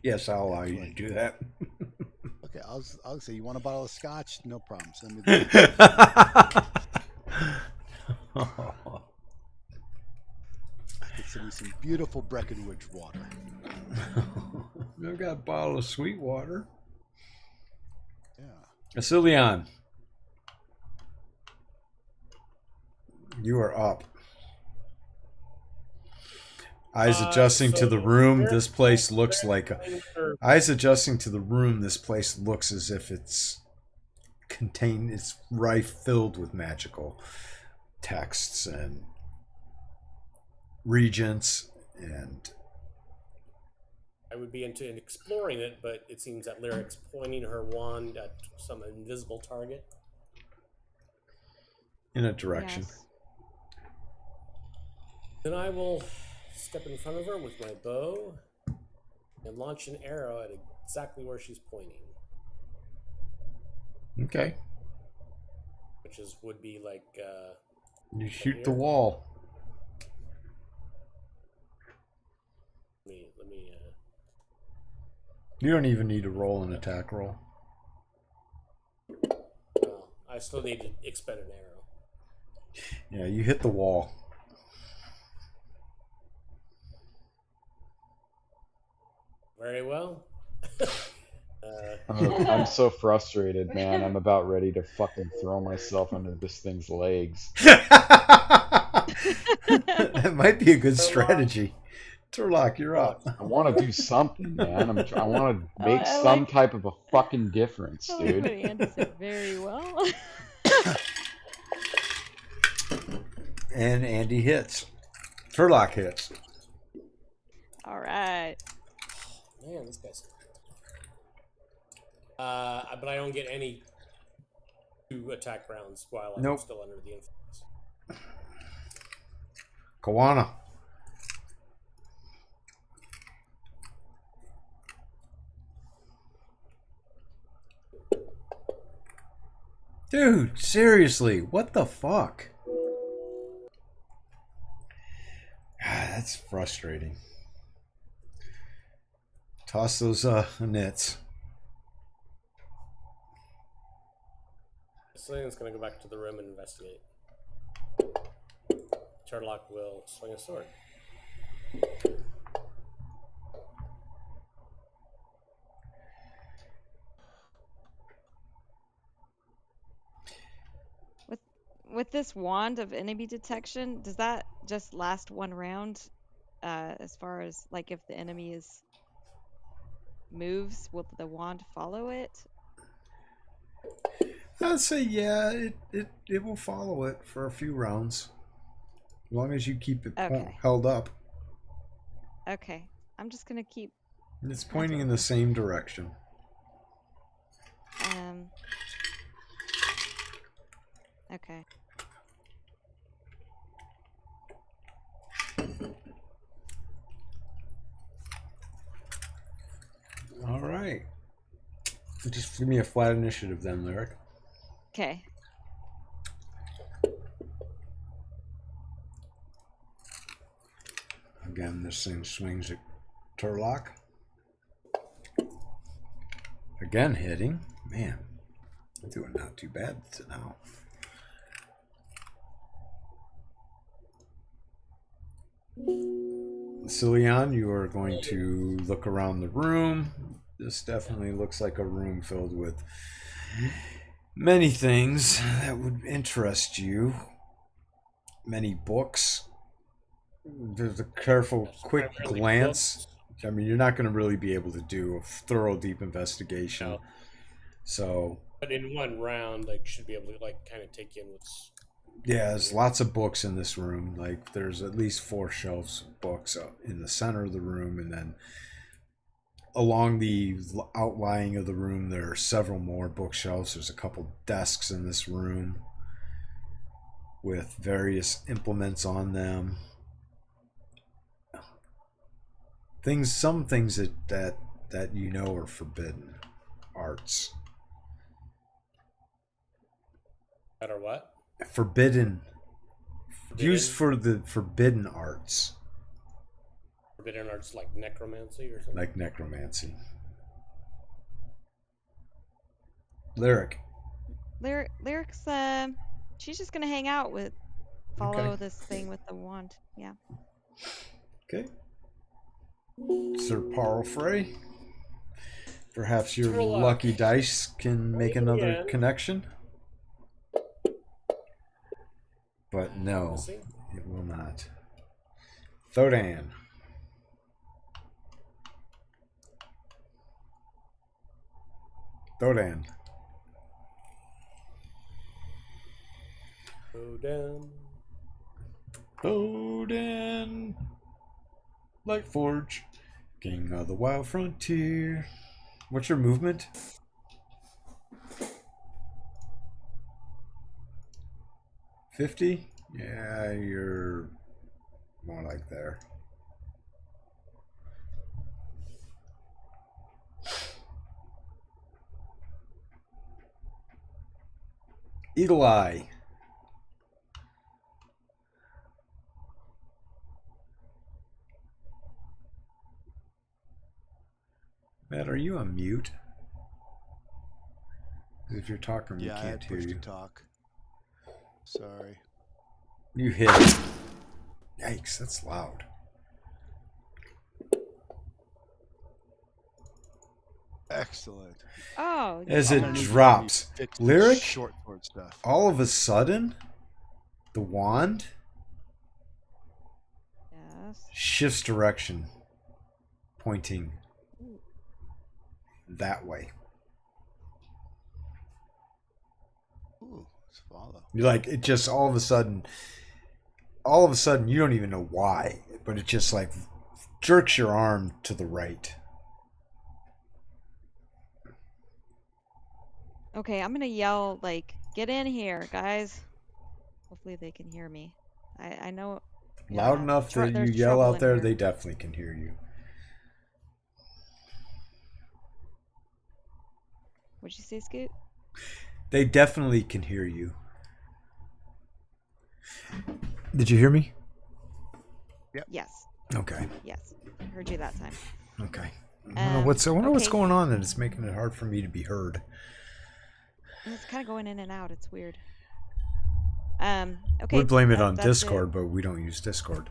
Yes, I'll allow you to do that. Okay, I'll say, you want a bottle of scotch? No problem. Send me the. I could send you some beautiful Breckenridge water. I've got a bottle of sweet water. Yeah. Asilion, you are up. Eyes adjusting to the room. This place looks like eyes adjusting to the room. This place looks as if it's contained. It's filled with magical texts and regents, and I would be into exploring it, but it seems that Lyric's pointing her wand at some invisible target. in a direction. Yes. Then I will step in front of her with my bow and launch an arrow at exactly where she's pointing, Okay, which would be like. you shoot the wall. Let me. You don't even need to roll an attack roll. Well, I still need to expend an arrow. Yeah, you hit the wall. Very well. I'm so frustrated, man. I'm about ready to fucking throw myself under this thing's legs. That might be a good strategy. Turlock, you're up. I want to do something, man. I want to make I some like- type of a fucking difference, I like dude. what Andy said very well. And Andy hits. Turlock hits. All right. Man, this guy's. But I don't get any 2 attack rounds while I'm Nope. still under the influence. Kawana. Dude, seriously, what the fuck? That's frustrating. Toss those nits. This thing's gonna go back to the room and investigate. Turlock will swing a sword. With this wand of enemy detection, does that just last one round? As far as like if the enemy moves, will the wand follow it? I'd say yeah, it will follow it for a few rounds. As long as you keep it Okay. held up. Okay. I'm just gonna keep. And it's pointing in the same direction. Okay. All right. Just give me a flat initiative then, Lyric. Okay. Again, this thing swings at Turlock. Again, hitting. Man, I'm doing not too bad to now. Cillian, you are going to look around the room. This definitely looks like a room filled with many things that would interest you. Many books. There's a careful, quick glance. I mean, you're not going to really be able to do a thorough, deep investigation. No. So, but in one round, like, should be able to like kind of take in what's. Yeah, there's lots of books in this room. Like, there's at least 4 shelves of books in the center of the room, and then along the outlying of the room, there are several more bookshelves. There's a couple desks in this room with various implements on them. Some things that you know are forbidden arts. That are what? Forbidden. Used for the forbidden arts. Forbidden arts like necromancy or something? Like necromancy. Lyric. Lyric's she's just gonna hang out with follow this thing with the wand. Yeah. Okay. Sir Parlfrey. Perhaps your lucky dice can make another connection. But no, it will not. Thodan. Thodan. Thodan. Thodan. Lightforge. King of the Wild Frontier. What's your movement? 50? Yeah, you're more like there. Eagle Eye. Matt, are you on mute? If you're talking, we can't hear you. To talk. Sorry. You hit it. Yikes, that's loud. Excellent. Oh. As it drops. Lyric, short sword stuff. All of a sudden, the wand shifts direction, pointing that way. Ooh, let's follow. You're like, it just all of a sudden, you don't even know why, but it just like jerks your arm to the right. Okay, I'm gonna yell like, "Get in here, guys!" Hopefully they can hear me. I know. Loud enough that you yell out there, they definitely can hear you. What'd you say, Scoot? They definitely can hear you. Did you hear me? Yes. Okay. Yes. Heard you that time. Okay. I wonder what's Okay. going on, and it's making it hard for me to be heard. It's kind of going in and out. It's weird. Okay. We'd blame it on that's Discord, but we don't use Discord.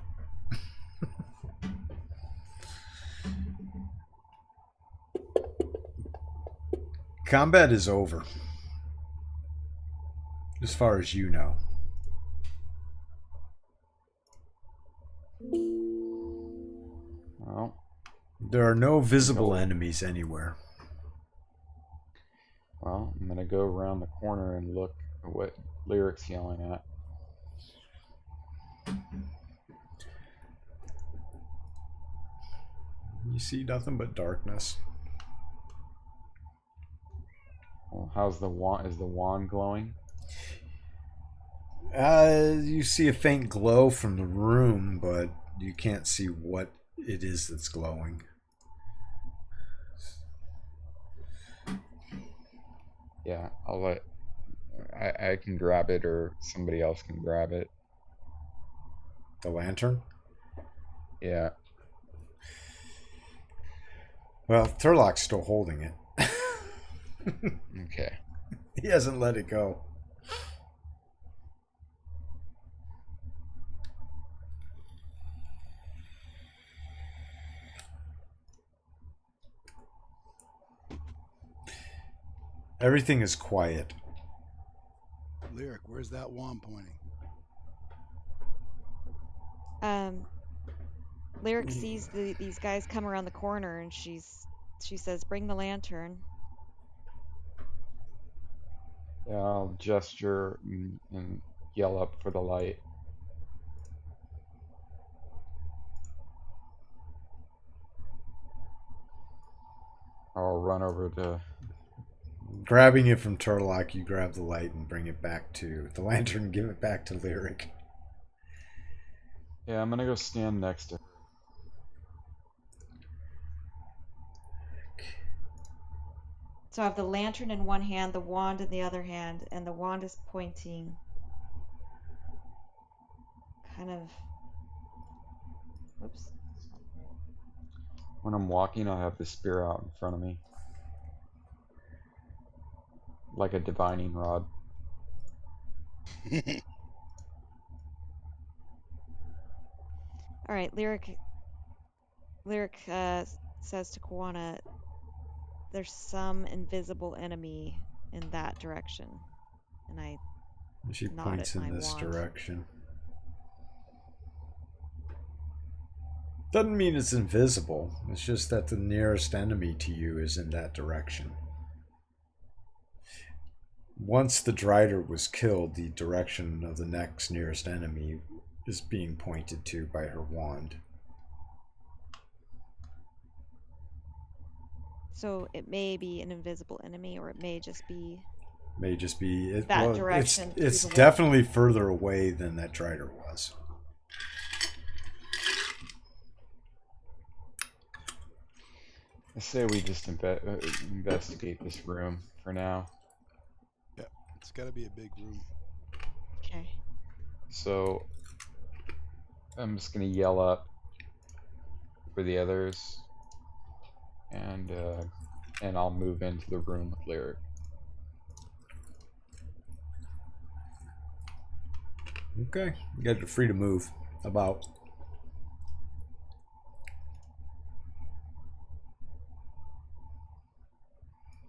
Combat is over. As far as you know. Well, There are no visible enemies anywhere. well, I'm gonna go around the corner and look at what Lyric's yelling at. You see nothing but darkness. Well, how's the wand? Is the wand glowing? You see a faint glow from the room, but you can't see what it is that's glowing. Yeah, I'll let. I can grab it, or somebody else can grab it. The lantern? Yeah. Well, Turlock's still holding it. Okay. He hasn't let it go. Everything is quiet. Lyric, where's that wand pointing? Lyric sees these guys come around the corner, and she says, "Bring the lantern." Yeah, I'll gesture and yell up for the light. I'll run over to. Grabbing it from Turlock, you grab the light and bring it back to the lantern and give it back to Lyric. Yeah, I'm gonna go stand next to her. So I have the lantern in one hand, the wand in the other hand, and the wand is pointing kind of. Whoops. When I'm walking, I'll have the spear out in front of me. Like a divining rod. All right, Lyric says to Kawana, "There's some invisible enemy in that direction," and I She nod points at in my this wand. direction. Doesn't mean it's invisible. It's just that the nearest enemy to you is in that direction. Once the Drider was killed, the direction of the next nearest enemy is being pointed to by her wand. So it may be an invisible enemy, or it may just be That that direction. It's definitely further away than that Drider was. I say we just investigate this room for now. Yeah, it's got to be a big room. Okay. So I'm just gonna yell up for the others, and I'll move into the room with Lyric. Okay, you guys are free to move about.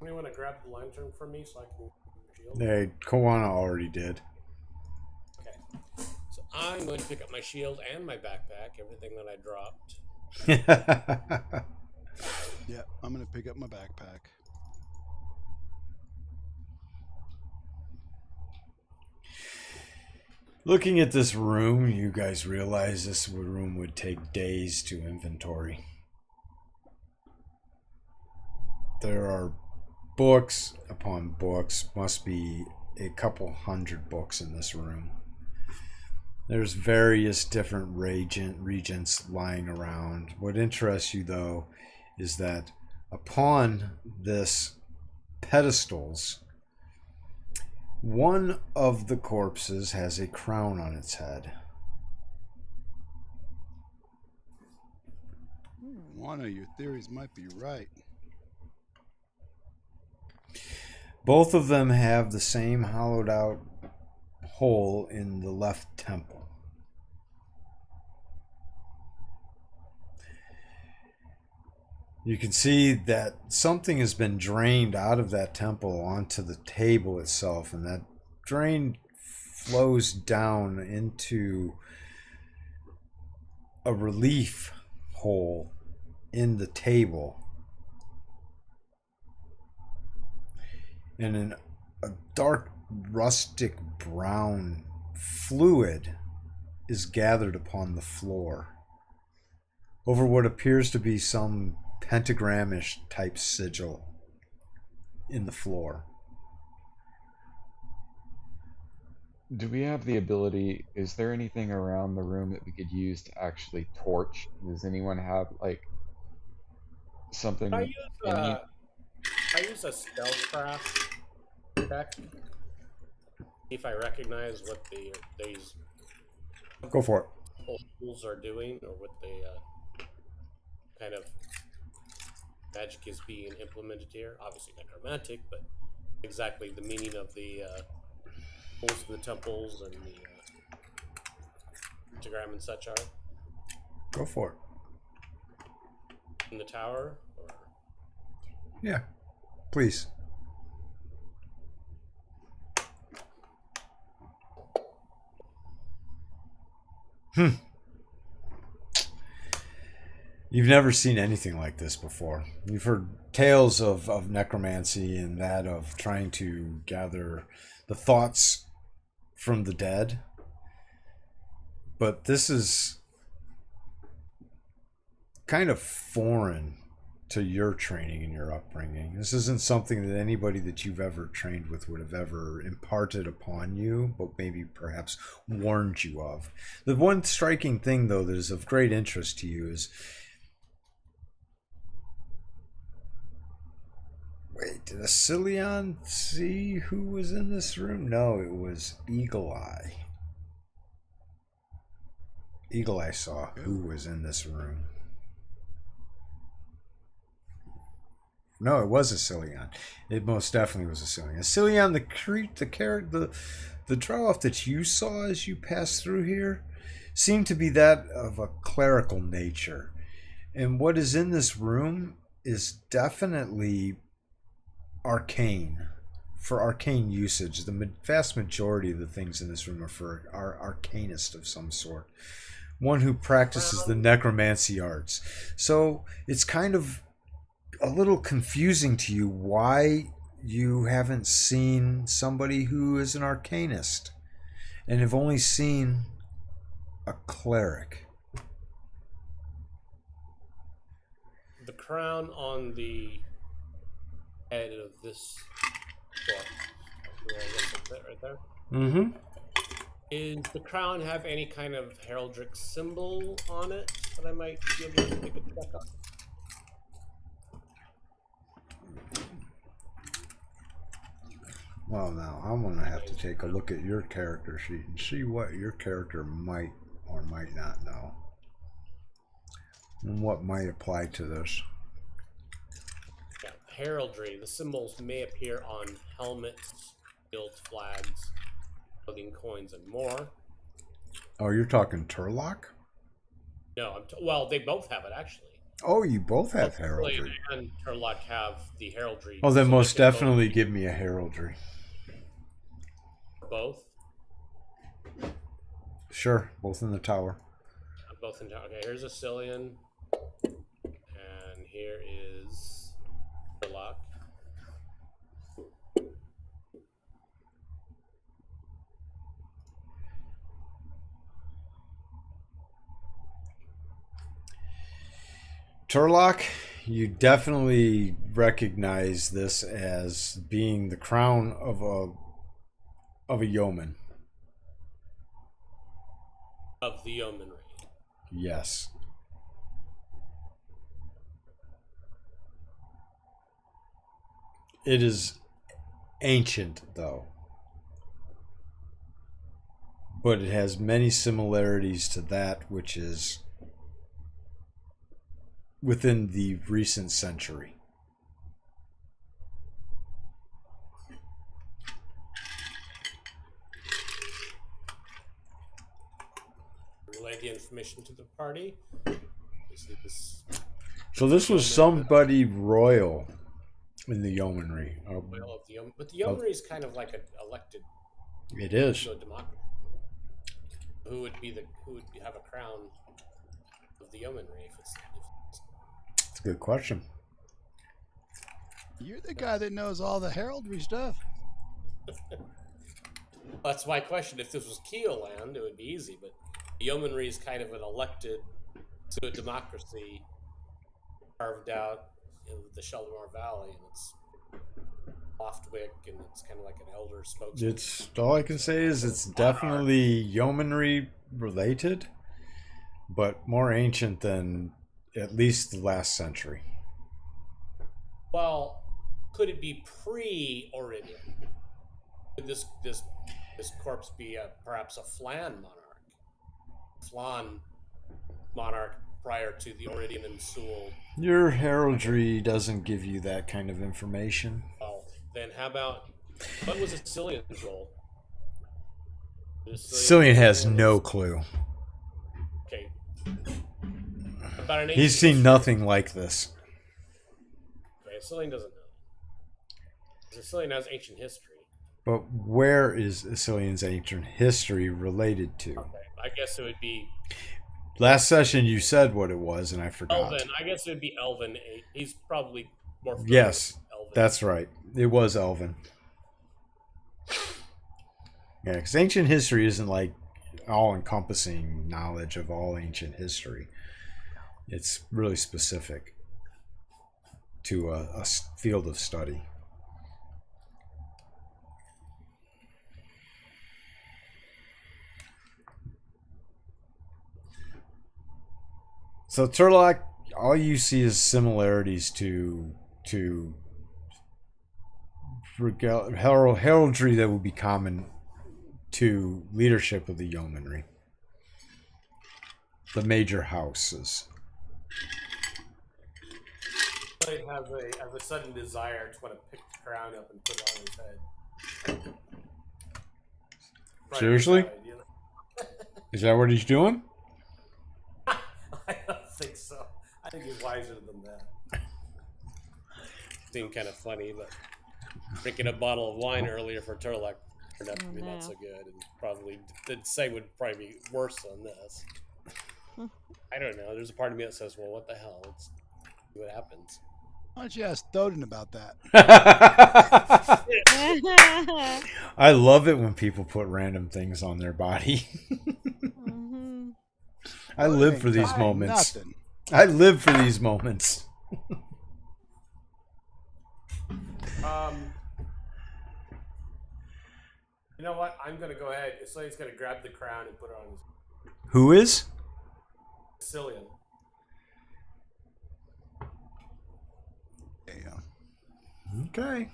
Anyone want to grab the lantern from me so I can shield? Hey, Kawana already did. Okay. So I'm going to pick up my shield and my backpack, everything that I dropped. Yeah, I'm going to pick up my backpack. Looking at this room, you guys realize this room would take days to inventory. There are books upon books, must be a couple hundred books in this room. There's various different regents lying around. What interests you, though, is that upon this pedestals One of the corpses has a crown on its head. One of your theories might be right. Both of them have the same hollowed out hole in the left temple. You can see that something has been drained out of that temple onto the table itself, and that drain flows down into a relief hole in the table. And a dark rustic brown fluid is gathered upon the floor over what appears to be some pentagramish type sigil in the floor. Do we have the ability? Is there anything around the room that we could use to actually torch? Does anyone have like something? I use a spellcraft check. See if I recognize what these Go for it. tools are doing, or what the kind of magic is being implemented here. Obviously necromantic, but exactly the meaning of the holes of the temples and the pentagram and such are. Go for it. In the tower? Or... Yeah, please. You've never seen anything like this before. You've heard tales of necromancy and that of trying to gather the thoughts from the dead. But this is kind of foreign to your training and your upbringing. This isn't something that anybody that you've ever trained with would have ever imparted upon you, but maybe perhaps warned you of. The one striking thing, though, that is of great interest to you is... Wait, did Asilion see who was in this room? No, it was Eagle Eye. Eagle Eye saw who was in this room. No, it was Asilion. It most definitely was Asilion. Asilion, the draw-off that you saw as you passed through here seemed to be that of a clerical nature. And what is in this room is definitely arcane, for arcane usage. The vast majority of the things in this room are arcanist of some sort. One who practices the necromancy arts. So it's kind of a little confusing to you why you haven't seen somebody who is an arcanist and have only seen a cleric. The crown on the head of this book, right there. Mm-hmm. Does the crown have any kind of heraldic symbol on it that I might be able to take a check on? Well, now I'm going to have to take a look at your character sheet and see what your character might or might not know. And what might apply to this. Yeah, heraldry. The symbols may appear on helmets, shields, flags, clothing, coins, and more. Oh, you're talking Turlock? No, well, they both have it actually. Oh, you both have Both heraldry. Blade and Turlock have the heraldry. Oh, then so most they can definitely give me a heraldry. both. Sure, both in the tower. Both in town. Okay, here's a Cillian, and here is Turlock. Turlock, you definitely recognize this as being the crown of a yeoman. Of the yeomanry. Yes. It is ancient, though. but it has many similarities to that which is within the recent century. Relay the information to the party. So this was somebody royal in the yeomanry. But the yeomanry is kind of like an elected. It is. Democracy. Who would have a crown of the yeomanry if it's That's a good question. You're the guy that knows all the heraldry stuff. That's my question. If this was Keel land, it would be easy, but the yeomanry is kind of an elected to a democracy carved out in the Sheldamore Valley, and it's Loftwick, and it's kind of like an elder spokesman. It's all I can say is it's definitely yeomanry related, but more ancient than at least the last century. Well, could it be pre-Oridian? Could this corpse be perhaps a Flan monarch? Flan monarch prior to the Oridian and Sewell. Your heraldry doesn't give you that kind of information. Well, then how about what was Sicilian's role? Sicilian has no clue. Okay. About an He's seen nothing like this. Okay, Sicilian doesn't know. Sicilian has ancient history. But where is Sicilian's ancient history related to? Okay, I guess it would be. Last session you said what it was, and I forgot. Elven. I guess it would be Elven. He's probably more. Yes, Elven. that's right. It was Elven. Yeah, because ancient history isn't like all-encompassing knowledge of all ancient history. It's really specific to a field of study. So Turlock, all you see is similarities to heraldry that would be common to leadership of the yeomanry, the major houses. I have a sudden desire to want to pick the crown up and put it on his head. Right. Seriously? Inside, you know? Is that what he's doing? I don't think so. I think he's wiser than that. Seemed kind of funny, but drinking a bottle of wine earlier for Turlock turned out to be not so good, and probably the say would probably be worse than this. I don't know. There's a part of me that says, "Well, what the hell? Let's see what happens." Why don't you ask Thoden about that? I love it when people put random things on their body. I live for these moments. Nothing. I live for these moments. You know what? I'm gonna go ahead. Sicilian's gonna grab the crown and put it on his. Who is? Sicilian. Yeah. Okay.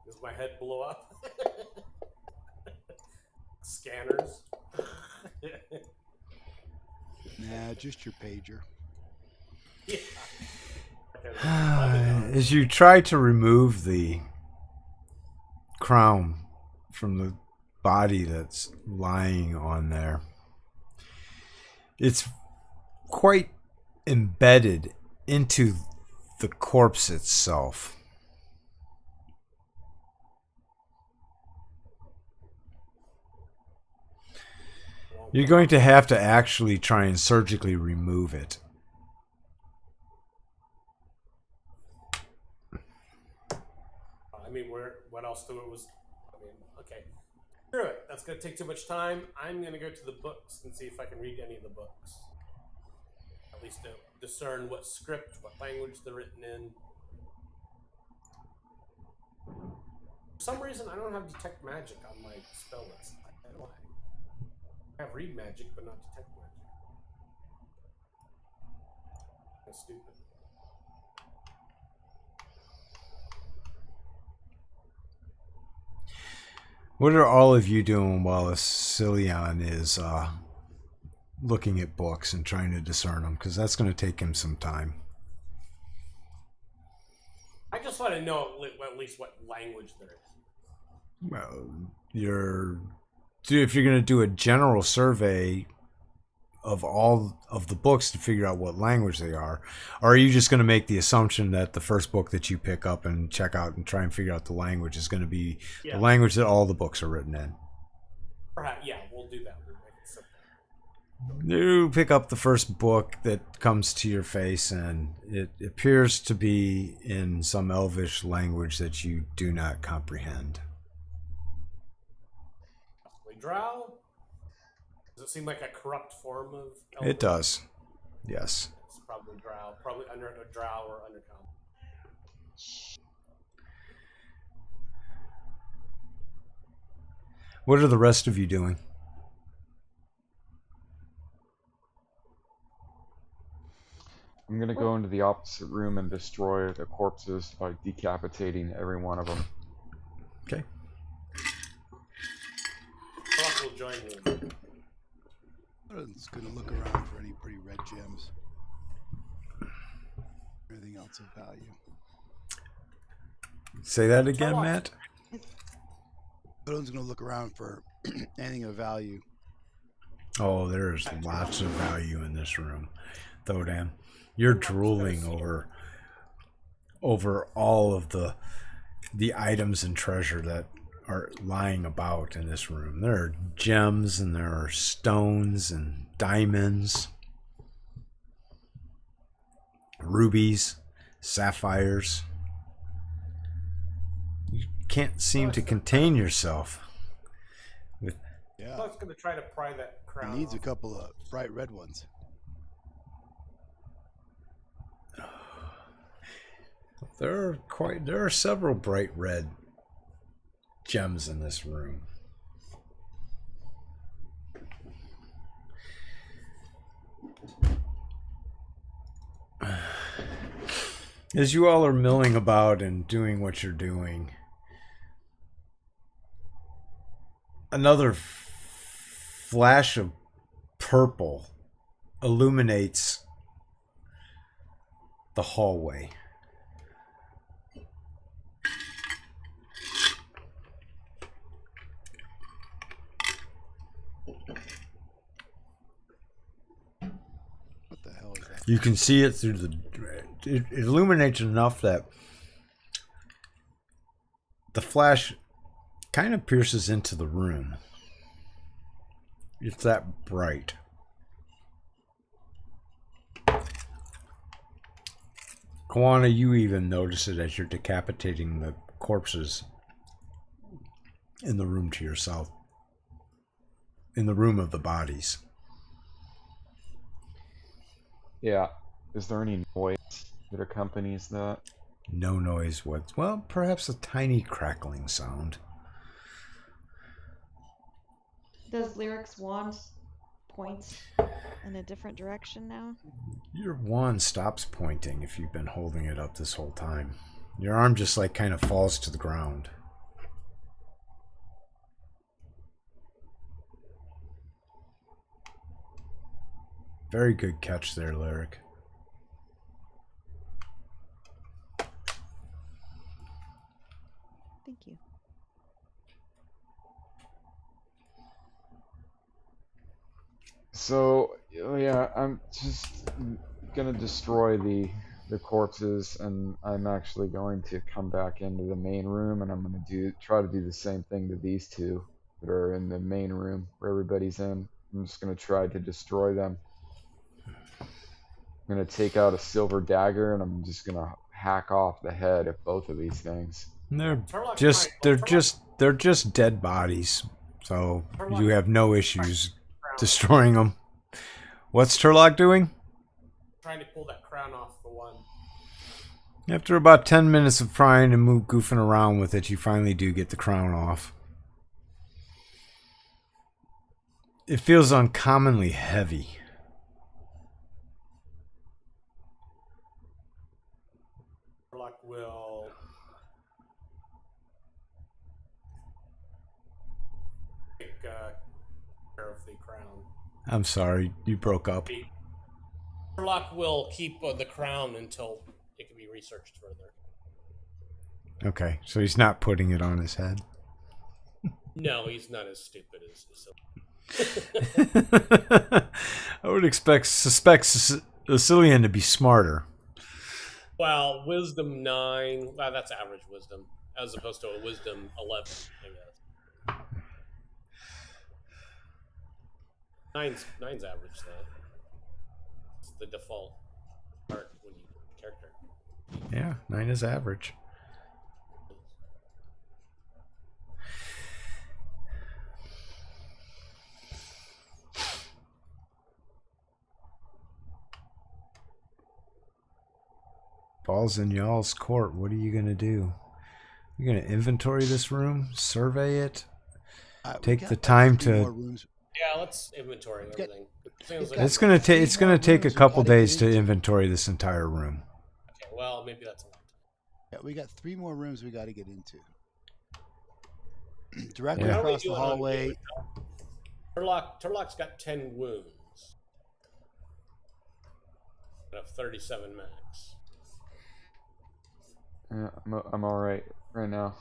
Does my head blow up? Scanners. Nah, just your pager. Yeah. As you try to remove the crown from the body that's lying on there, it's quite embedded into the corpse itself. You're going to have to actually try and surgically remove it. I mean, what else do it was? I mean, okay. Screw it. That's going to take too much time. I'm going to go to the books and see if I can read any of the books. At least to discern what script, what language they're written in. For some reason, I don't have Detect Magic on my spell list. I don't know why. I have Read Magic, but not Detect That's stupid. What are all of you doing while Cillian is looking at books and trying to discern them? Because that's going to take him some time. I just want to know at least what language there is. Well, if you're going to do a general survey of all of the books to figure out what language they are, or are you just going to make the assumption that the first book that you pick up and check out and try and figure out the language is going to be the language that all the books are written in? Perhaps, yeah, we'll do that. We'll make it simple. You pick up the first book that comes to your face, and it appears to be in some elvish language that you do not comprehend. Possibly Drow? Does it seem like a corrupt form of Elvish? It does. Yes. It's probably Drow. Probably under a Drow or Undercommon. What are the rest of you doing? I'm gonna go into the opposite room and destroy the corpses by decapitating every one of them. Okay. Rock will join me. It's going to look around for any pretty red gems. Anything else of value. Say that again, Matt. Everyone's going to look around for anything of value. Oh, there's lots of value in this room. Thodan, you're drooling over all of the items and treasure that are lying about in this room. There are gems and there are stones and diamonds, rubies, sapphires. You can't seem to contain yourself. Yeah. I was going to try to pry that crown He needs off. a couple of bright red ones. There are several bright red gems in this room. As you all are milling about and doing what you're doing, another flash of purple illuminates the hallway. What the hell is that? You can see it through it illuminates enough that the flash kind of pierces into the room. It's that bright. Kawana, you even notice it as you're decapitating the corpses in the room to yourself. In the room of the bodies. Yeah. Is there any noise that accompanies that? No noise well, perhaps a tiny crackling sound. Does Lyric's wand point in a different direction now? Your wand stops pointing if you've been holding it up this whole time. Your arm just like kind of falls to the ground. Very good catch there, Lyric. Thank you. So yeah, I'm just gonna destroy the corpses, and I'm actually going to come back into the main room, and I'm gonna try to do the same thing to these two that are in the main room where everybody's in. I'm just gonna try to destroy them. I'm gonna take out a silver dagger, and I'm just gonna hack off the head of both of these things. They're just dead bodies, so you have no issues destroying them. What's Turlock doing? Trying to pull that crown off the one. After about 10 minutes of prying and goofing around with it, you finally do get the crown off. It feels uncommonly heavy. the crown. I'm sorry, you broke up. Turlock will keep the crown until it can be researched further. Okay, so he's not putting it on his head. No, he's not as stupid as I would suspect Sicilian to be smarter. Well, wisdom 9. Well, that's average wisdom, as opposed to a wisdom 11, I guess. Nine's average though. It's the default part when you character. Yeah, 9 is average. Ball's in y'all's court. What are you gonna do? You're gonna inventory this room, survey it, take the time to. Yeah, let's inventory everything. It's gonna take a couple days to inventory this entire room. Okay, well, maybe that's a lot. Yeah, we got 3 more rooms we got to get into. Directly across the hallway. Turlock's got 10 wounds. Out of 37 max. Yeah, I'm all right now.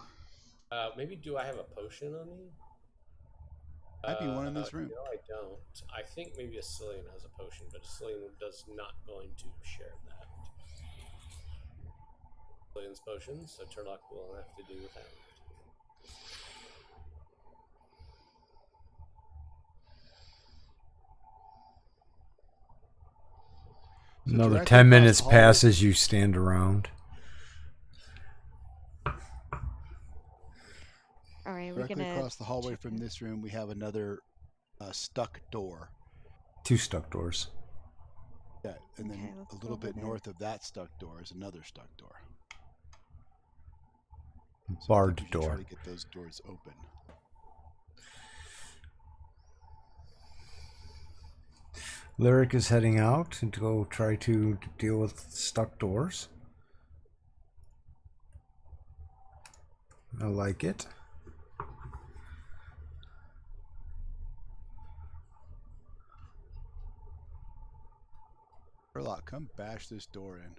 Maybe do I have a potion on me? Might be one in this room. No, I don't. I think maybe Ascillion has a potion, but Ascillion does not going to share that. Ascillion's potion, so Turlock will have to do without. Another 10 minutes passes, you stand around. All right, we're Directly gonna across the hallway from this room, we have another stuck door. 2 stuck doors. Yeah, and then Okay, let's a go little over bit there. north of that stuck door is another stuck door. So Barred we should door. Try to get those doors open. Lyric is heading out to go try to deal with stuck doors. I like it. Turlock, come bash this door in.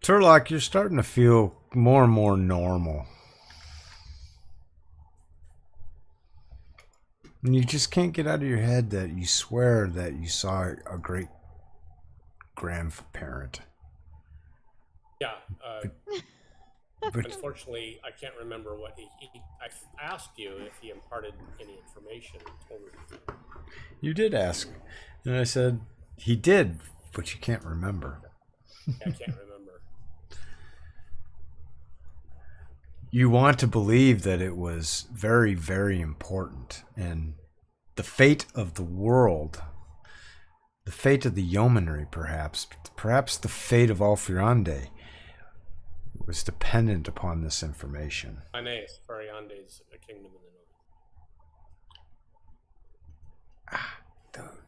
Turlock, you're starting to feel more and more normal. And you just can't get out of your head that you swear that you saw a great grandparent. Yeah. But Unfortunately, I can't remember what I asked you if he imparted any information. Told me. you did ask. And I said, he did, but you can't remember. I can't remember. You want to believe that it was very, very important. And the fate of the world, the fate of the yeomanry, perhaps the fate of Alfirande was dependent upon this information. Anais, Fariande's a kingdom in the north.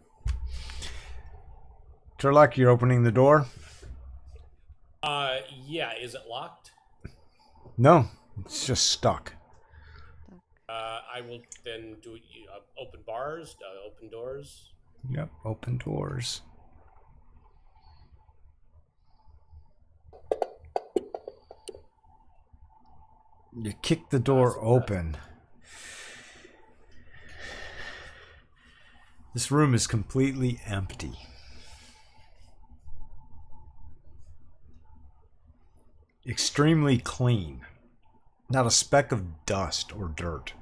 Turlock, you're opening the door? Yeah, is it locked? No, it's just stuck. I will then do open bars, open doors. Yep, open doors. You kick the door open. This room is completely empty. Extremely clean. Not a speck of dust or dirt.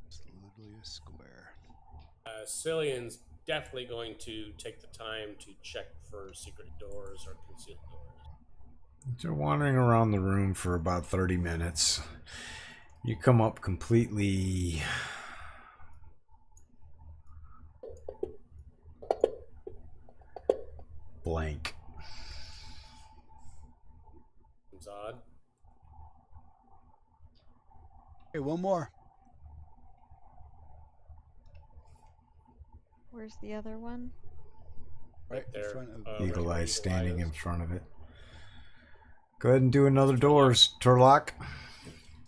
It's literally a square. Cillian's definitely going to take the time to check for secret doors or concealed doors. You're wandering around the room for about 30 minutes. You come up completely blank. Seems odd. Hey, one more. Where's the other one? Right there. in front of Eagle Eye Eagle standing Eye in is. front of it. Go ahead and do another doors, Turlock.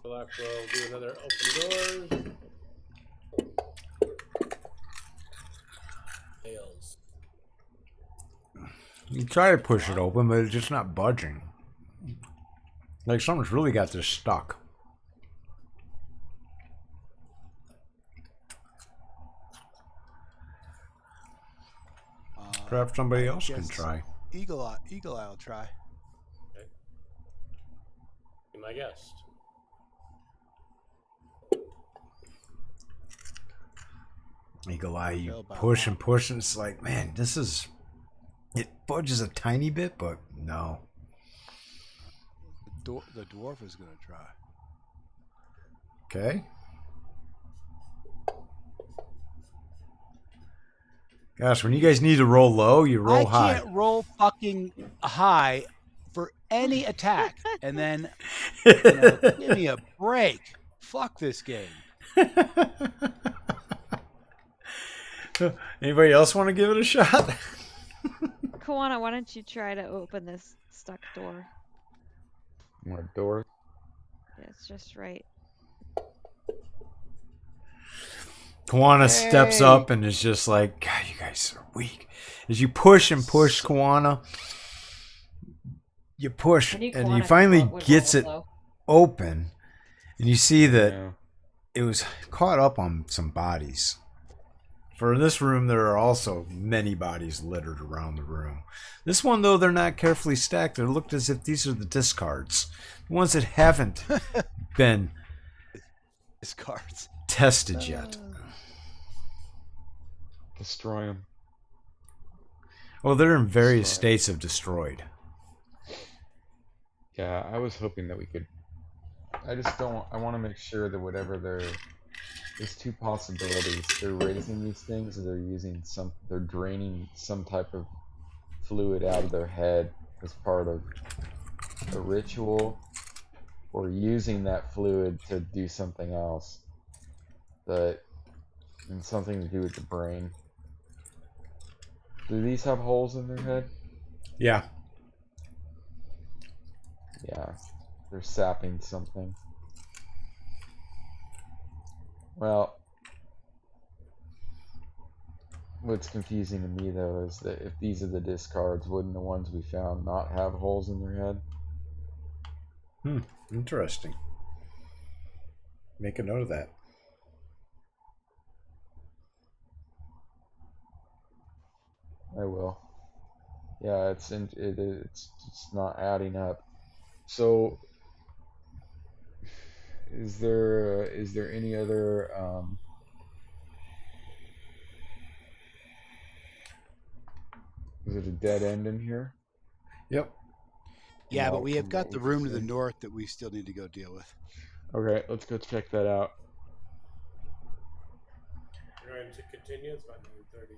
Well, Sherlock will do another open doors. Fails. You try to push it open, but it's just not budging. Like someone's really got this stuck. Perhaps somebody else can try. Eagle Eye will try. Okay. Be my guest. Eagle Eye, you Failed by push one. and push, and it's like, man, this is... It budges a tiny bit, but no. The dwarf is going to try. Okay. Gosh, when you guys need to roll low, you roll high. I can't roll fucking high for any attack. And then, give me a break. Fuck this game. Anybody else want to give it a shot? Kawana, why don't you try to open this stuck door? What door? Yeah, it's just right. Kawana steps up and is just like, God, you guys are weak. As you push and push, Kawana, you push, and you finally gets it open, and you see that it was caught up on some bodies. For this room, there are also many bodies littered around the room. This one, though, they're not carefully stacked. They looked as if these are the discards. The ones that haven't been Discards. tested yet. Destroy them. Well, they're in various states of destroyed. Yeah, I was hoping that we could. I just don't. I want to make sure that whatever there's two possibilities. They're raising these things, or they're draining some type of fluid out of their head as part of a ritual, or using that fluid to do something else. But and something to do with the brain. Do these have holes in their head? Yeah. Yeah, they're sapping something. Well, what's confusing to me though is that if these are the discards, wouldn't the ones we found not have holes in their head? Interesting. Make a note of that. I will. Yeah, it's just not adding up. So, is there any other is it a dead end in here? Yep. Yeah, No, but we have from got what the we room to just the said. north that we still need to go deal with. Okay, let's go check that out. We're going to continue. It's about 9:30.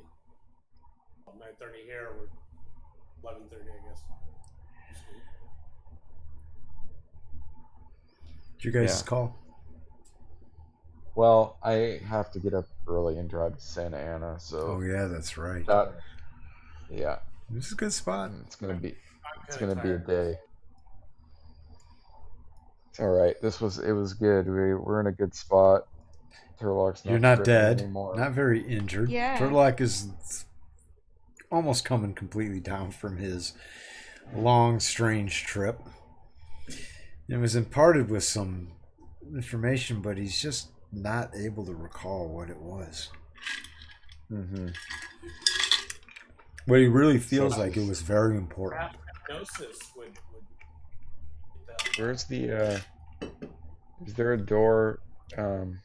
Well, 9:30 here. We're 11:30, I guess. Did you guys Yeah. call? Well, I have to get up early and drive to Santa Ana, so Oh, yeah, that's right. yeah, This is a good spot. it's gonna be I'm a kinda tired. day. It's all right. It was good. We're in a good spot. Turlock's You're not tripping dead. anymore. Not very injured. Yeah. Turlock is almost coming completely down from his long, strange trip. It was imparted with some information, but he's just not able to recall what it was. Mm-hmm. But he really feels like it was very important. Hypnosis would Where's the is there a door to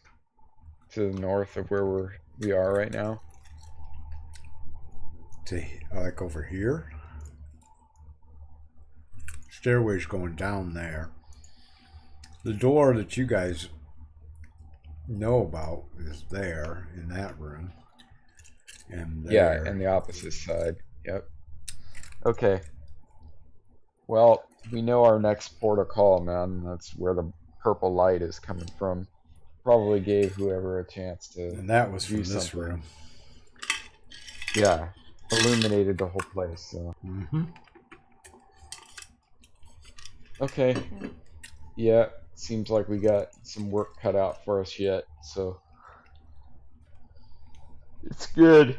the north of where we are right now? To like over here. Stairway's going down there. The door that you guys know about is there in that room. And there. Yeah, and the opposite side. Yep. Okay. Well, we know our next port of call, man. That's where the purple light is coming from. Probably gave whoever a chance to. And that was do from this something. room. Yeah, illuminated the whole place. So. Mm-hmm. Okay. Yeah. seems like we got some work cut out for us yet. So it's good.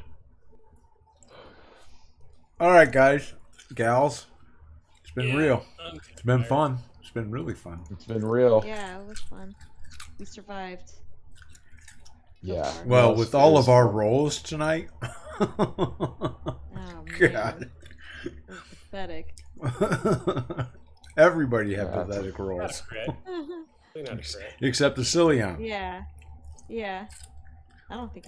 All right, guys, gals. It's been Yeah, real. I'm It's been tired. fun. It's been really fun. It's been real. Yeah, it was fun. We survived. Yeah. far. Well, Yes, with all it of was our fun. rolls tonight. Oh man, God. it was pathetic. Everybody had Yeah, pathetic Not rolls. a crit. Not a crit. Except the Cillian. Yeah, yeah. I don't think I